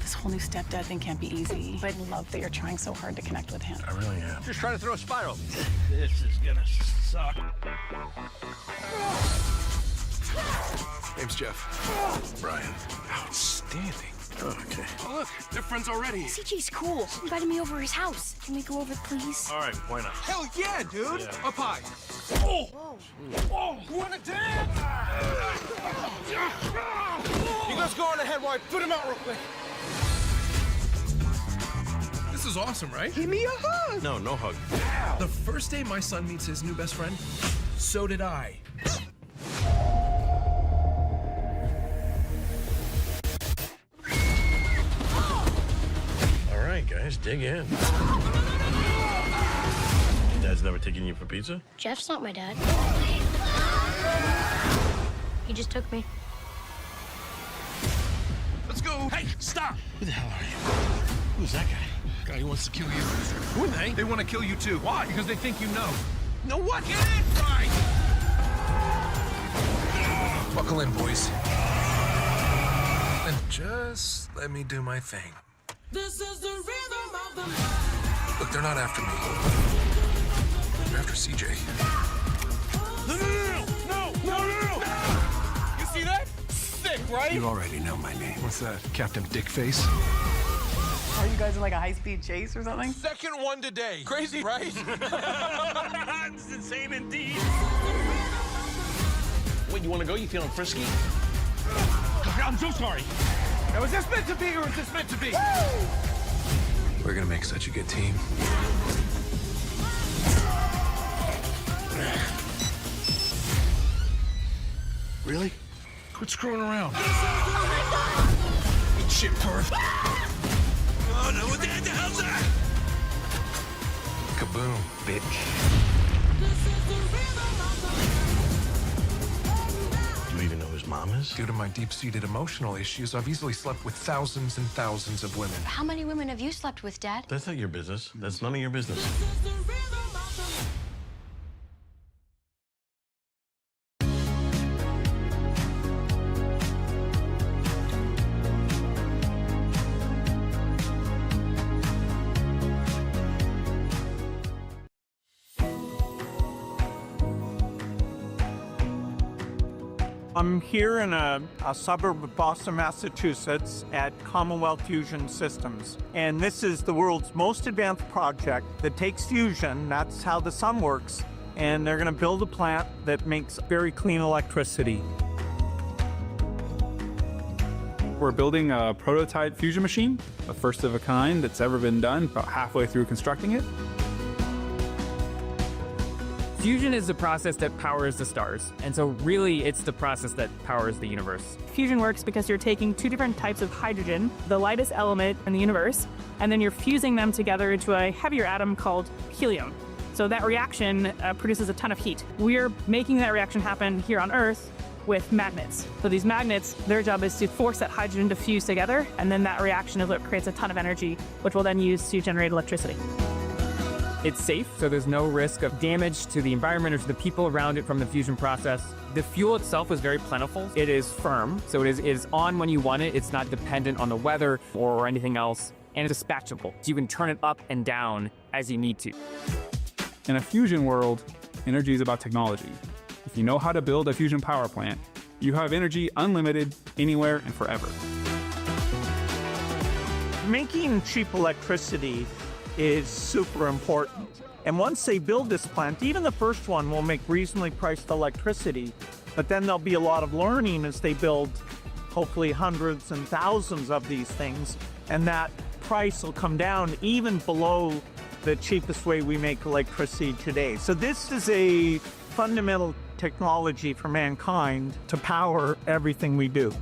This whole new stepdad thing can't be easy, but I love that you're trying so hard to connect with him. I really am. Just trying to throw a spiral. This is gonna suck. Name's Jeff. Brian. Outstanding. Okay. Oh, look, they're friends already. CJ's cool. He invited me over his house. Can we go over, please? All right, why not? Hell yeah, dude. Yeah. Up high. Oh! Oh! You wanna dance? You guys go on ahead while I put him out real quick. This is awesome, right? Give me a hug. No, no hug. The first day my son meets his new best friend, so did I. All right, guys, dig in. Dad's never taken you for pizza? Jeff's not my dad. He just took me. Let's go. Hey, stop. Who the hell are you? Who's that guy? Guy who wants to kill you. Who are they? They want to kill you too. Why? Because they think you know. Know what? Get in, right? Buckle in, boys. And just let me do my thing. This is the rhythm of the night. Look, they're not after me. They're after CJ. No! You see that? Sick, right? You already know my name. What's that, Captain Dickface? Are you guys in like a high-speed chase or something? Second one today. Crazy, right? It's insane indeed. Wait, you want to go? You feeling frisky? I'm so sorry. Now, was this meant to be or was this meant to be? We're gonna make such a good team. Really? Quit screwing around. Eat shit, turf. Oh, no, what the hell's that? Kaboom, bitch. Do you even know who his mom is? Due to my deep-seated emotional issues, I've easily slept with thousands and thousands of women. How many women have you slept with, Dad? That's not your business. That's none of your business. I'm here in a suburb of Boston, Massachusetts at Commonwealth Fusion Systems. And this is the world's most advanced project that takes fusion, that's how the sun works, and they're gonna build a plant that makes very clean electricity. We're building a prototype fusion machine, the first of a kind that's ever been done, about halfway through constructing it. Fusion is the process that powers the stars, and so really it's the process that powers the universe. Fusion works because you're taking two different types of hydrogen, the lightest element in the universe, and then you're fusing them together into a heavier atom called helium. So that reaction produces a ton of heat. We're making that reaction happen here on Earth with magnets. So these magnets, their job is to force that hydrogen to fuse together, and then that reaction is what creates a ton of energy, which we'll then use to generate electricity. It's safe, so there's no risk of damage to the environment or to the people around it from the fusion process. The fuel itself is very plentiful. It is firm, so it is on when you want it. It's not dependent on the weather or anything else, and it's dispatchable. So you can turn it up and down as you need to. In a fusion world, energy is about technology. If you know how to build a fusion power plant, you have energy unlimited, anywhere and forever. Making cheap electricity is super important. And once they build this plant, even the first one will make reasonably priced electricity, but then there'll be a lot of learning as they build hopefully hundreds and thousands of these things, and that price will come down even below the cheapest way we make electricity today. So this is a fundamental technology for mankind to power everything we do.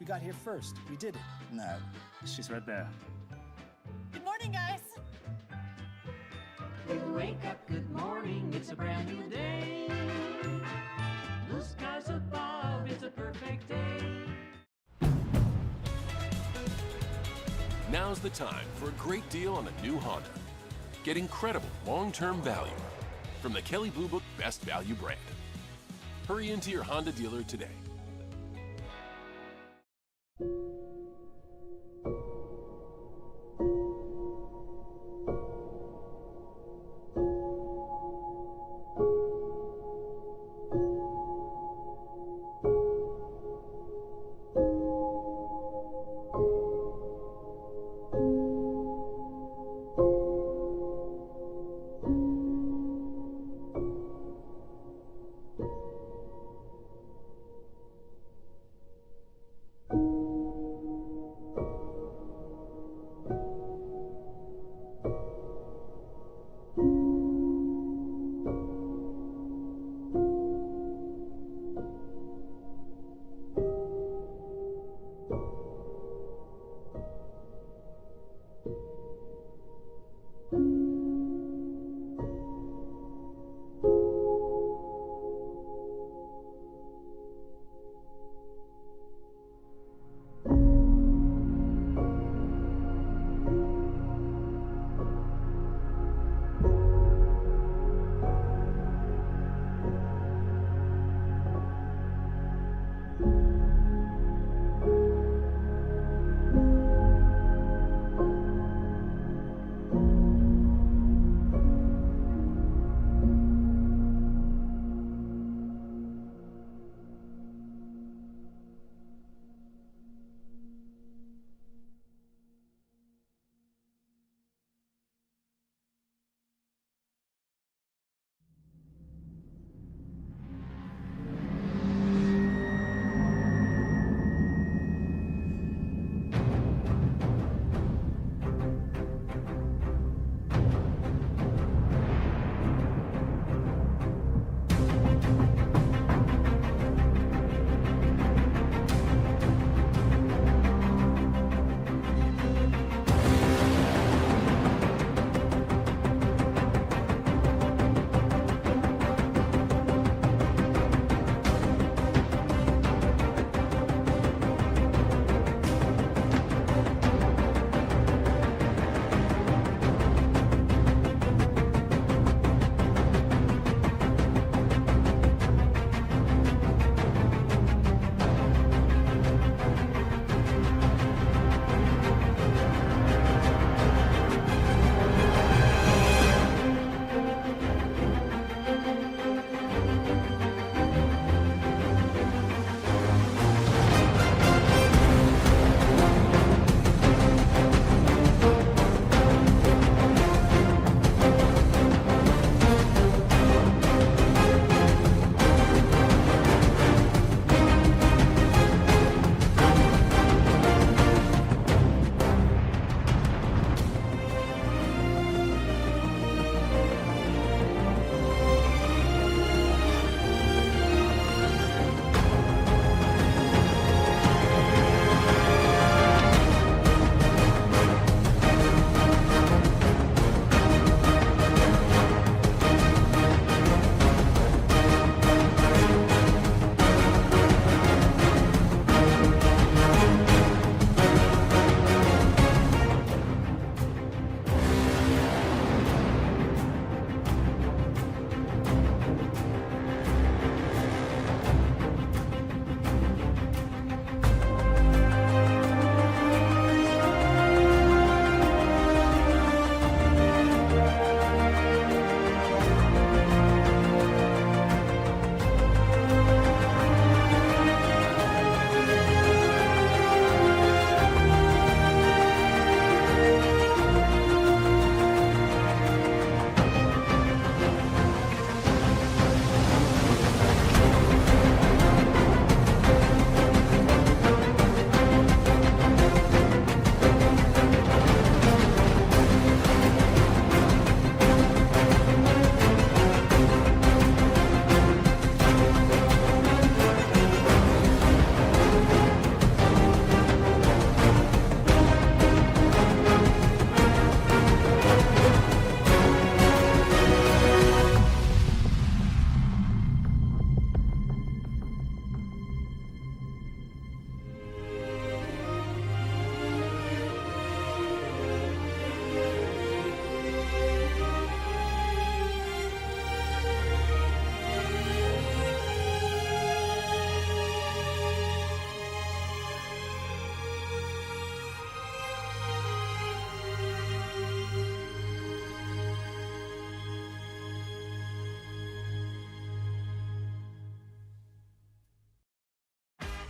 got here first. We did it. No, she's right there. Good morning, guys. You wake up, good morning, it's a brand new day. Blue skies above, it's a perfect day. Now's the time for a great deal on a new Honda. Get incredible long-term value from the Kelley Blue Book Best Value brand. Hurry into your Honda dealer today.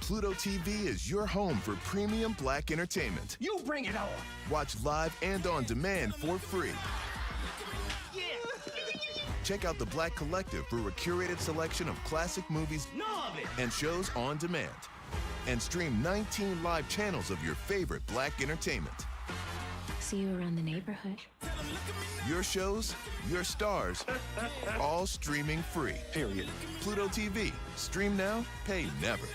Pluto TV is your home for premium black entertainment. You bring it on. Watch live and on demand for free. Check out the Black Collective for a curated selection of classic movies and shows on demand. And stream 19 live channels of your favorite black entertainment. See you around the neighborhood. Your shows, your stars, all streaming free. Period. Pluto TV. Stream now, pay never.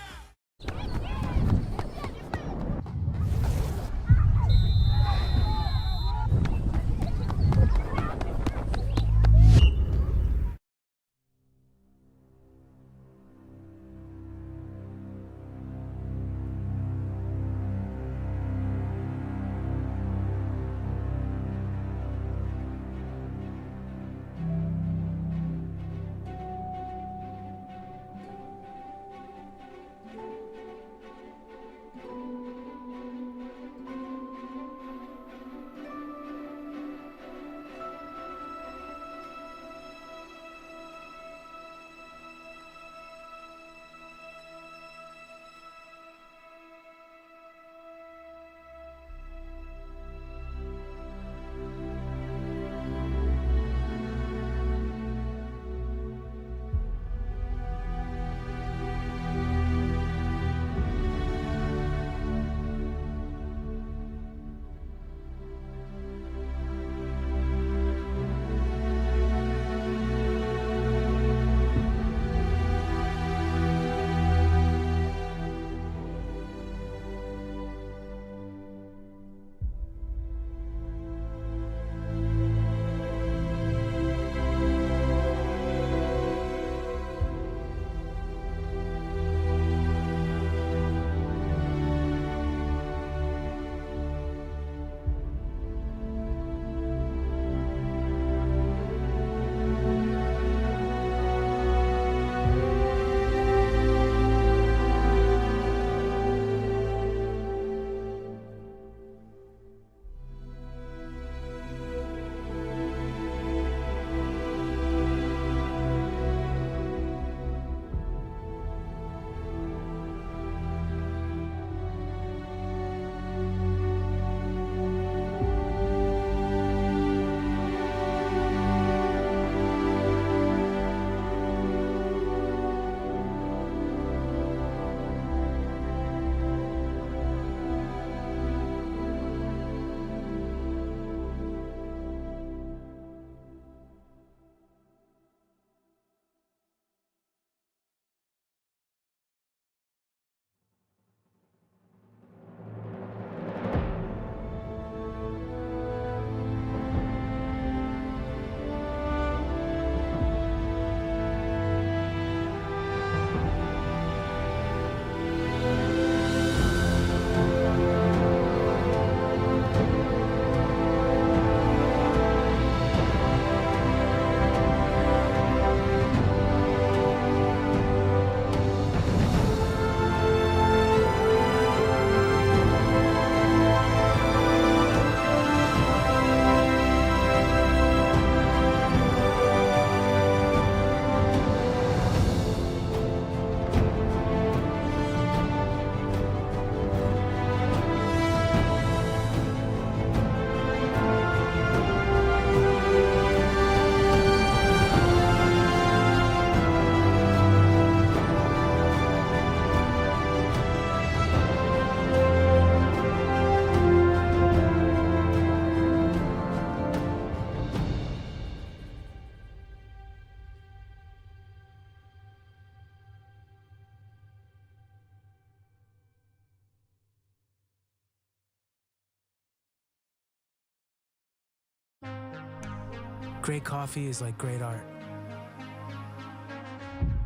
Great coffee is like great art.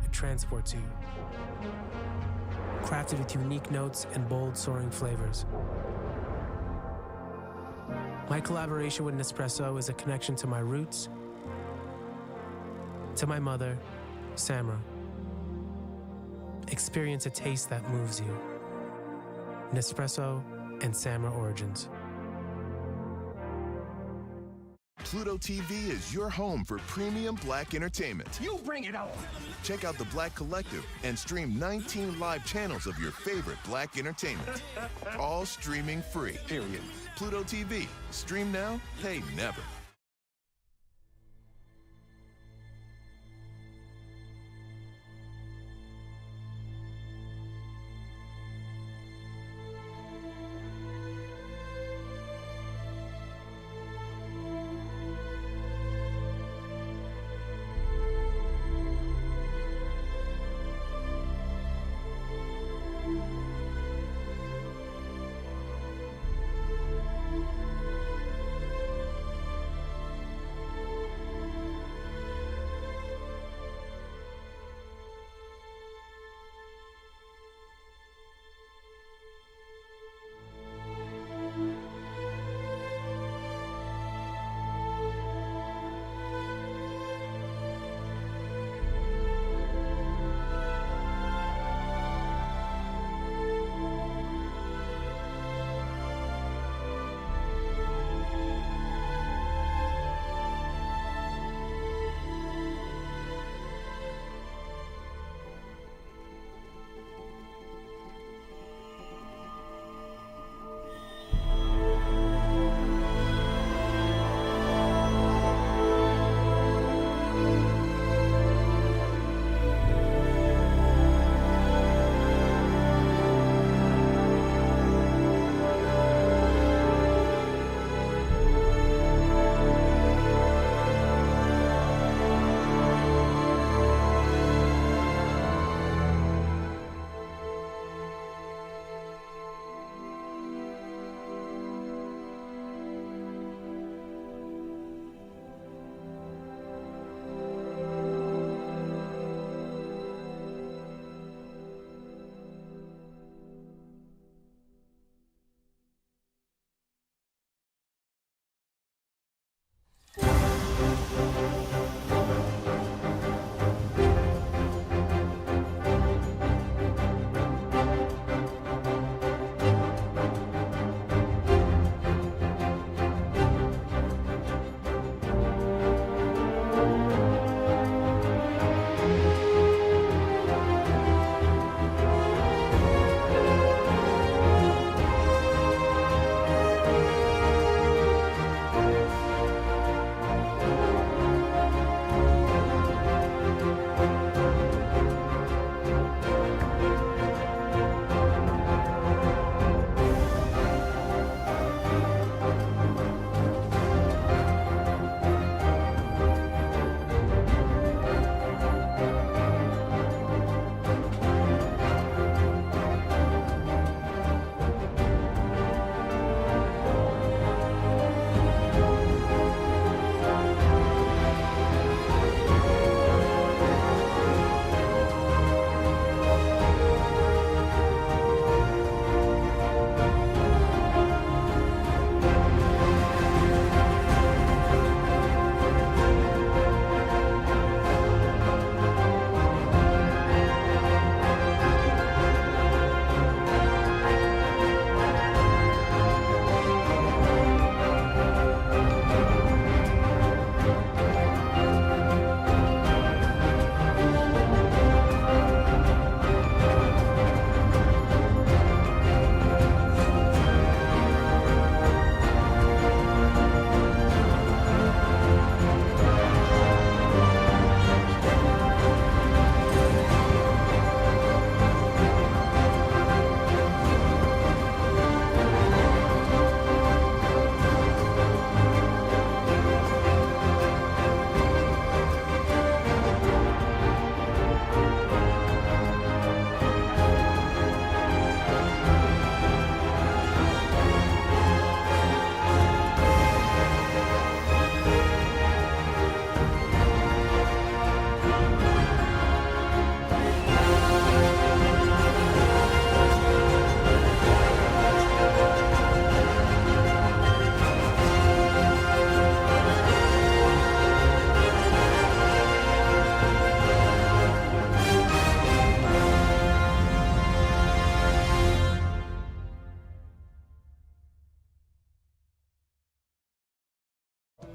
It transports you. Crafted with unique notes and bold, soaring flavors. My collaboration with Nespresso is a connection to my roots, to my mother, Samra. Experience a taste that moves you. Nespresso and Samra Origins. Pluto TV is your home for premium black entertainment. You bring it on. Check out the Black Collective and stream 19 live channels of your favorite black entertainment. All streaming free. Period. Pluto TV. Stream now, pay never.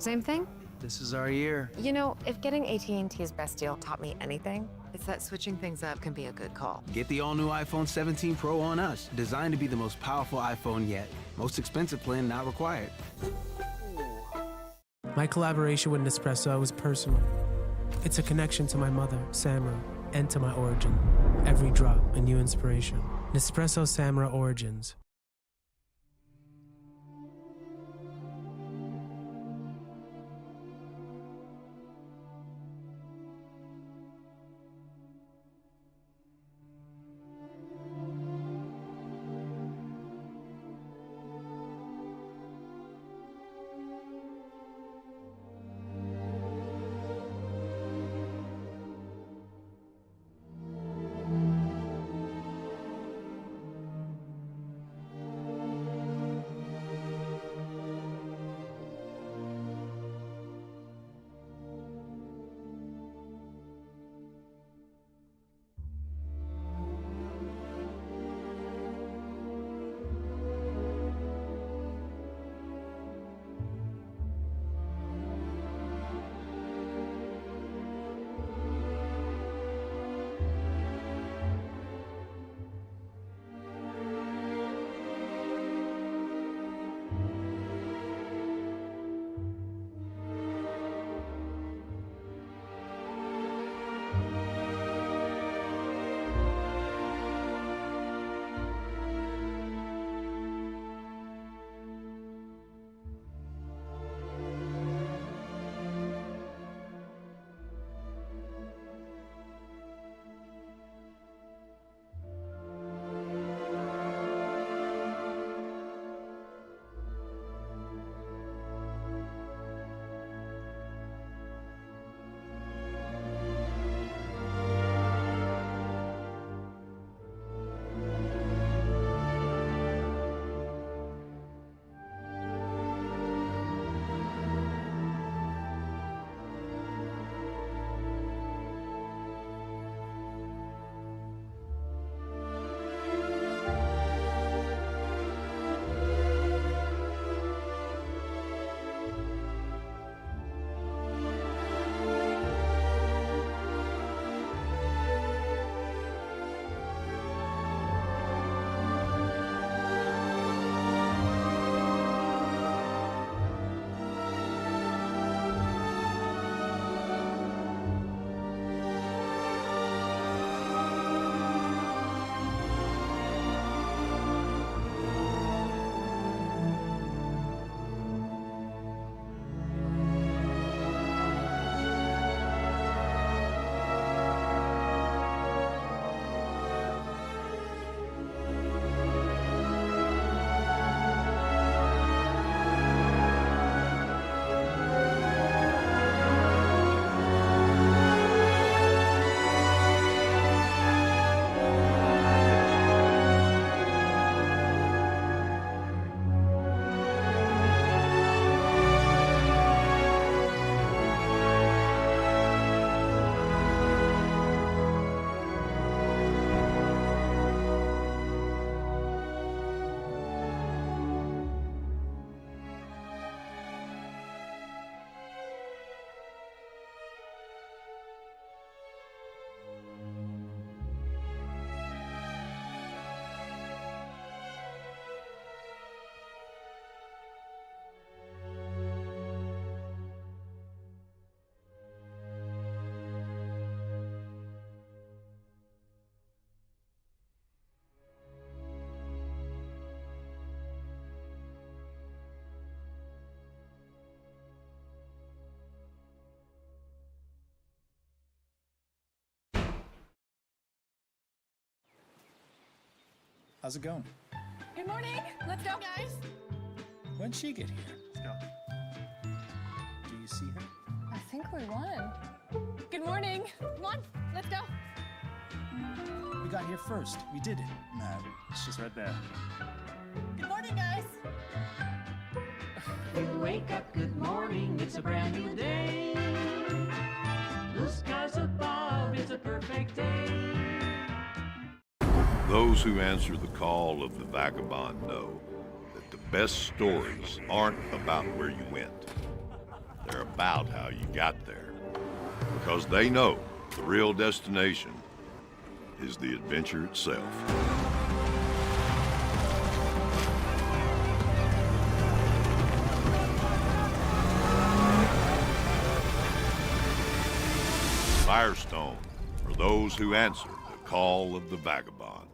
Same thing? This is our year. You know, if getting AT&T's best deal taught me anything, it's that switching things up can be a good call. Get the all-new iPhone 17 Pro on us. Designed to be the most powerful iPhone yet. Most expensive plan not required. My collaboration with Nespresso is personal. It's a connection to my mother, Samra, and to my origin. Every drop, a new inspiration. Nespresso Samra Origins. How's it going? Good morning. Let's go, guys. When'd she get here? Let's go. Do you see her? I think we won. Good morning. Come on, let's go. We got here first. We did it. No, it's just right there. Good morning, guys. You wake up, good morning, it's a brand new day. Blue skies above, it's a perfect day. Those who answer the call of the vagabond know that the best stories aren't about where you went, They're about how you got there. Because they know the real destination is the adventure itself. Firestone for those who answer the call of the vagabond.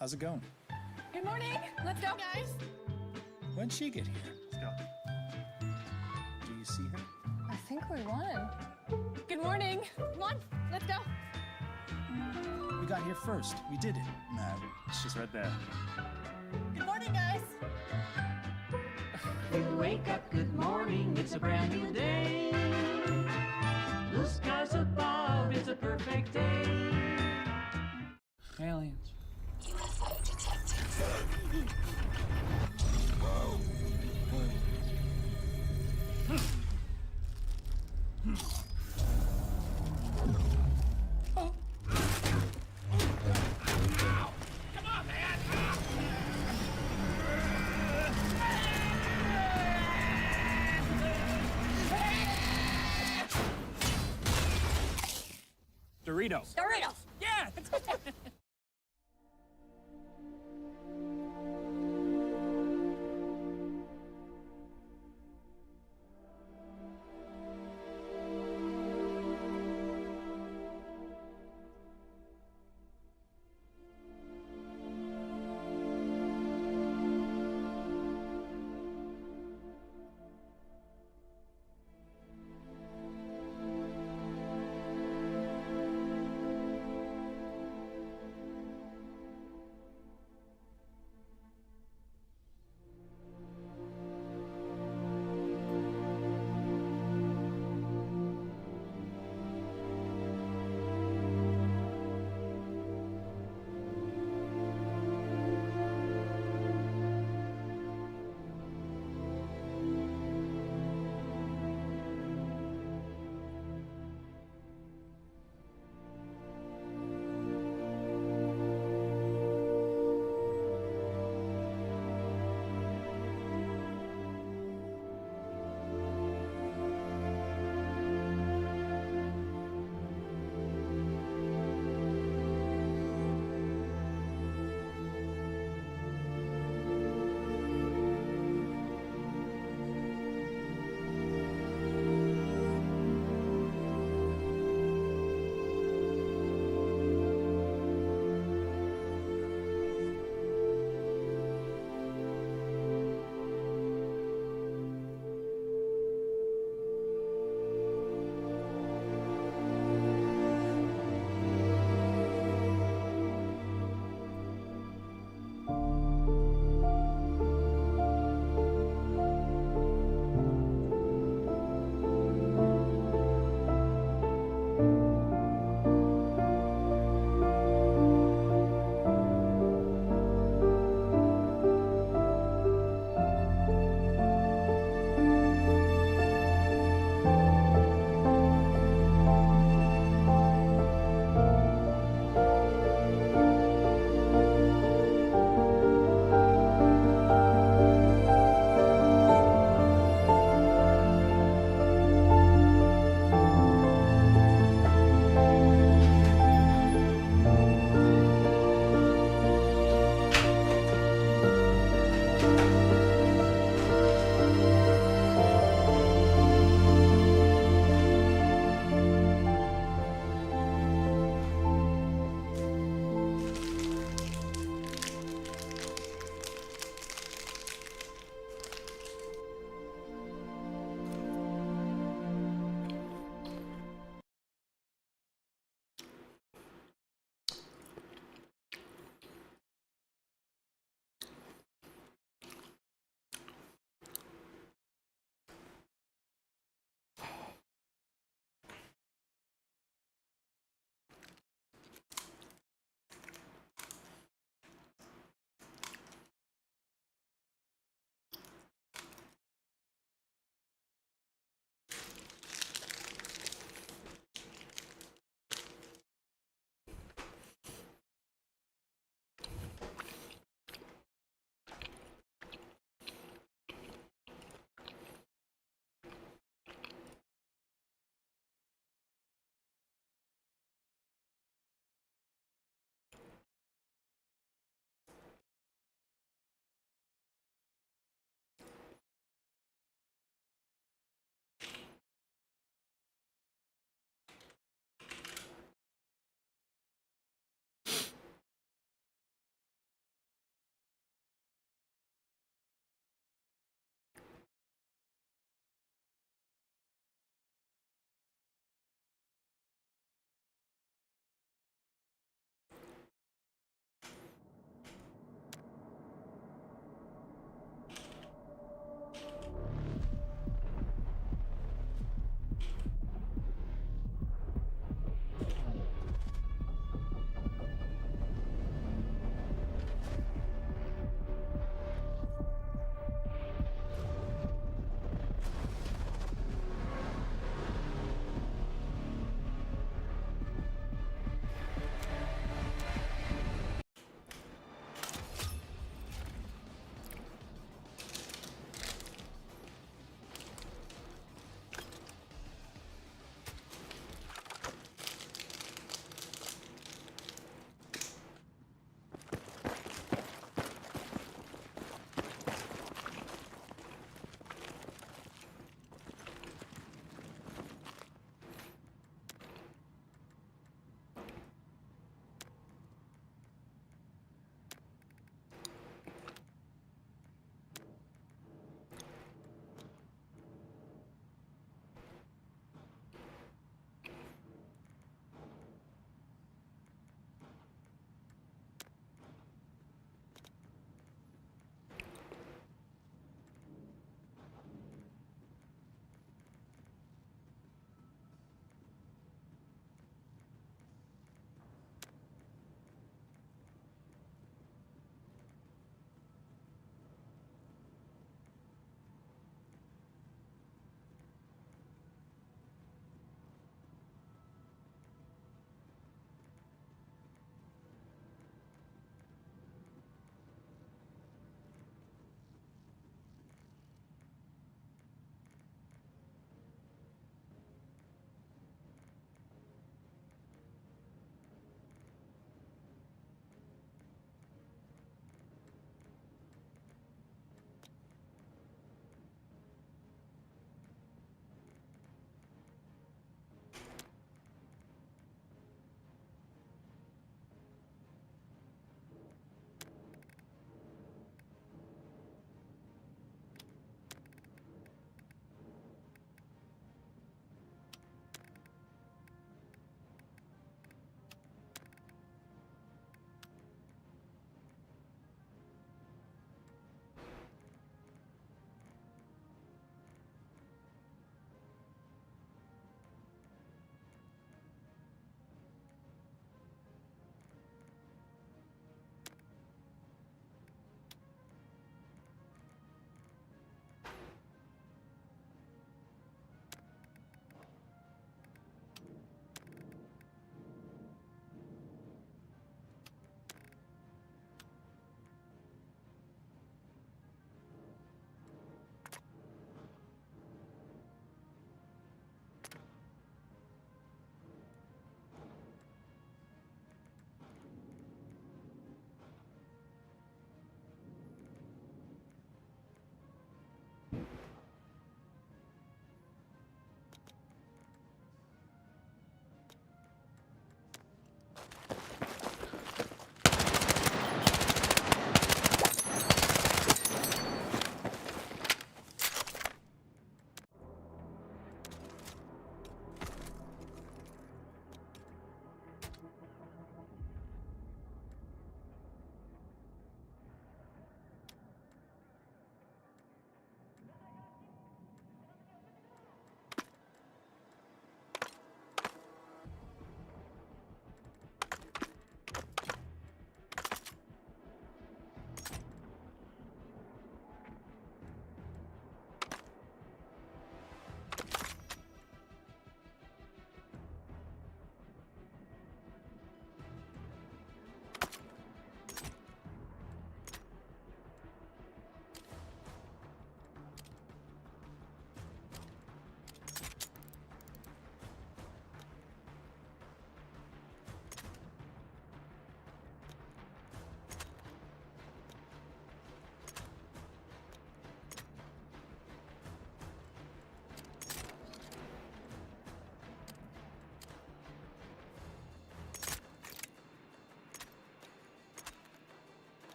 How's it going? Good morning. Let's go, guys. When'd she get here? go. Do you see her? I think we won. Good morning. Come on, let's go. We got here first. We did it. Nah, she's right there. Good morning, guys. You wake up, good morning, it's a brand new day. Blue skies above, it's a perfect day. Aliens. Doritos. Doritos. Yeah.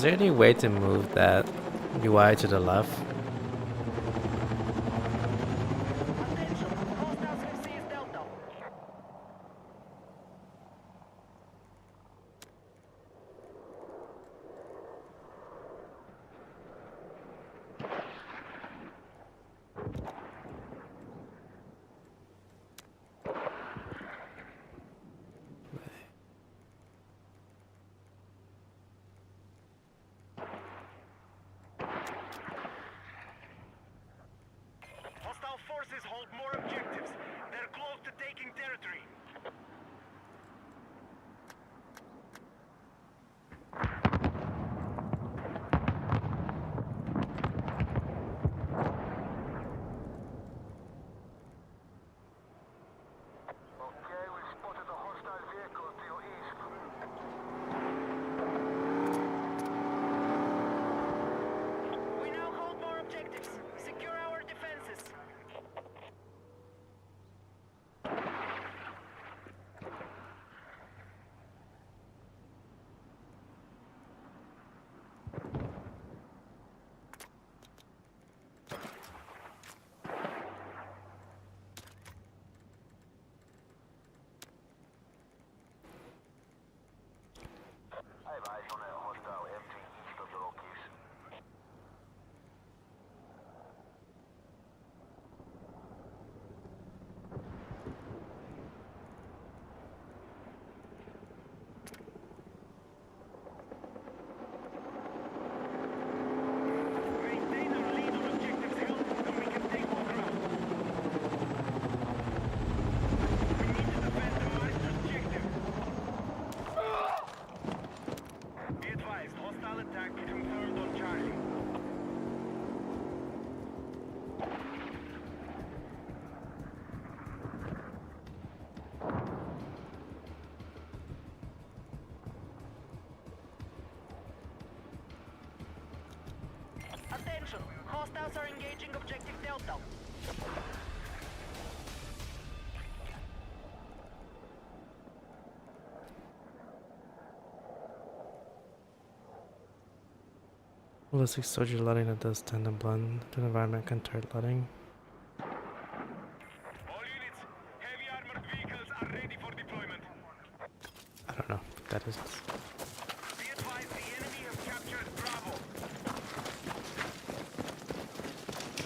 Is there any way to move that UI to the left? Hostile forces hold more objectives. They're close to taking territory. Okay, we spotted a hostile vehicle to your east. We now hold more objectives. Secure our defenses. I have eyes on a hostile MG east of the location. Maintain our lead on objectives Hill, and we can take more ground. We need to defend the marked objective. Be advised, hostile attack confirmed on Charlie. Attention! Hostiles are engaging objective Delta. Ballistic soldier loading that does tandem blend to environment can turret loading. All units, heavy armored vehicles are ready for deployment. I don't know what that is. Be advised, the enemy have captured Bravo.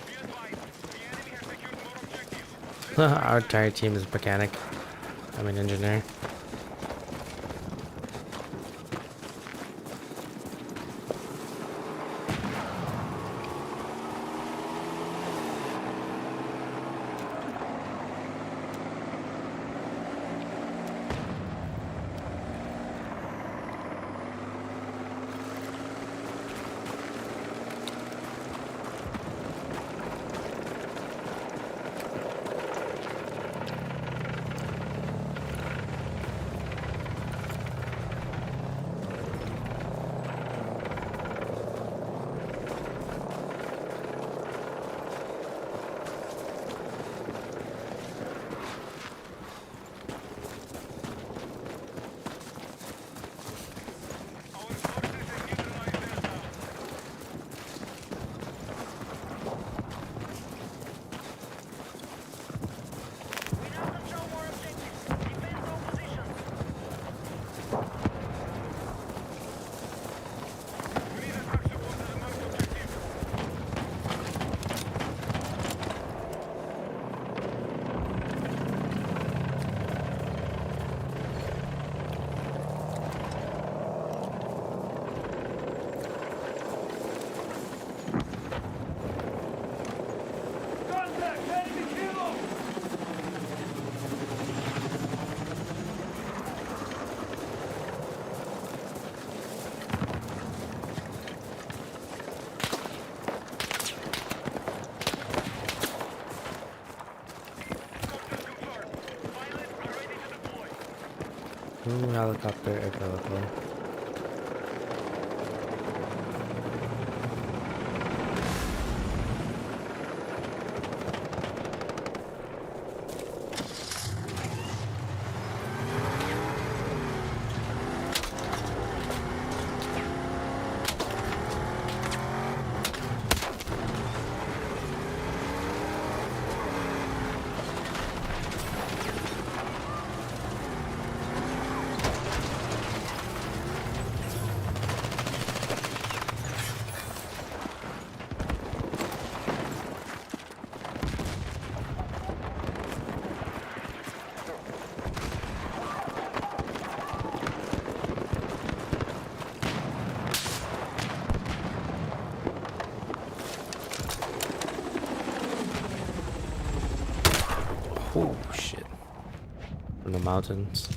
Be advised, the enemy has secured more objectives. Our entire team is mechanic. I mean engineer. Ooh, helicopter available. Oh shit. From the mountains.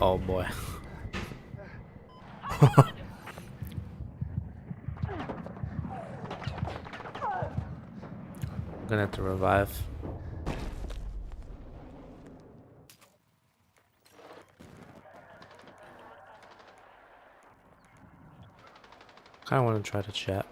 Oh boy. Gonna have to revive. Kinda wanna try to chat.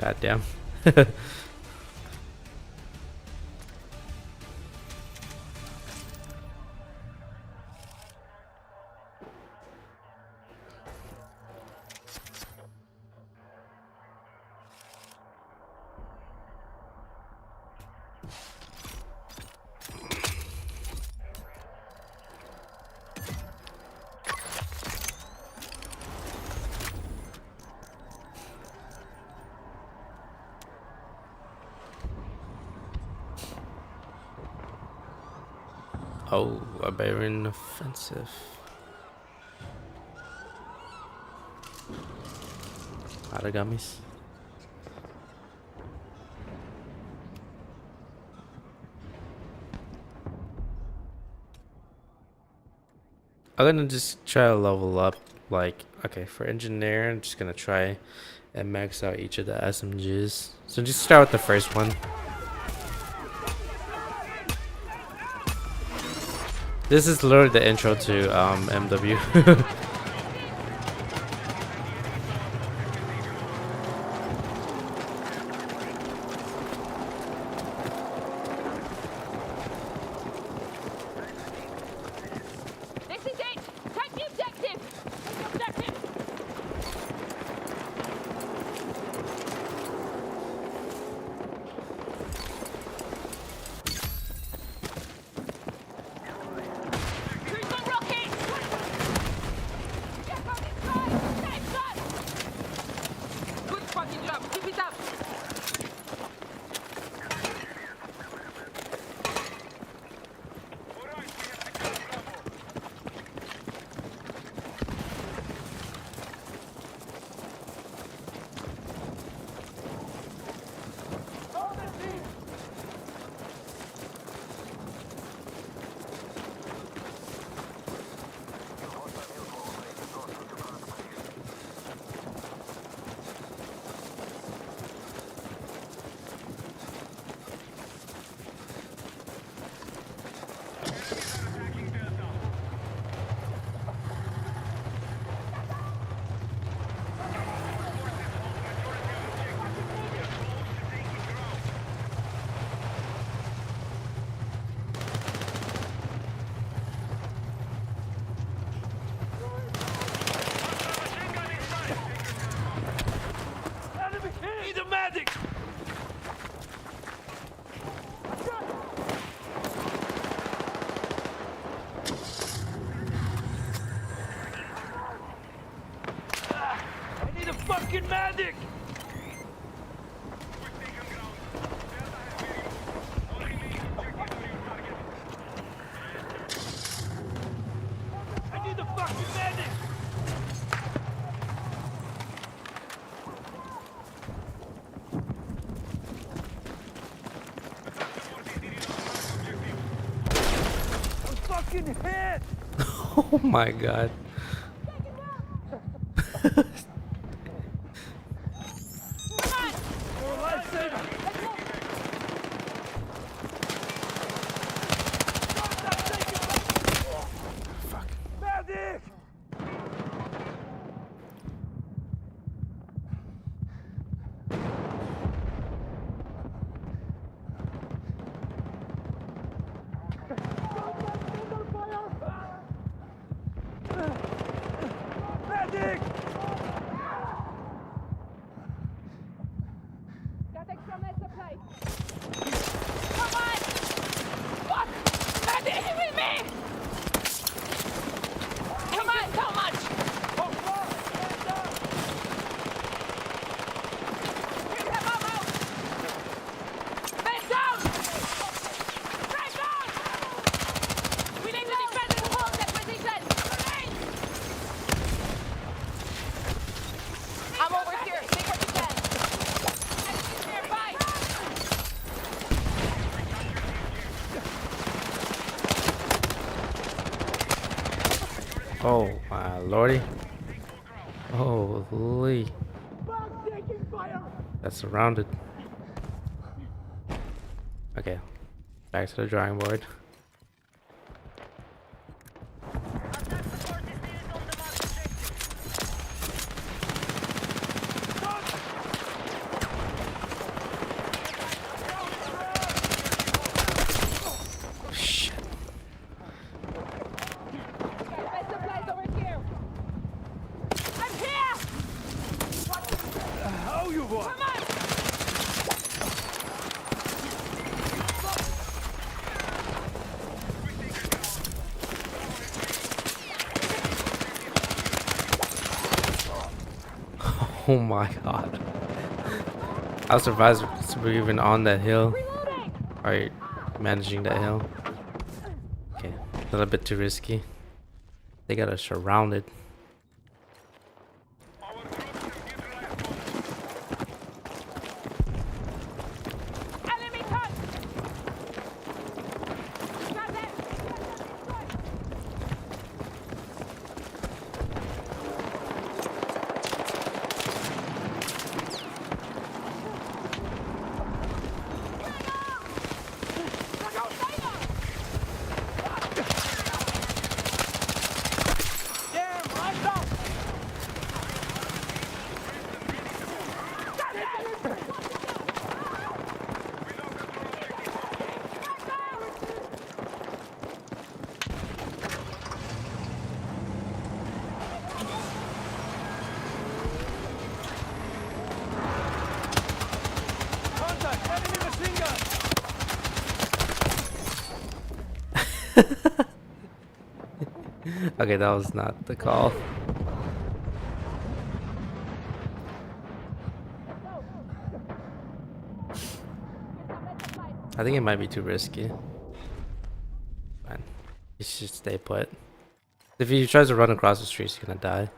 Goddamn. Oh, barbarian offensive. Origami's. I'm gonna just try to level up, like, okay, for engineer, I'm just gonna try and max out each of the SMGs. So just start with the first one. This is literally the intro to MW. This is it! Take the objective! Objective! Cruise on rockets! Get on this side! Next shot! Good fucking job! Keep it up! Need a medic! I need a fucking medic! I need a fucking medic! I'm fucking hit! Oh my god. Medic! Medic! Got extra med supply. Come on! Fuck! Medic with me! Come on, so much! Keep them ammo! Men down! Break down! We need to defend and hold that position! I'm over here. Take what you can. Enemies nearby. Oh my lordy. Holy. That's surrounded. Okay. Back to the drawing board. Oh my god. I was surprised we're even on that hill. Alright, managing that hill. Okay, a little bit too risky. They got us surrounded. Okay, that was not the call. I think it might be too risky. Fine. He should stay put. If he tries to run across the street, he's gonna die.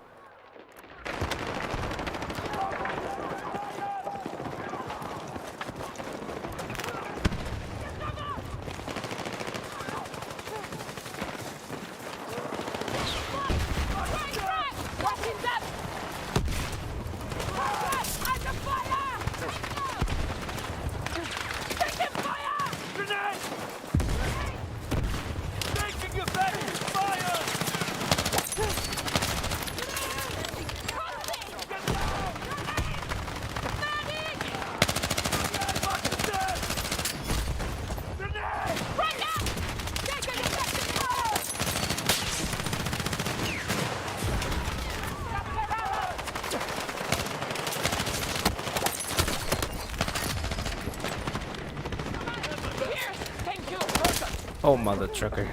Oh, mother trucker.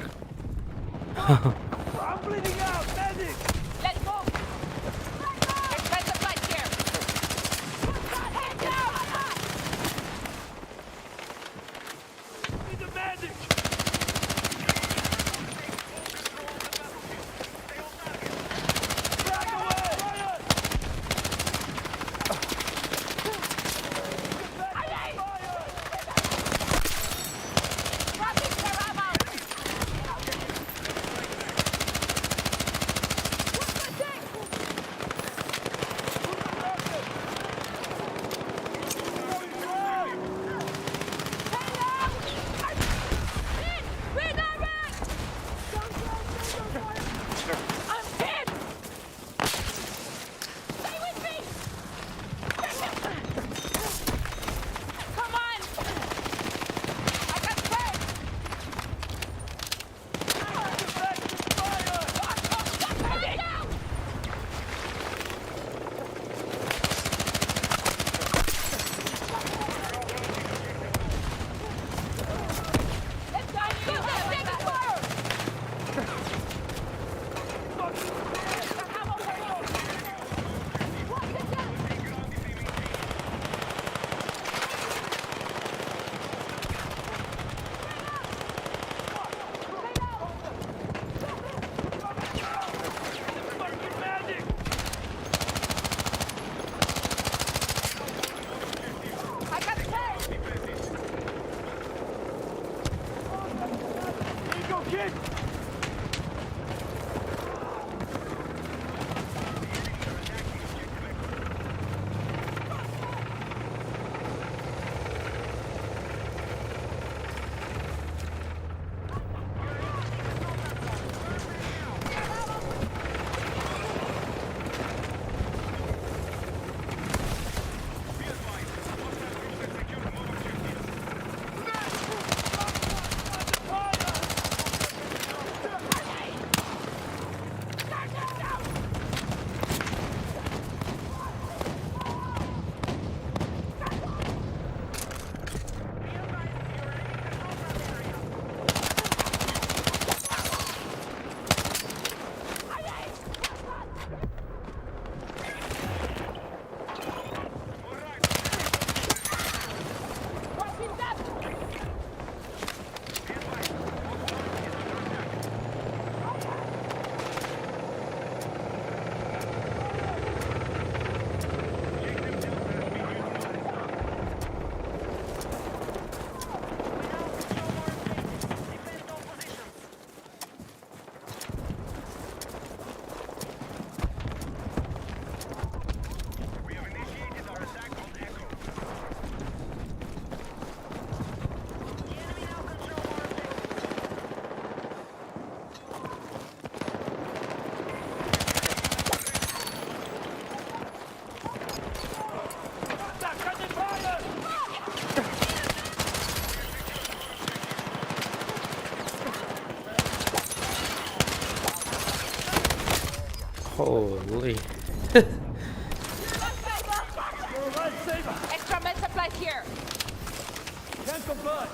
I'm bleeding out, medic! Let's go! Expensive supplies here! Head down! Need a medic! Back away! Holy. Extra med supplies here. Cancel blood.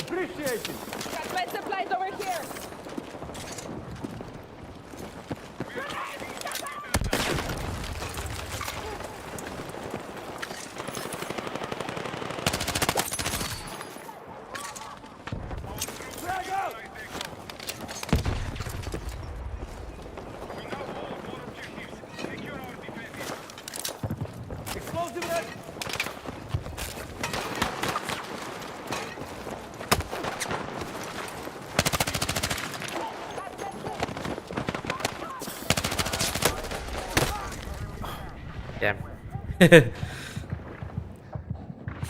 Appreciation. Got med supplies over here. Drag out. Explosive net. Damn.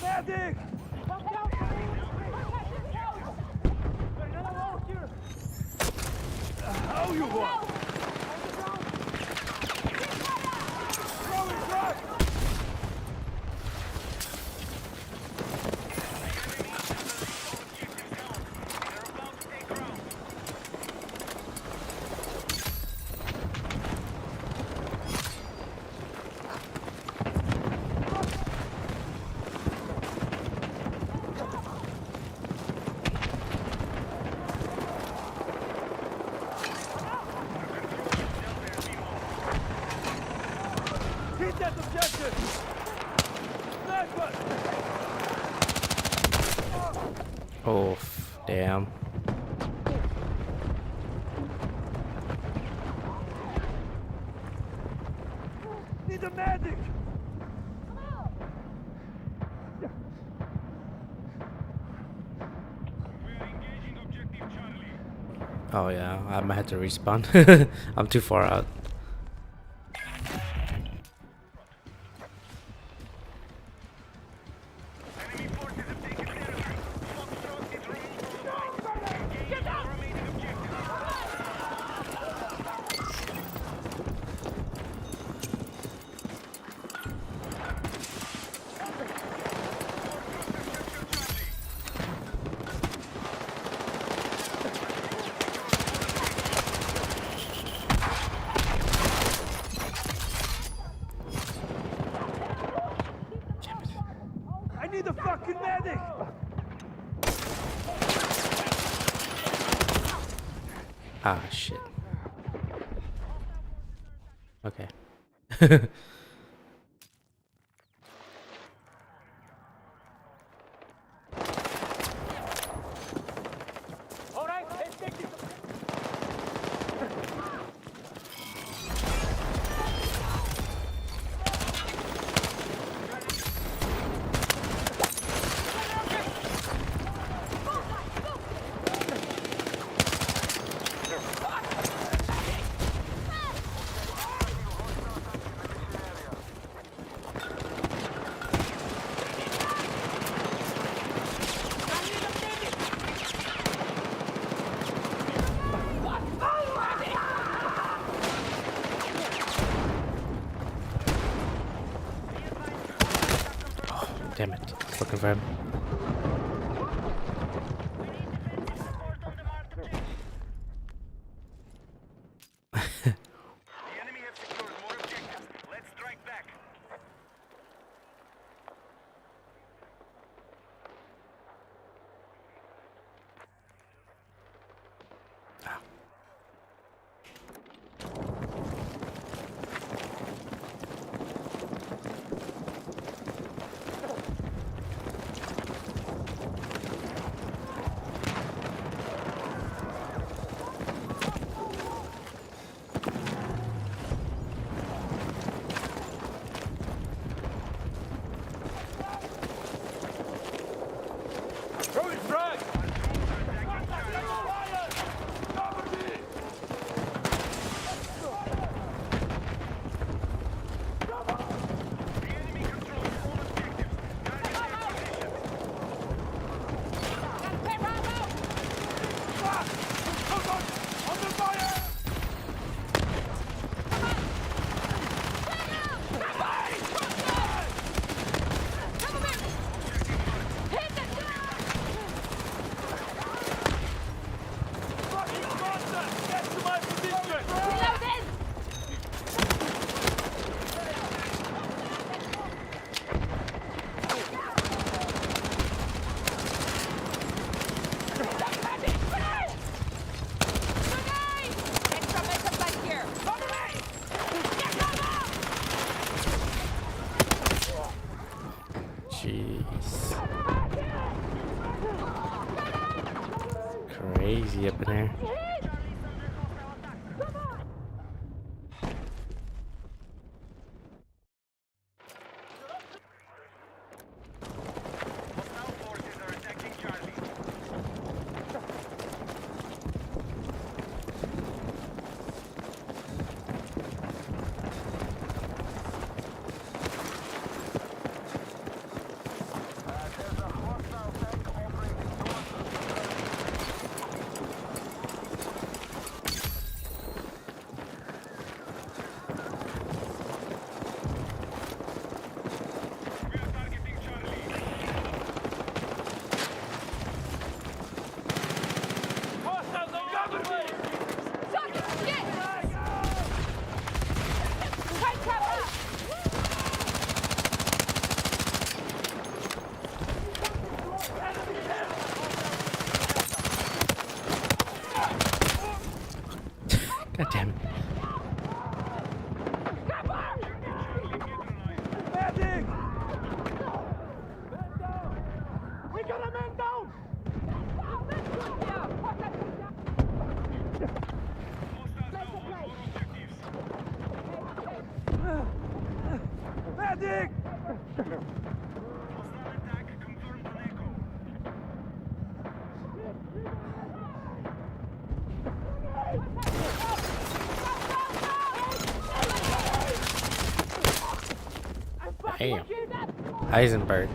Medic. How you want? Throwing rock. Hit that objective. Sniper. Oh, damn. Need a medic. Oh yeah, I might have to respawn. I'm too far out. I need a fucking medic. Ah, shit. Okay. All right, let's take this. Damn it. Looking for him. Jeez. Crazy up in there. God damn it. We got a man down! Medic! Damn. Heisenberg.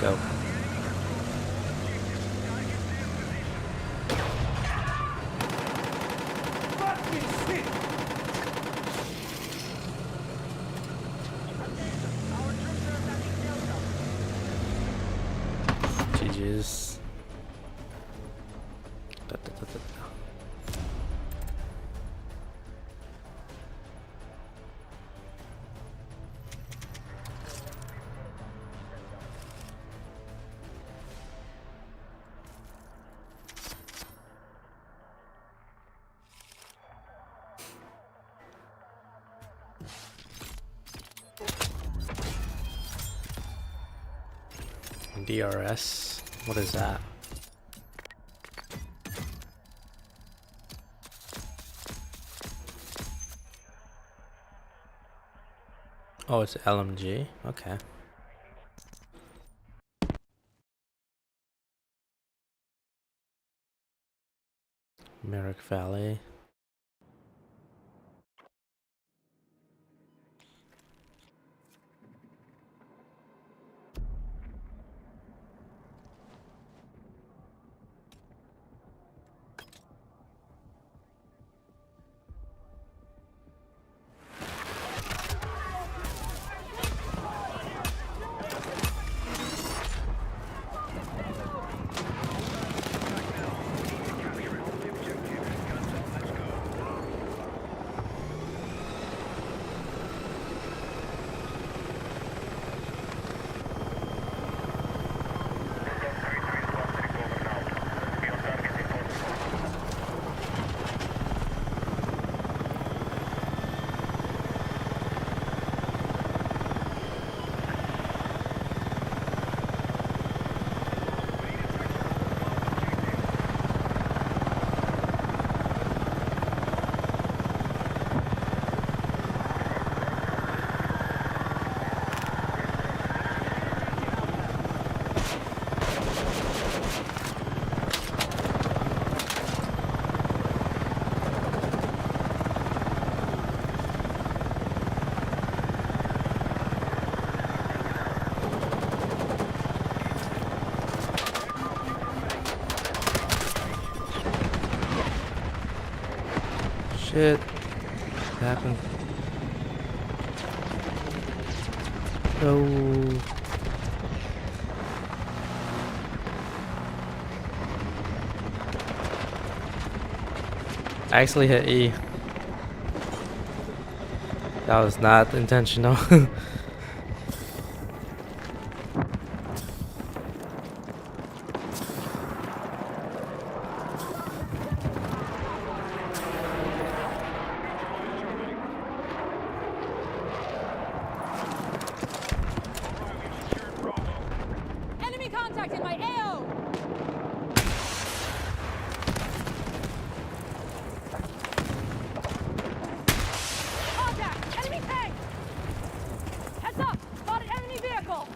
Go. GG's. Da, da, da, da, da. DRS? What is that? Oh, it's LMG? Okay. Merrick Valley. shit. What happened? Oh. I actually hit E. That was not intentional. Enemy contact in my AO! Contact! Enemy tank! Heads up! Spotted enemy vehicle!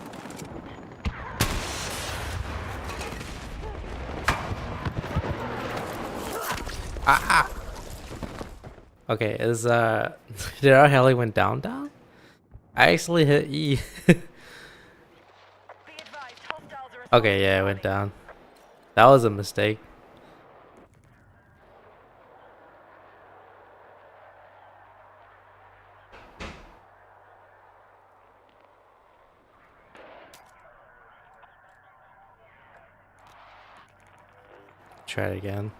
Ah! Okay, is did our heli went down? I actually hit E. Okay, yeah, it went down. That was a mistake. Try it again.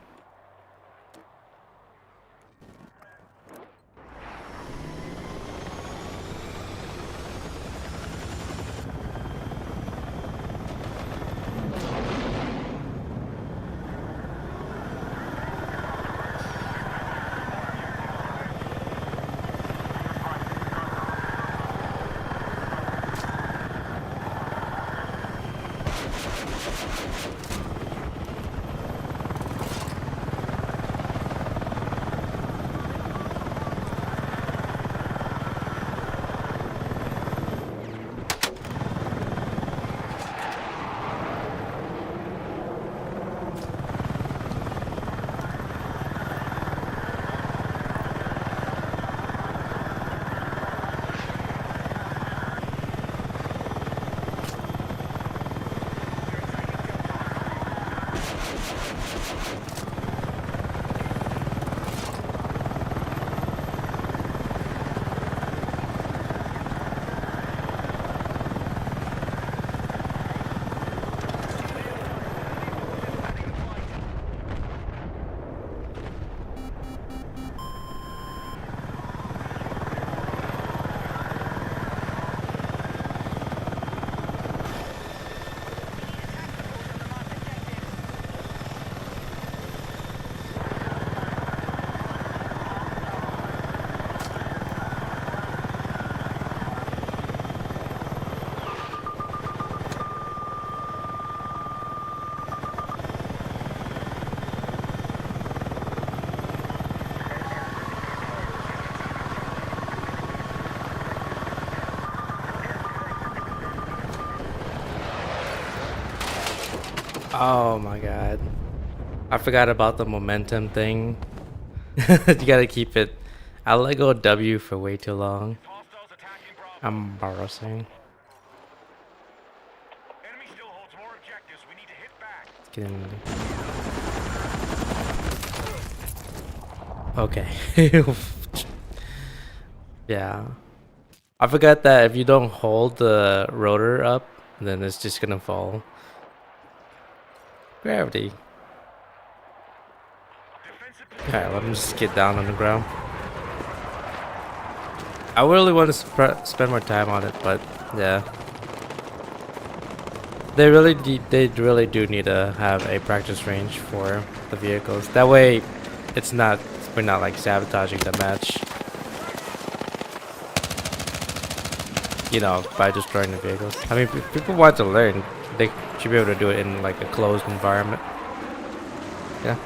Oh my god. I forgot about the momentum thing. You gotta keep it. I let go of W for way too long. Embarrassing. Let's get in. Okay. Yeah. I forgot that if you don't hold the rotor up, then it's just gonna fall. Gravity. Alright, let me just get down on the ground. I really want to spend more time on it, but yeah. They really do need to have a practice range for the vehicles. That way, we're not like sabotaging the match. You know, by destroying the vehicles. I mean, if people want to learn, they should be able to do it in like a closed environment. Yeah.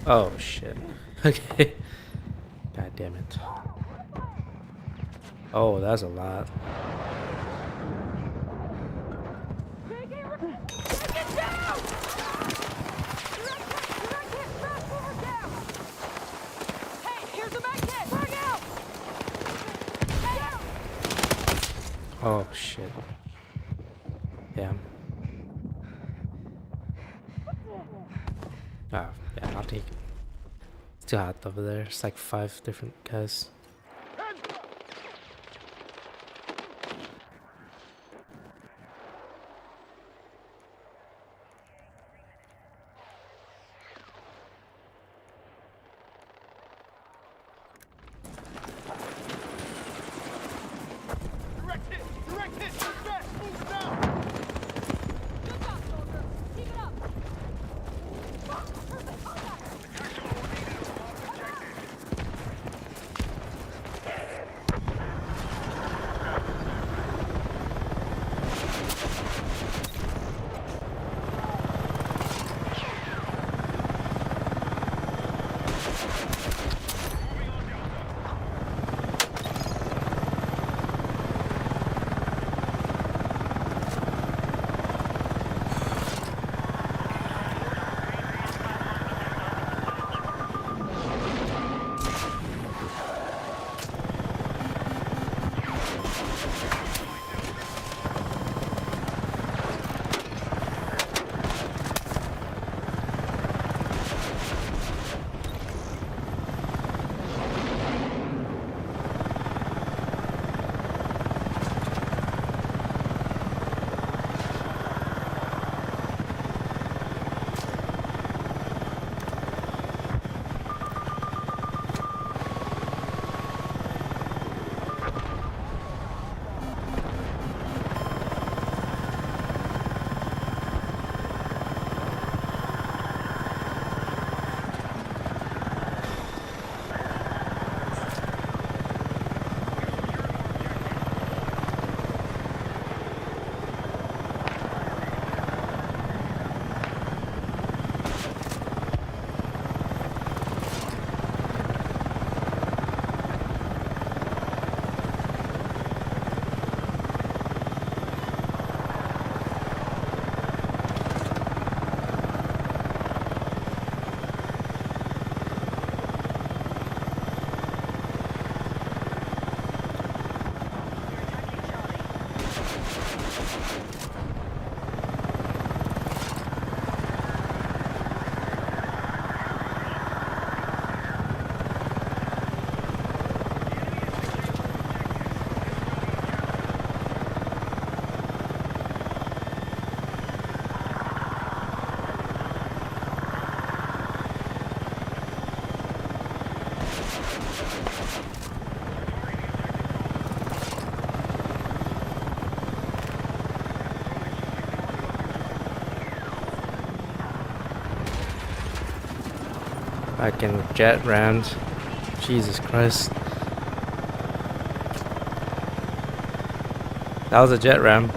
Oh shit. Okay. God damn it. Oh, that's a lot. Take it down! Direct hit, fast forward down! Hey, here's the med kit! Bring out! Down! Oh shit. Yeah. Ah, yeah, I'll take it. It's too hot over there. It's like 5 different guys. Direct hit! Direct hit! Fast! Move down! Good job, soldier! Keep it up! Perfect! Contact! I can jet round. Jesus Christ. That was a jet ram.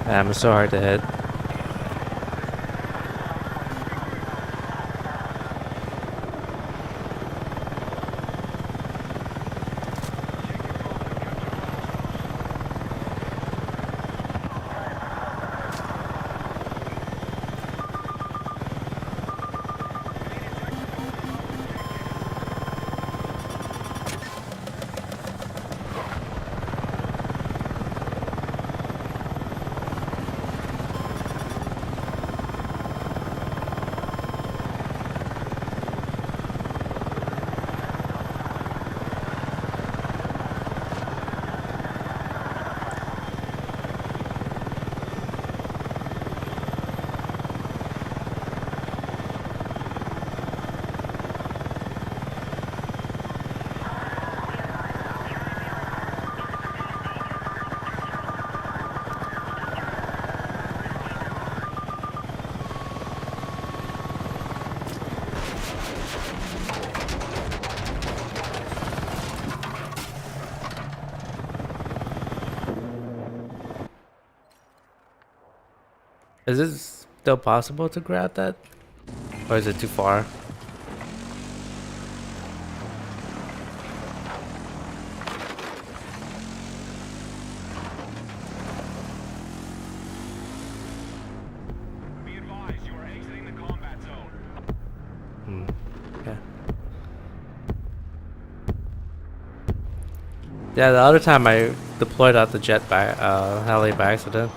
I'm so hard to hit. Is it still possible to grab that? Or is it too far? Yeah. Yeah, the other time I deployed out the jet by heli by accident.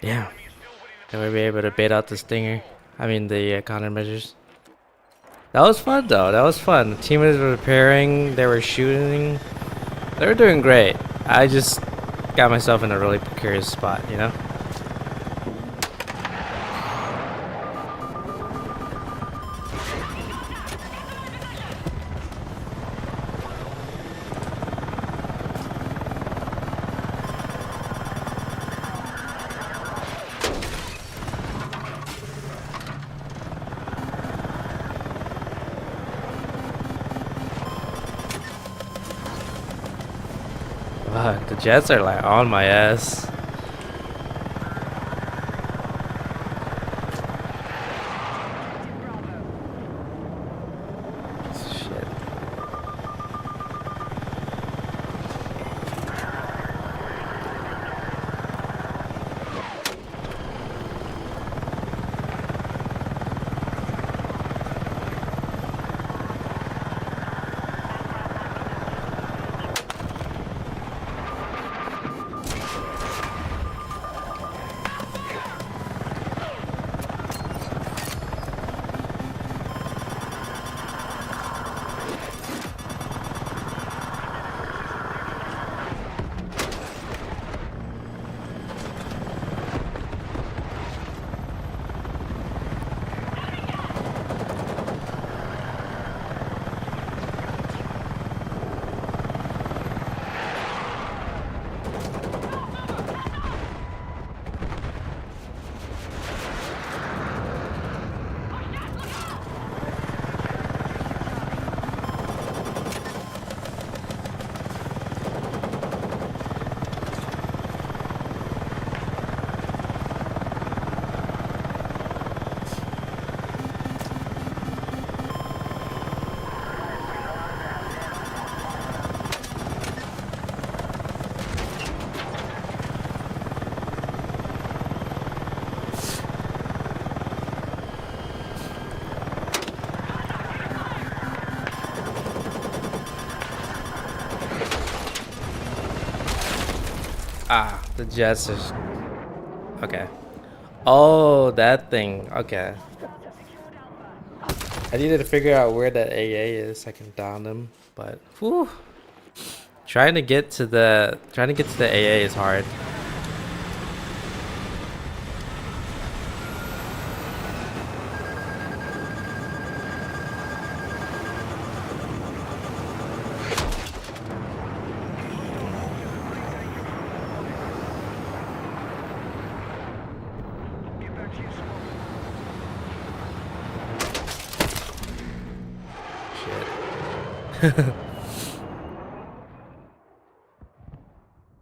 Damn. Can we be able to bait out the stinger? I mean the countermeasures. That was fun though. That was fun. The team was repairing. They were shooting. They were doing great. I just got myself in a really precarious spot, you know? jets are like on my ass. Shit. Ah, the jets is okay. Oh, that thing. Okay. I needed to figure out where that AA is. I can down them, but whew. Trying to get to the AA is hard.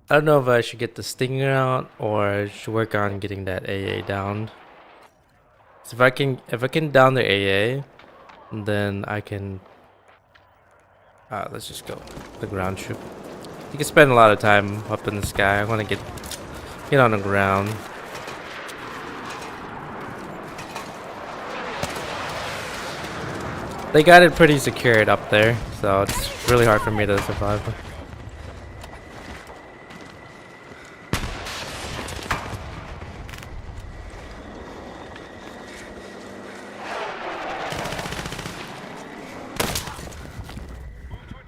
I don't know if I should get the Stinger out or I should work on getting that AA down. So if I can down the AA, then I can let's just go the ground troop. You can spend a lot of time up in the sky. I want to get on the ground. They got it pretty secured up there, so it's really hard for me to survive.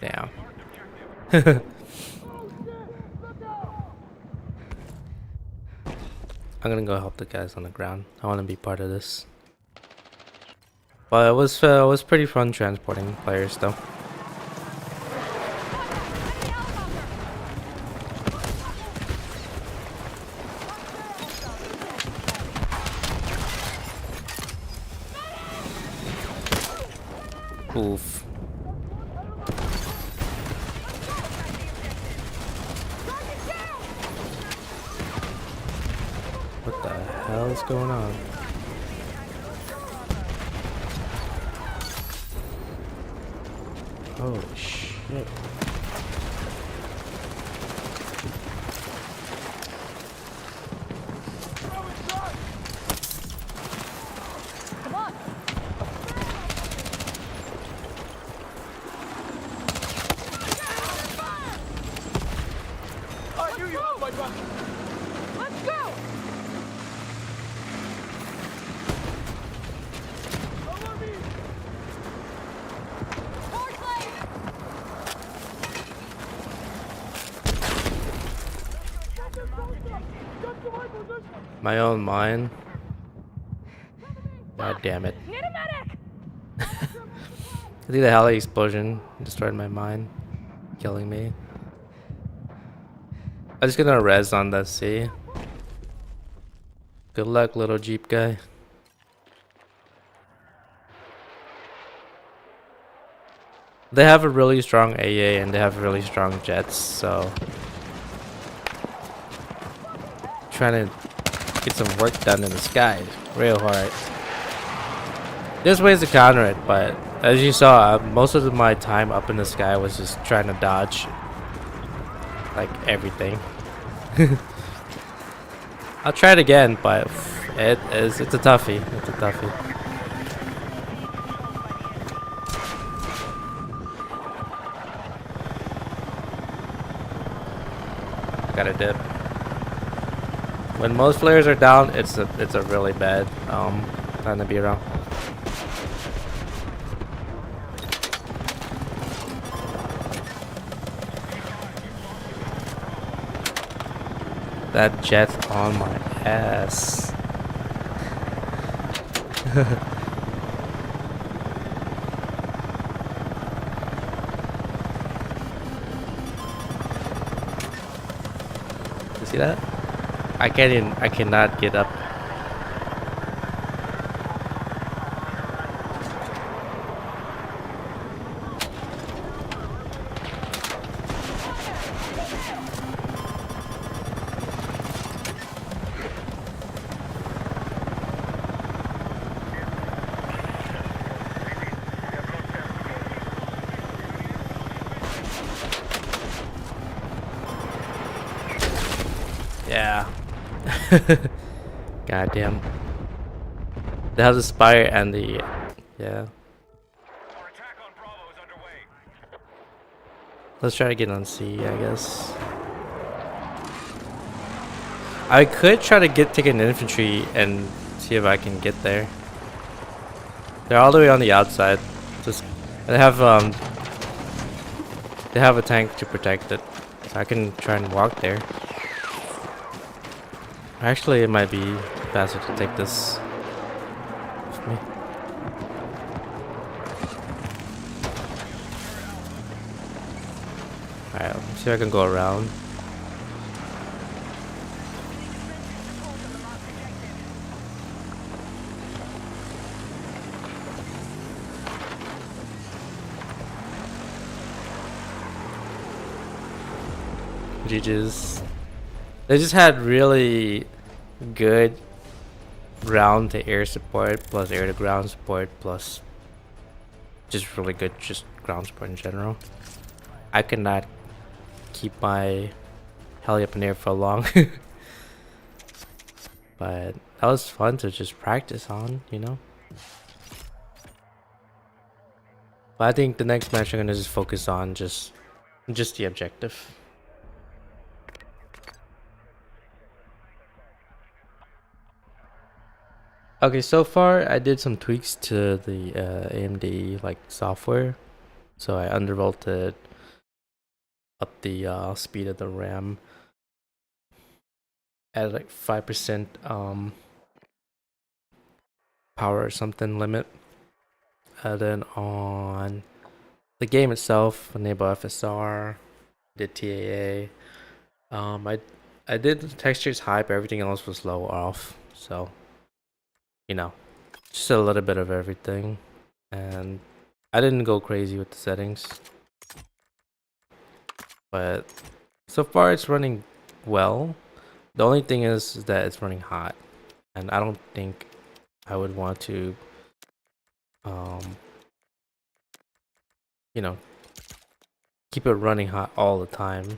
Damn. I'm gonna go help the guys on the ground. I want to be part of this. But it was pretty fun transporting players though. Oof. What the hell is going on? Oh shit. Come on. I knew you had my back. Let's go. My own mine. God damn it. Need a medic. I think the heli explosion destroyed my mine, killing me. I'm just gonna res on that C. Good luck, little Jeep guy. They have a really strong AA and they have really strong jets, so trying to get some work done in the sky real hard. There's ways to counter it, but as you saw, most of my time up in the sky was just trying to dodge like everything. I'll try it again, but it's a toughie. It's a toughie. Gotta dip. When most players are down, it's a really bad time to be around. That jet's on my ass. You see that? I cannot get up. Yeah. Goddamn. They have the spire and the yeah. Let's try to get on C, I guess. I could try to take an infantry and see if I can get there. They're all the way on the outside. Just they have a tank to protect it, so I can try and walk there. Actually, it might be faster to take this with me. Alright, let's see if I can go around. GG's. They just had really good ground to air support plus air to ground support plus just really good just ground support in general. I could not keep my heli up in the air for long. But that was fun to just practice on, you know. But I think the next match I'm gonna just focus on just the objective. Okay, so far I did some tweaks to the AMD like software, so I undervolted up the speed of the RAM at like 5% power or something limit, and then on the game itself, enable FSR, did TAA. I did the textures high, but everything else was low off, so. You know, just a little bit of everything, and I didn't go crazy with the settings, but so far it's running well. The only thing is that it's running hot, and I don't think I would want to you know, keep it running hot all the time.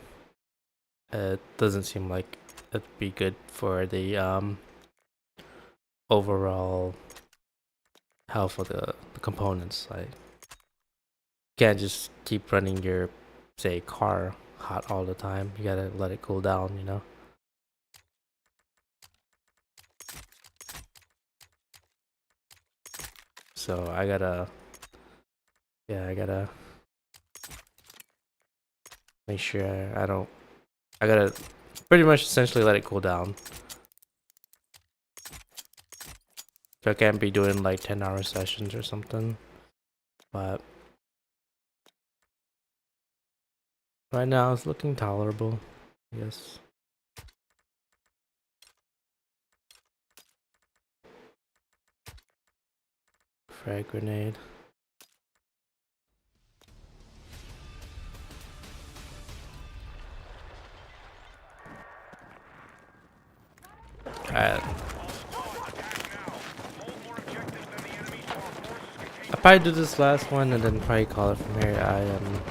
It doesn't seem like it'd be good for the overall health of the components. Like, you can't just keep running your, say, car hot all the time. You gotta let it cool down, you know. So I gotta make sure I gotta pretty much essentially let it cool down. So I can't be doing like 10-hour sessions or something, but right now it's looking tolerable, I guess. Frag grenade. Alright. I'll probably do this last one and then probably call it from here. I am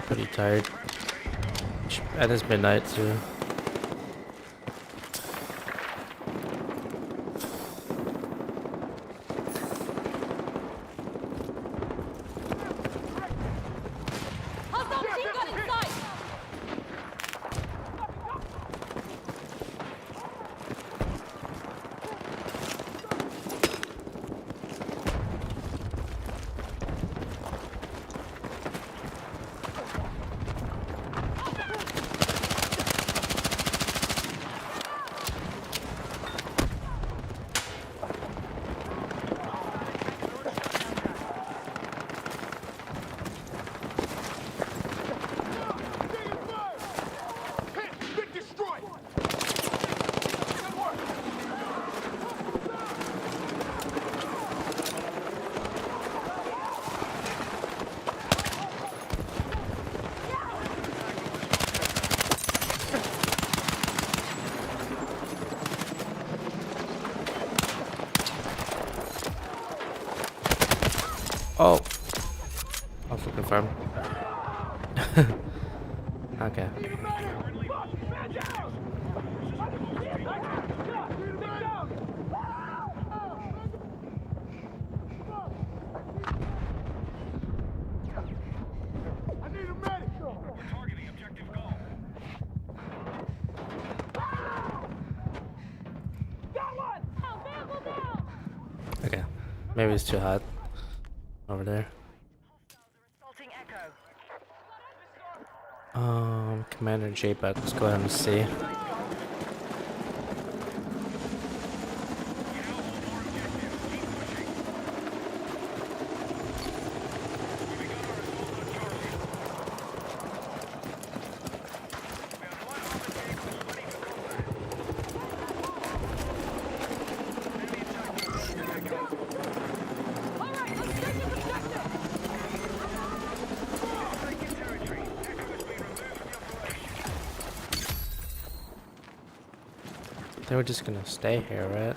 pretty tired. And it's midnight too. Oh, also confirm. Okay. Okay, maybe it's too hot over there. Commander J-Buck, let's go ahead and see. They were just gonna stay here, right?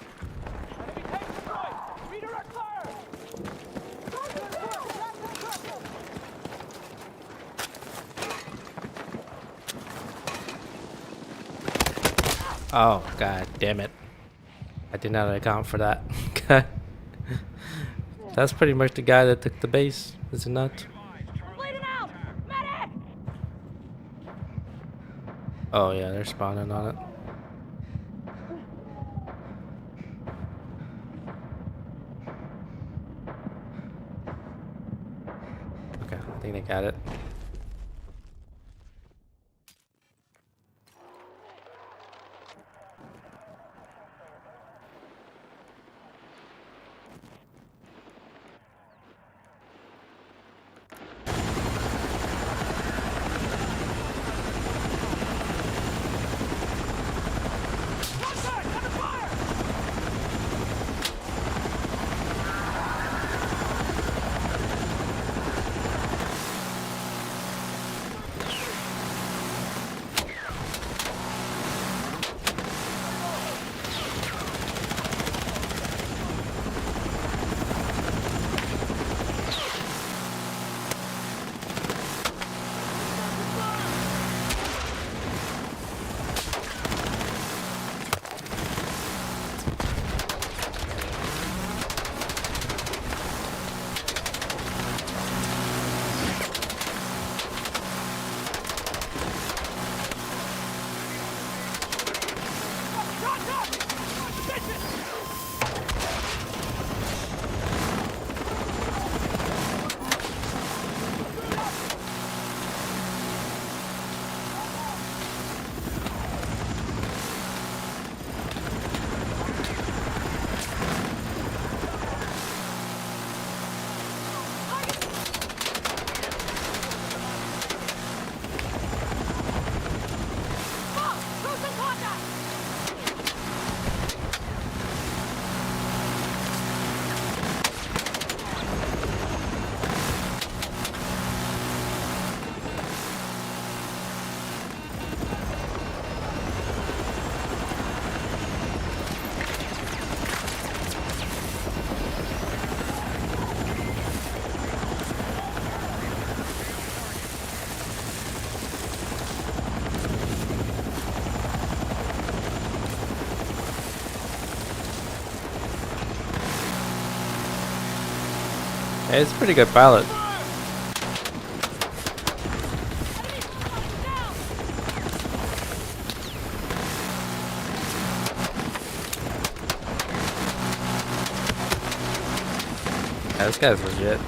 Oh, god damn it. I did not account for that. That's pretty much the guy that took the base, is it not? Oh yeah, they're spawning on it. Okay, I think they got it. Hey, it's a pretty good pilot. Yeah, this guy's legit.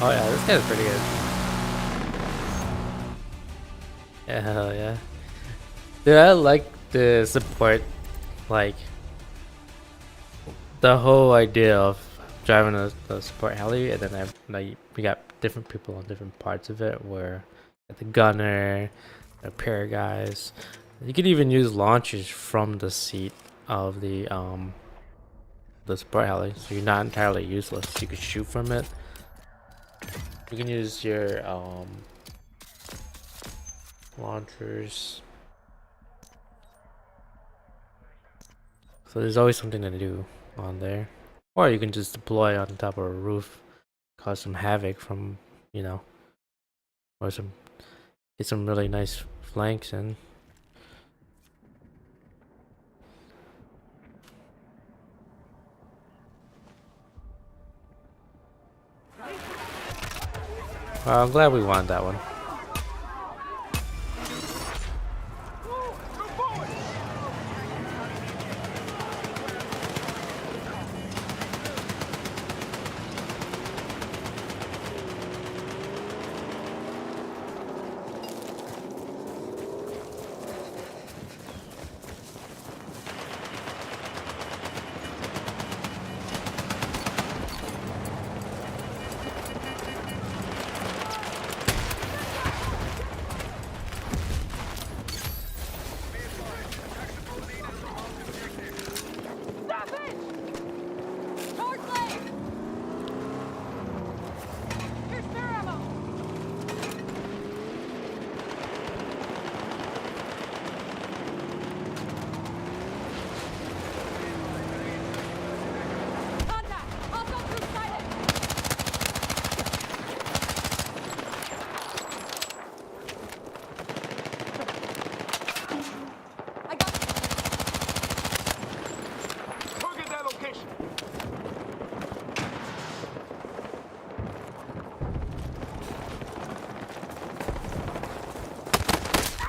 Oh yeah, this guy's pretty good. Yeah, hell yeah. Dude, I like the support, like the whole idea of driving a support heli, and then like we got different people on different parts of it. Where the gunner, the repair guys. You could even use launchers from the seat of the support heli, so you're not entirely useless. You could shoot from it. You can use your launchers. So there's always something to do on there. Or you can just deploy on top of a roof, cause some havoc from, you know, or get some really nice flanks in. Well, I'm glad we won that one.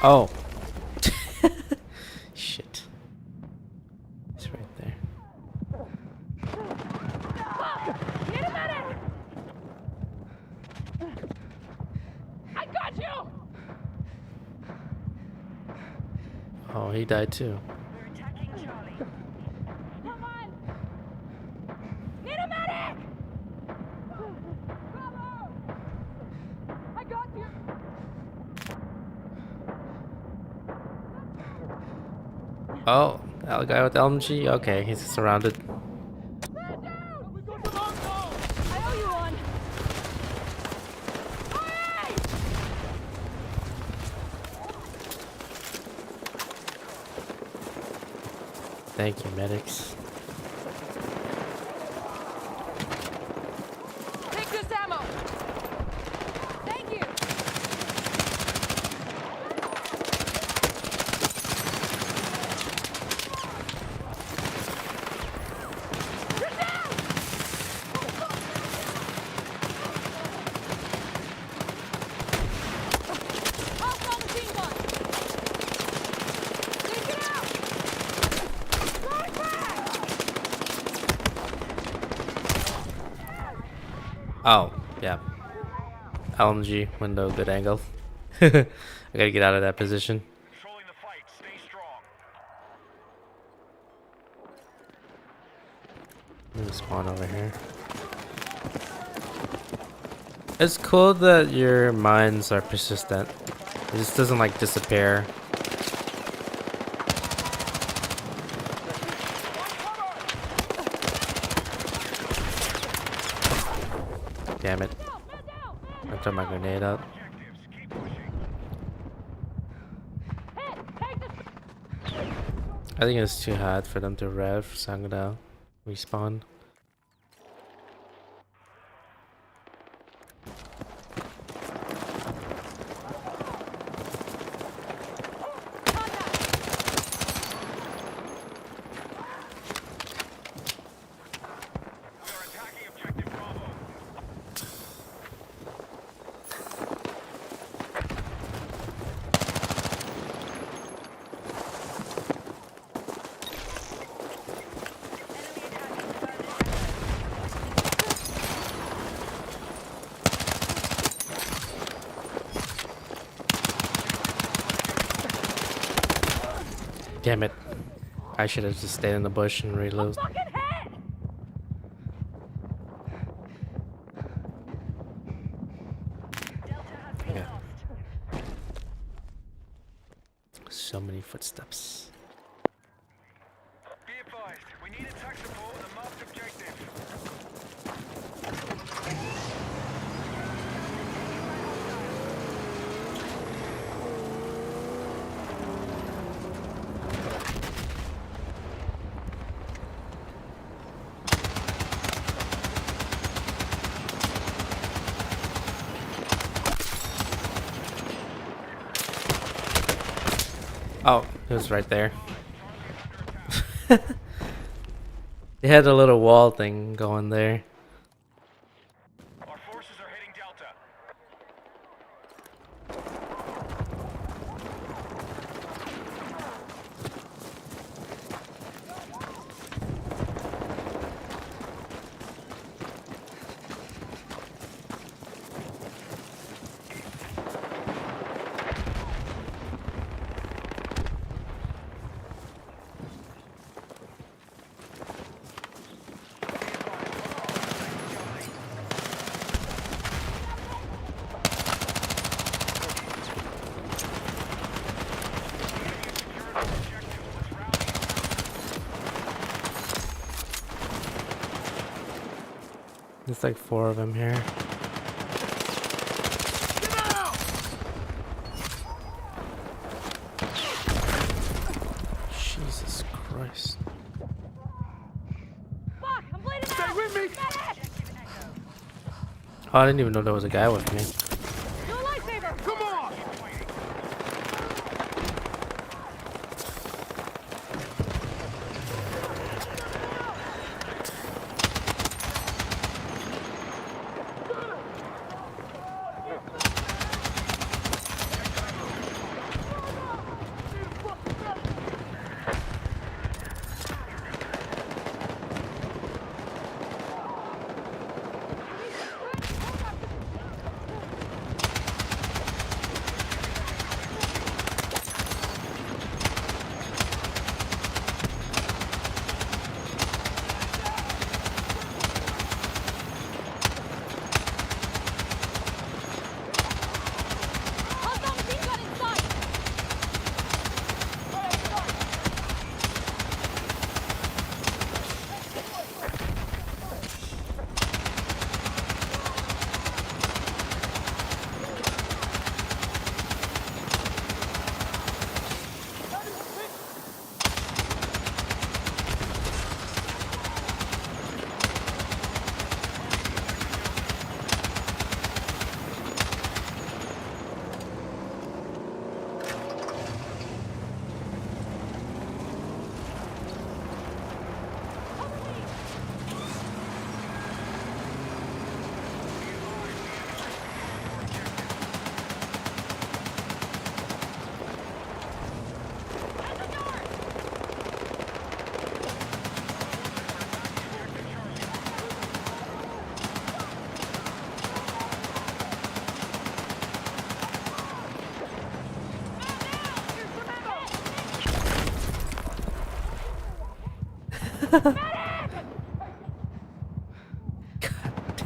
Oh. Shit. It's right there. I got you! Oh, he died too. Come on! Need a medic! Bravo! I got you! Oh, that guy with the LMG? Okay, he's surrounded. I owe you one. Thank you, medics. Take this ammo. Thank you. Oh, yeah. LMG window, good angle. I gotta get out of that position. Let me spawn over here. It's cool that your mines are persistent. It just doesn't like disappear. Damn it. I threw my grenade out. I think it's too hard for them to rev, so I'm gonna respawn. Damn it. I should have just stayed in the bush and reload. Yeah. So many footsteps. Be advised, we need attack support on the marked objective. Oh, it was right there. They had a little wall thing going there. Our forces are heading Delta. There's like 4 of them here. Jesus Christ. Fuck, I'm bleeding out! Stay with me! Oh, I didn't even know there was a guy with me. No lifesaver! Come on!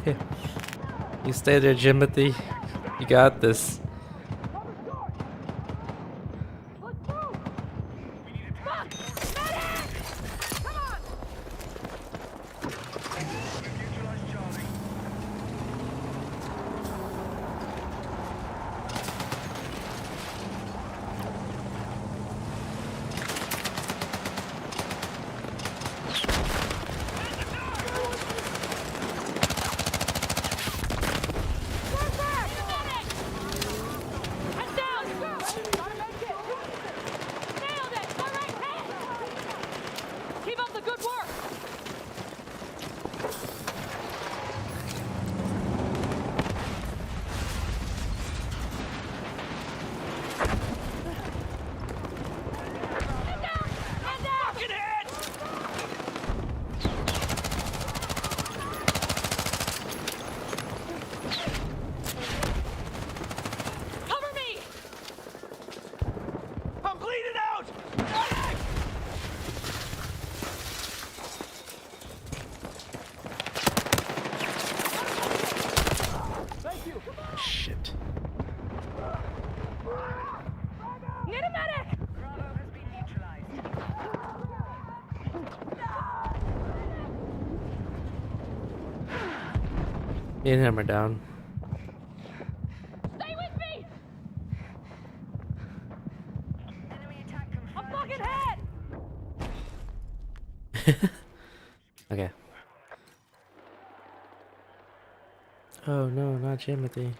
Damn. You stay there, Jimothy. You got this. Me and him are down. Stay with me! I'm fucking hit! Okay. Oh no, not Timothy.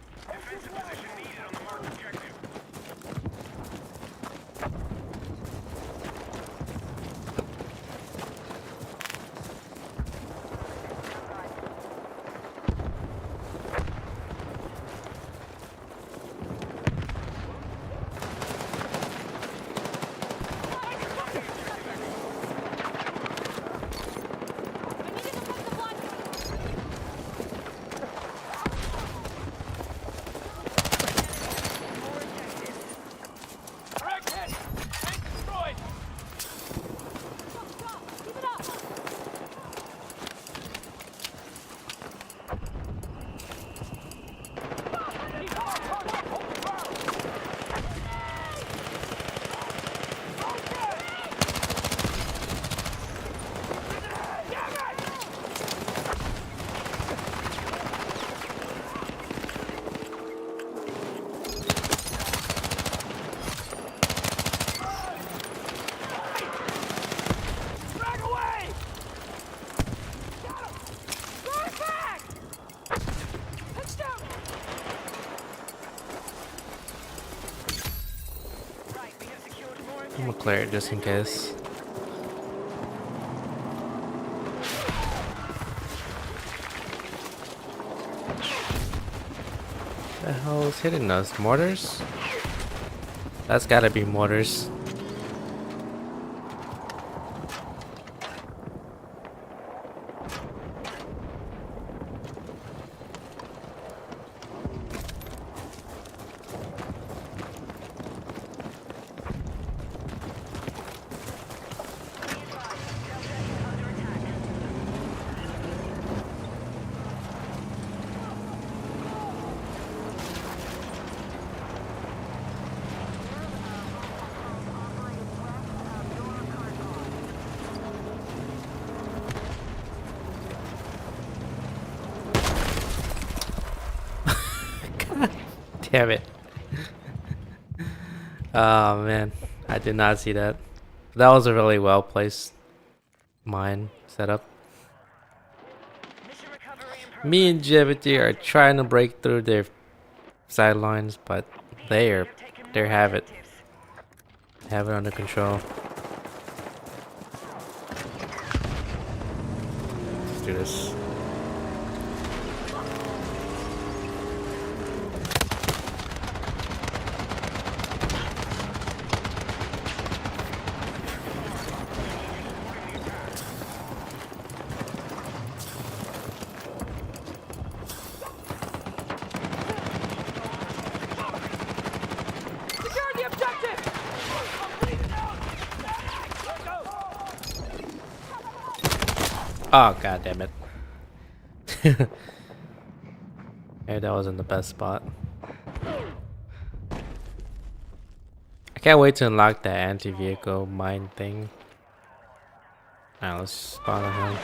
I'm gonna clear it just in case. The hell is hitting us? Mortars? That's gotta be mortars. Damn it. Oh man, I did not see that. That was a really well placed mine setup. Me and Jevity are trying to break through their sidelines, but they have it. Have it under control. Let's do this. Secure the objective! Oh god damn it. Hey, that wasn't the best spot. I can't wait to unlock that anti-vehicle mine thing. Now let's spawn on him.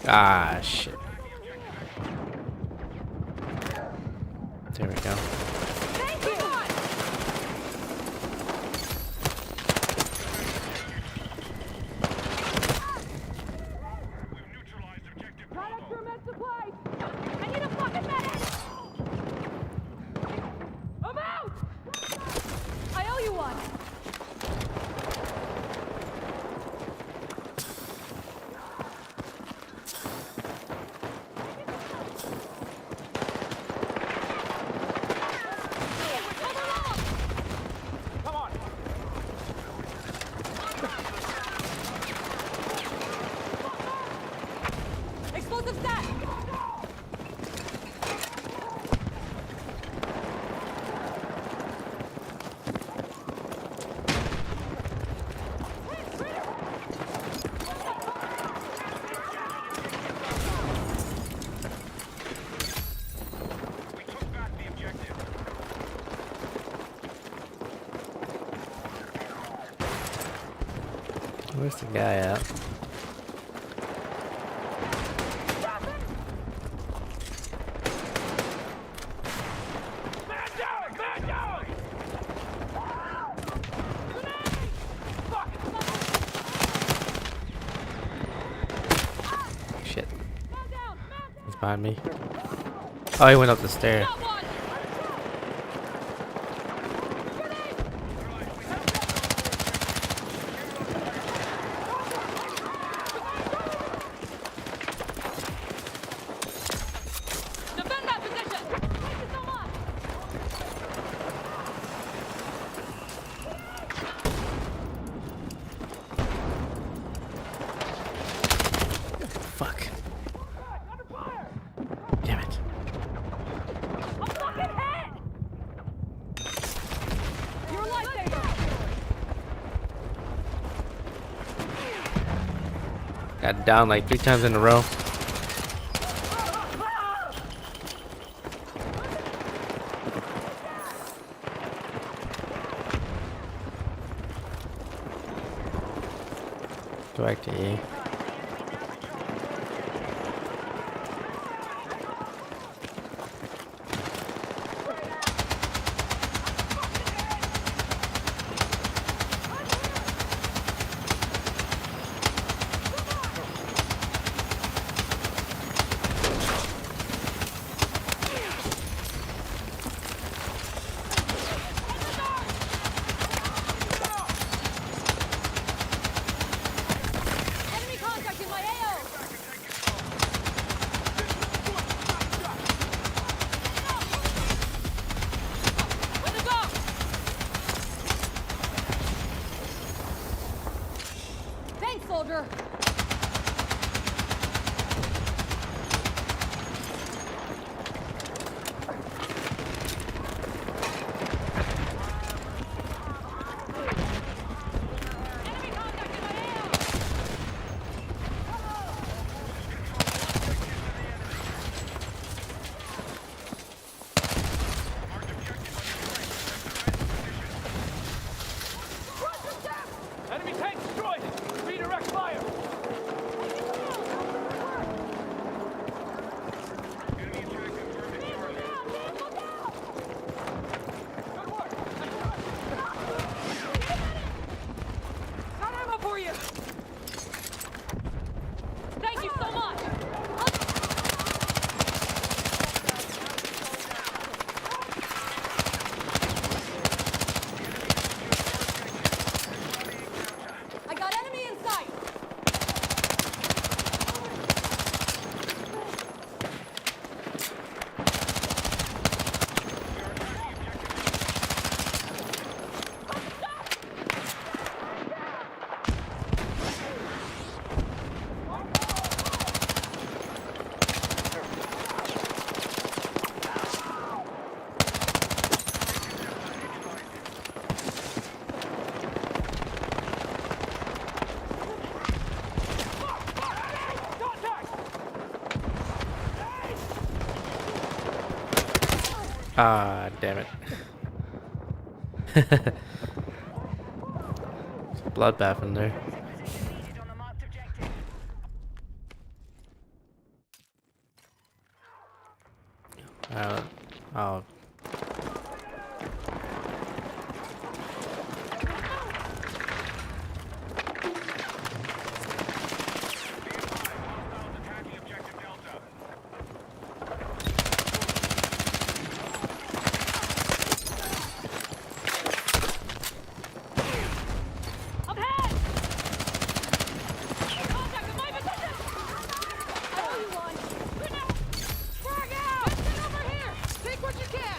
Ah shit. There we go. Where's the guy at? Shit. He's behind me. Oh, he went up the stair. Defend that position! Thank you so much! Fuck. Damn it. I'm fucking hit! You're a lifesaver! Got down like 3 times in a row. Go back to E. Enemy contact in my AO! Where to go? Thanks, soldier! Enemy contact in my AO! Enemy tank destroyed! Redirect fire! Got ammo for you! Thank you so much! I got enemy in sight! Ah, damn it. It's a bloodbath in there. Oh. I'm hit! Contact in my position! I owe you one! Good now! Frag out! Get over here! Take what you can!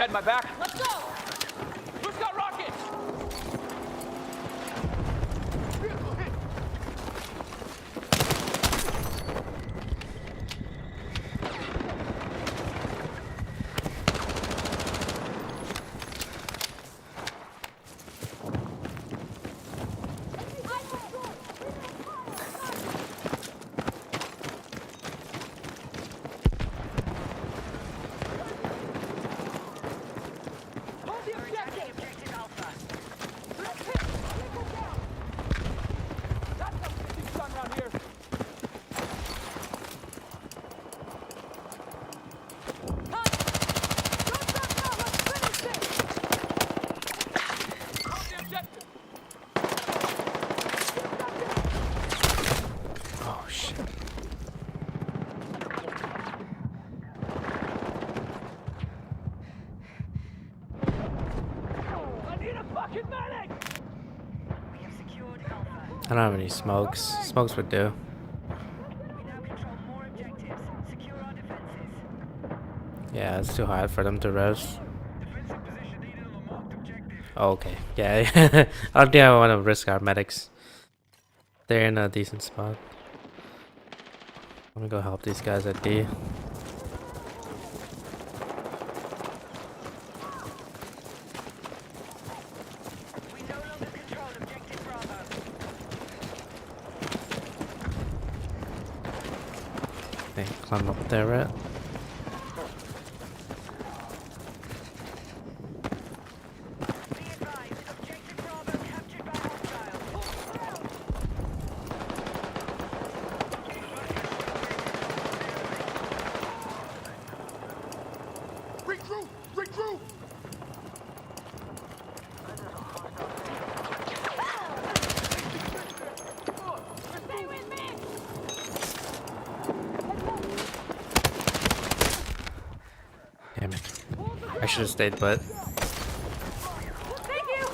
had my back. Let's go! Who's got rockets? Oh shit. I need a fucking medic! I don't have any smokes. Smokes would do. Yeah, it's too hard for them to res. Oh, okay. Yeah, I don't think I want to risk our medics. They're in a decent spot. I'm gonna go help these guys at D. Okay, climb up there, right? Regroup! Regroup! Stay with me! Damn it. I should have stayed, but Thank you!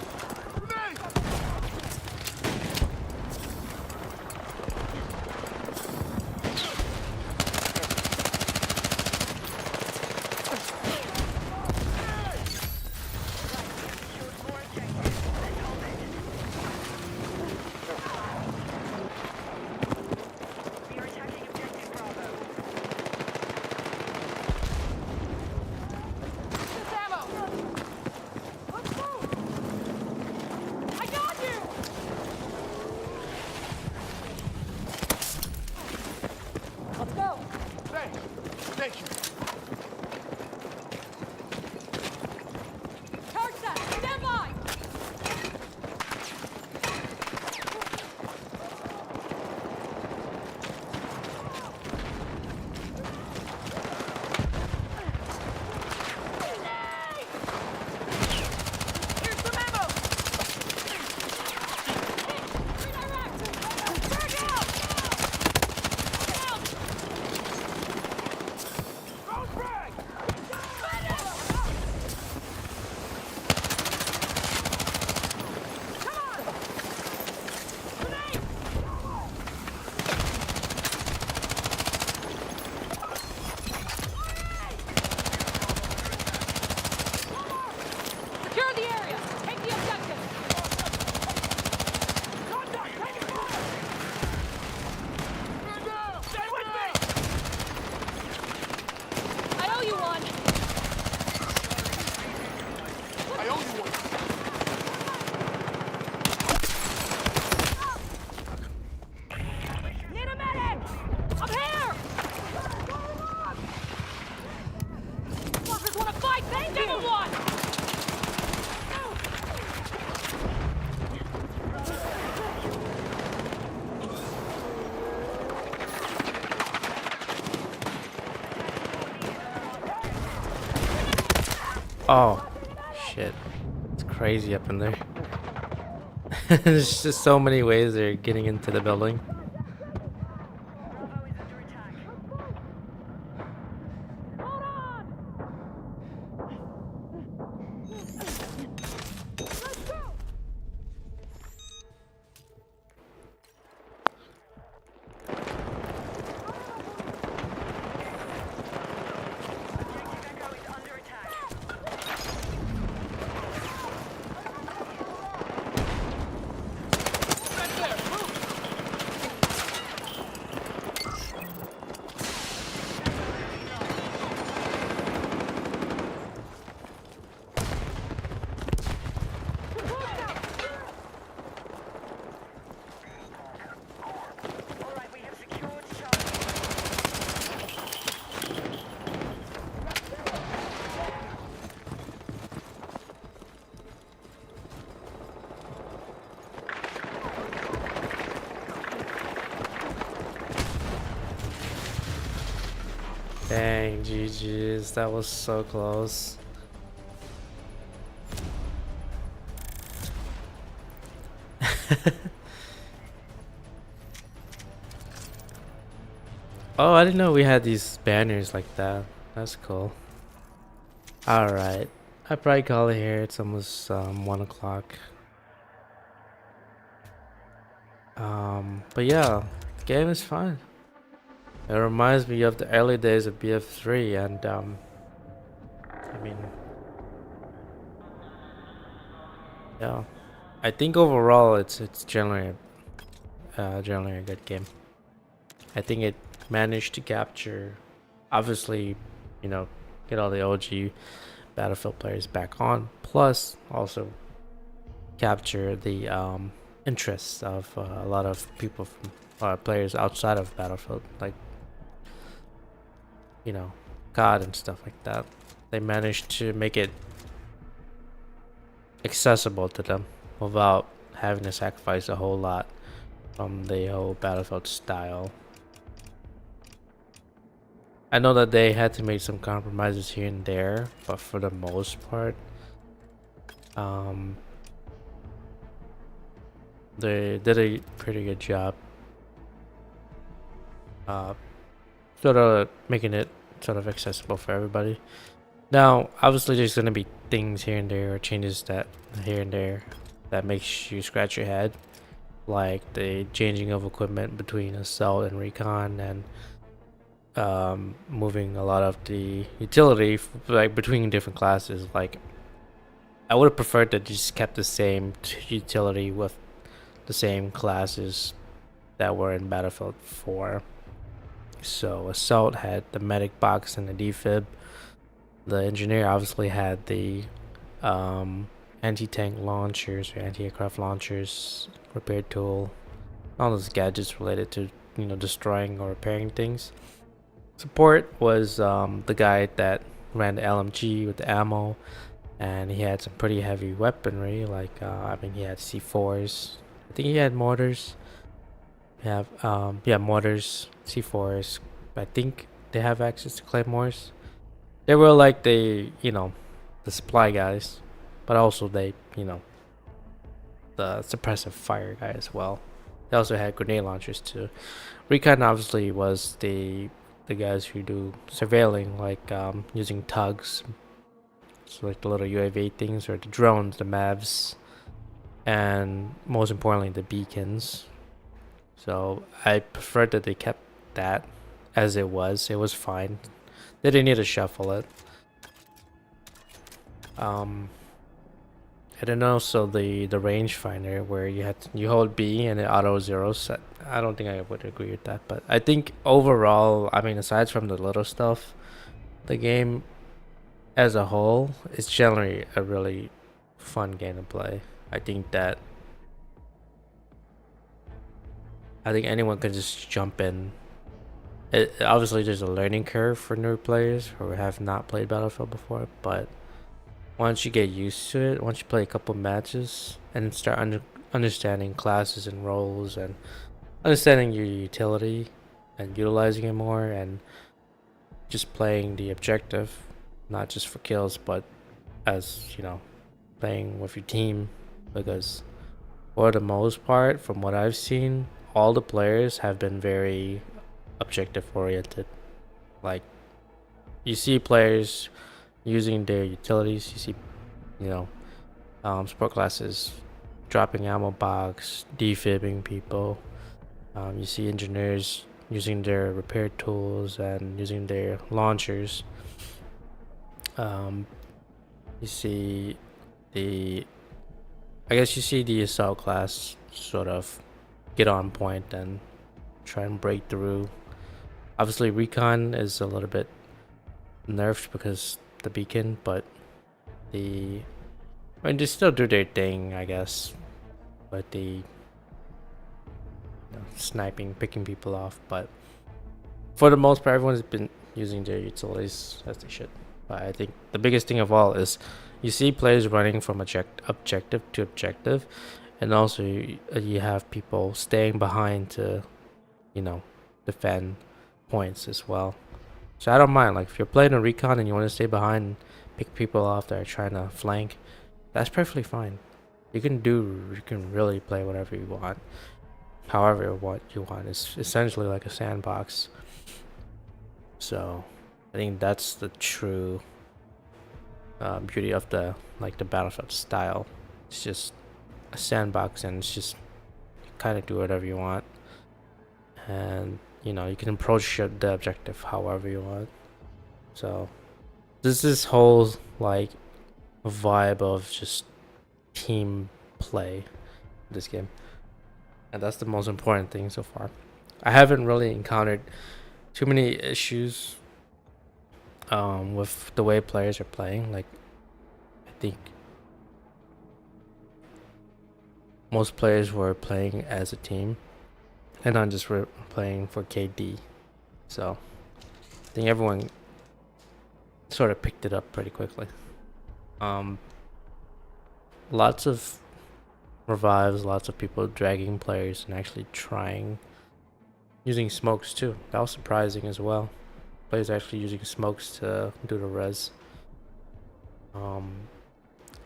This ammo! Let's move! I got you! Let's go! Thanks. Thank you. Charge that! Stand by! Here's some ammo! Redirect! Frag out! Down! Go frag! Come on! Grenade! Secure the area! Take the objective! Contact! Taking fire! Man down! Stay with me! I owe you one! I owe you one! Need a medic! I'm here! Fuckers wanna fight? Then give them one! oh shit. It's crazy up in there. There's just so many ways they're getting into the building. Dang, GG's. That was so close. Oh, I didn't know we had these banners like that. That's cool. Alright. I probably call it here. It's almost 1 o'clock. But yeah, the game is fun. It reminds me of the early days of BF3 and I mean, yeah. I think overall it's generally a good game. I think it managed to capture, obviously, you know, get all the OG Battlefield players back on, plus also capture the interests of a lot of people from players outside of Battlefield, like, you know, COD and stuff like that. They managed to make it accessible to them without having to sacrifice a whole lot from the whole Battlefield style. I know that they had to make some compromises here and there, but for the most part, they did a pretty good job sort of making it sort of accessible for everybody. Now, obviously there's going to be things here and there, or changes that here and there that makes you scratch your head, like the changing of equipment between assault and recon, and moving a lot of the utility like between different classes. Like, I would have preferred that you just kept the same utility with the same classes that were in Battlefield 4. So assault had the medic box and the defib. The engineer obviously had the anti-tank launchers or anti-aircraft launchers, repair tool, all those gadgets related to, you know, destroying or repairing things. Support was the guy that ran the LMG with the ammo, and he had some pretty heavy weaponry, like I mean, he had C4s. I think he had mortars. Yeah, mortars, C4s. I think they have access to claymores. They were like the, you know, the supply guys, but also they, you know, the suppressive fire guy as well. They also had grenade launchers too. Recon obviously was the guys who do surveilling, like using tugs, so like the little UAV things, or the drones, the MAVs, and most importantly the beacons. So I preferred that they kept that as it was. It was fine. They didn't need to shuffle it. And then also the rangefinder, where you hold B and it auto zero set. I don't think I would agree with that, but I think overall, I mean, aside from the little stuff, the game as a whole is generally a really fun game to play. I think anyone can just jump in. Obviously there's a learning curve for new players who have not played Battlefield before, but once you get used to it, once you play a couple matches and start understanding classes and roles and understanding your utility and utilizing it more, and just playing the objective, not just for kills, but as, you know, playing with your team, because for the most part, from what I've seen, all the players have been very objective oriented. Like, you see players using their utilities, you see, you know, support classes dropping ammo box, defibbing people. You see engineers using their repair tools and using their launchers. You see I guess you see the assault class sort of get on point and try and break through. Obviously recon is a little bit nerfed because the beacon, but I mean, they still do their thing, I guess, but the, you know, sniping, picking people off. But for the most part, everyone's been using their utilities as they should. But I think the biggest thing of all is you see players running from objective to objective, and also you have people staying behind to, you know, defend points as well. So I don't mind. Like if you're playing a recon and you want to stay behind and pick people off that are trying to flank, that's perfectly fine. You can really play whatever you want, however what you want. It's essentially like a sandbox. So I think that's the true beauty of the Battlefield style. It's just a sandbox, and it's just kind of do whatever you want, and you know you can approach the objective however you want. So there's this whole like vibe of just team play in this game, and that's the most important thing so far. I haven't really encountered too many issues with the way players are playing. Like I think most players were playing as a team and not just playing for KD. So I think everyone sort of picked it up pretty quickly. Lots of revives, lots of people dragging players and actually trying using smokes too. That was surprising as well. Players actually using smokes to do the res. And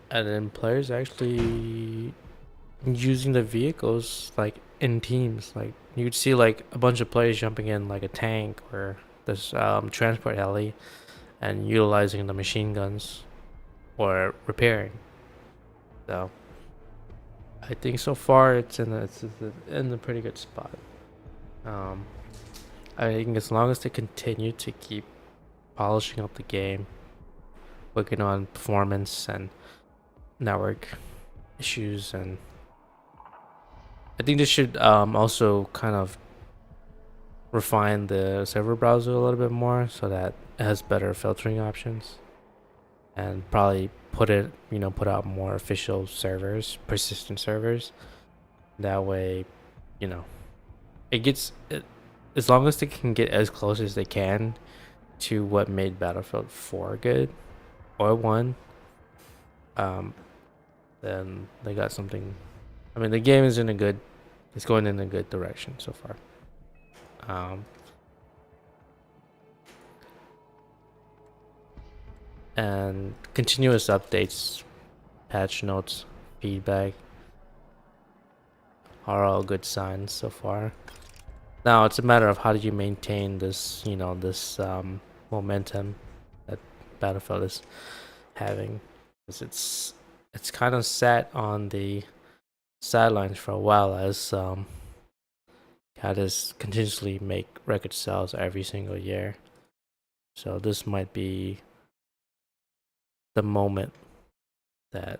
then players actually using the vehicles like in teams. Like you'd see like a bunch of players jumping in like a tank or this transport heli and utilizing the machine guns or repairing. So I think so far it's in a pretty good spot. I think as long as they continue to keep polishing up the game, working on performance and network issues, and I think they should also kind of refine the server browser a little bit more so that it has better filtering options, and probably put out more official servers, persistent servers. That way, as long as they can get as close as they can to what made Battlefield 4 good or 1, then they got something. I mean, the game is it's going in a good direction so far. And continuous updates, patch notes, feedback are all good signs so far. Now it's a matter of how do you maintain this, this momentum that Battlefield is having, because it's kind of sat on the sidelines for a while as had us continuously make record sales every single year. So this might be the moment that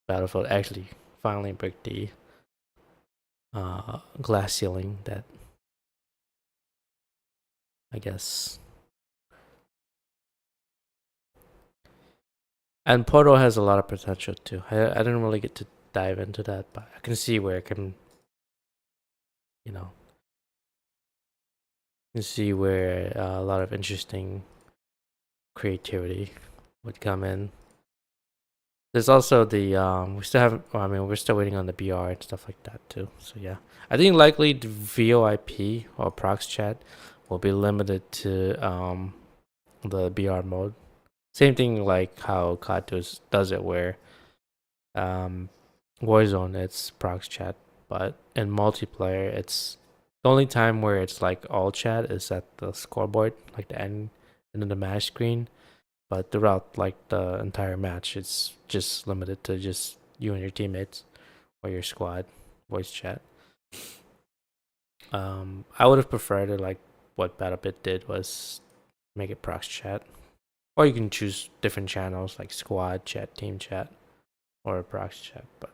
Battlefield actually finally break the glass ceiling that I guess. And Portal has a lot of potential too. I didn't really get to dive into that, but I can see where it can, see where a lot of interesting creativity would come in. There's also the we're still waiting on the BR and stuff like that too. So yeah, I think likely the VoIP or prox chat will be limited to the BR mode. Same thing like how COD does it, where Warzone it's prox chat, but in multiplayer it's the only time where it's like all chat is at the scoreboard, like the end of the match screen. But throughout like the entire match, it's just limited to just you and your teammates or your squad voice chat. I would have preferred it like what BattleBit did was make it prox chat, or you can choose different channels like squad chat, team chat, or prox chat. But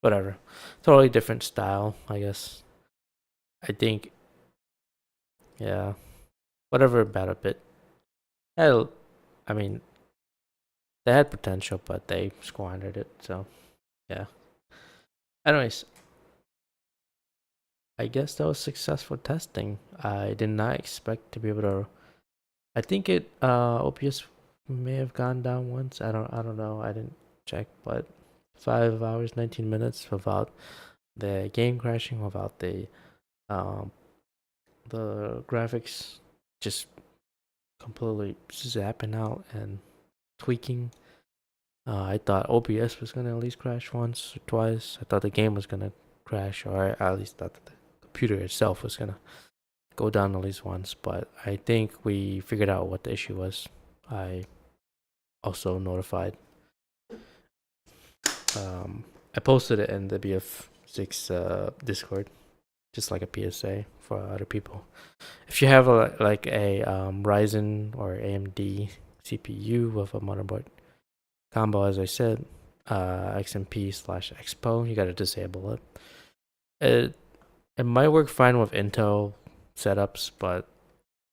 whatever, totally different style, I guess. I think, yeah, whatever BattleBit. I mean, they had potential, but they squandered it. So, yeah. Anyways, I guess that was successful testing. I did not expect to be able to. I think OPS may have gone down once. I don't know. I didn't check, but 5 hours 19 minutes without the game crashing, without the graphics just completely zapping out and tweaking. I thought OBS was gonna at least crash once or twice. I thought the game was gonna crash, or at least thought that the computer itself was gonna go down at least once. But I think we figured out what the issue was. I also notified. I posted it in the BF6 Discord, just like a PSA for other people. If you have a Ryzen or AMD CPU with a motherboard combo, as I said, XMP/Expo, you gotta disable it. It might work fine with Intel setups, but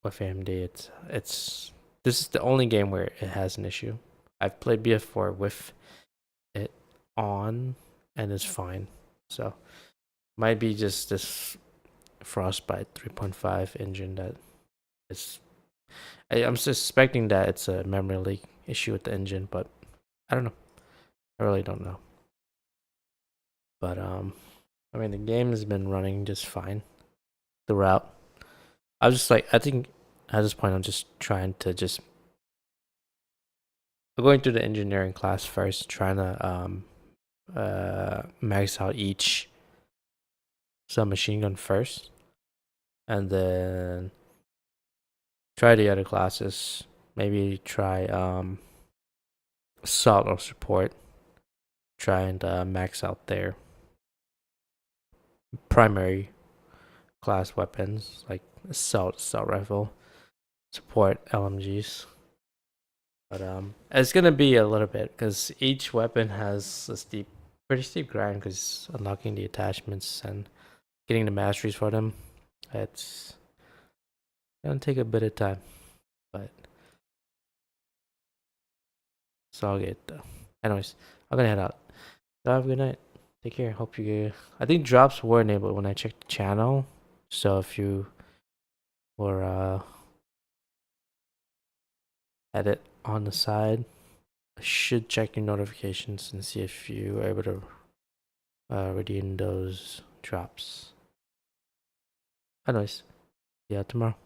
with AMD, it's this is the only game where it has an issue. I've played BF4 with it on, and it's fine. So might be just this Frostbite 3.5 engine that is. I'm suspecting that it's a memory leak issue with the engine, but I don't know. I really don't know. But I mean, the game has been running just fine throughout. I was just like, I think at this point, I'm just trying to I'm going through the engineering class first, trying to max out each submachine gun first, and then try the other classes. Maybe try assault or support. Try and max out their primary class weapons like assault rifle, support LMGs. But it's gonna be a little bit because each weapon has a pretty steep grind because unlocking the attachments and getting the masteries for them, it's gonna take a bit of time, but it's all good though. Anyways, I'm gonna head out. So have a good night. Take care. Hope you. I think drops were enabled when I checked the channel. So if you were at it on the side, I should check your notifications and see if you were able to redeem those drops. Anyways, see ya tomorrow.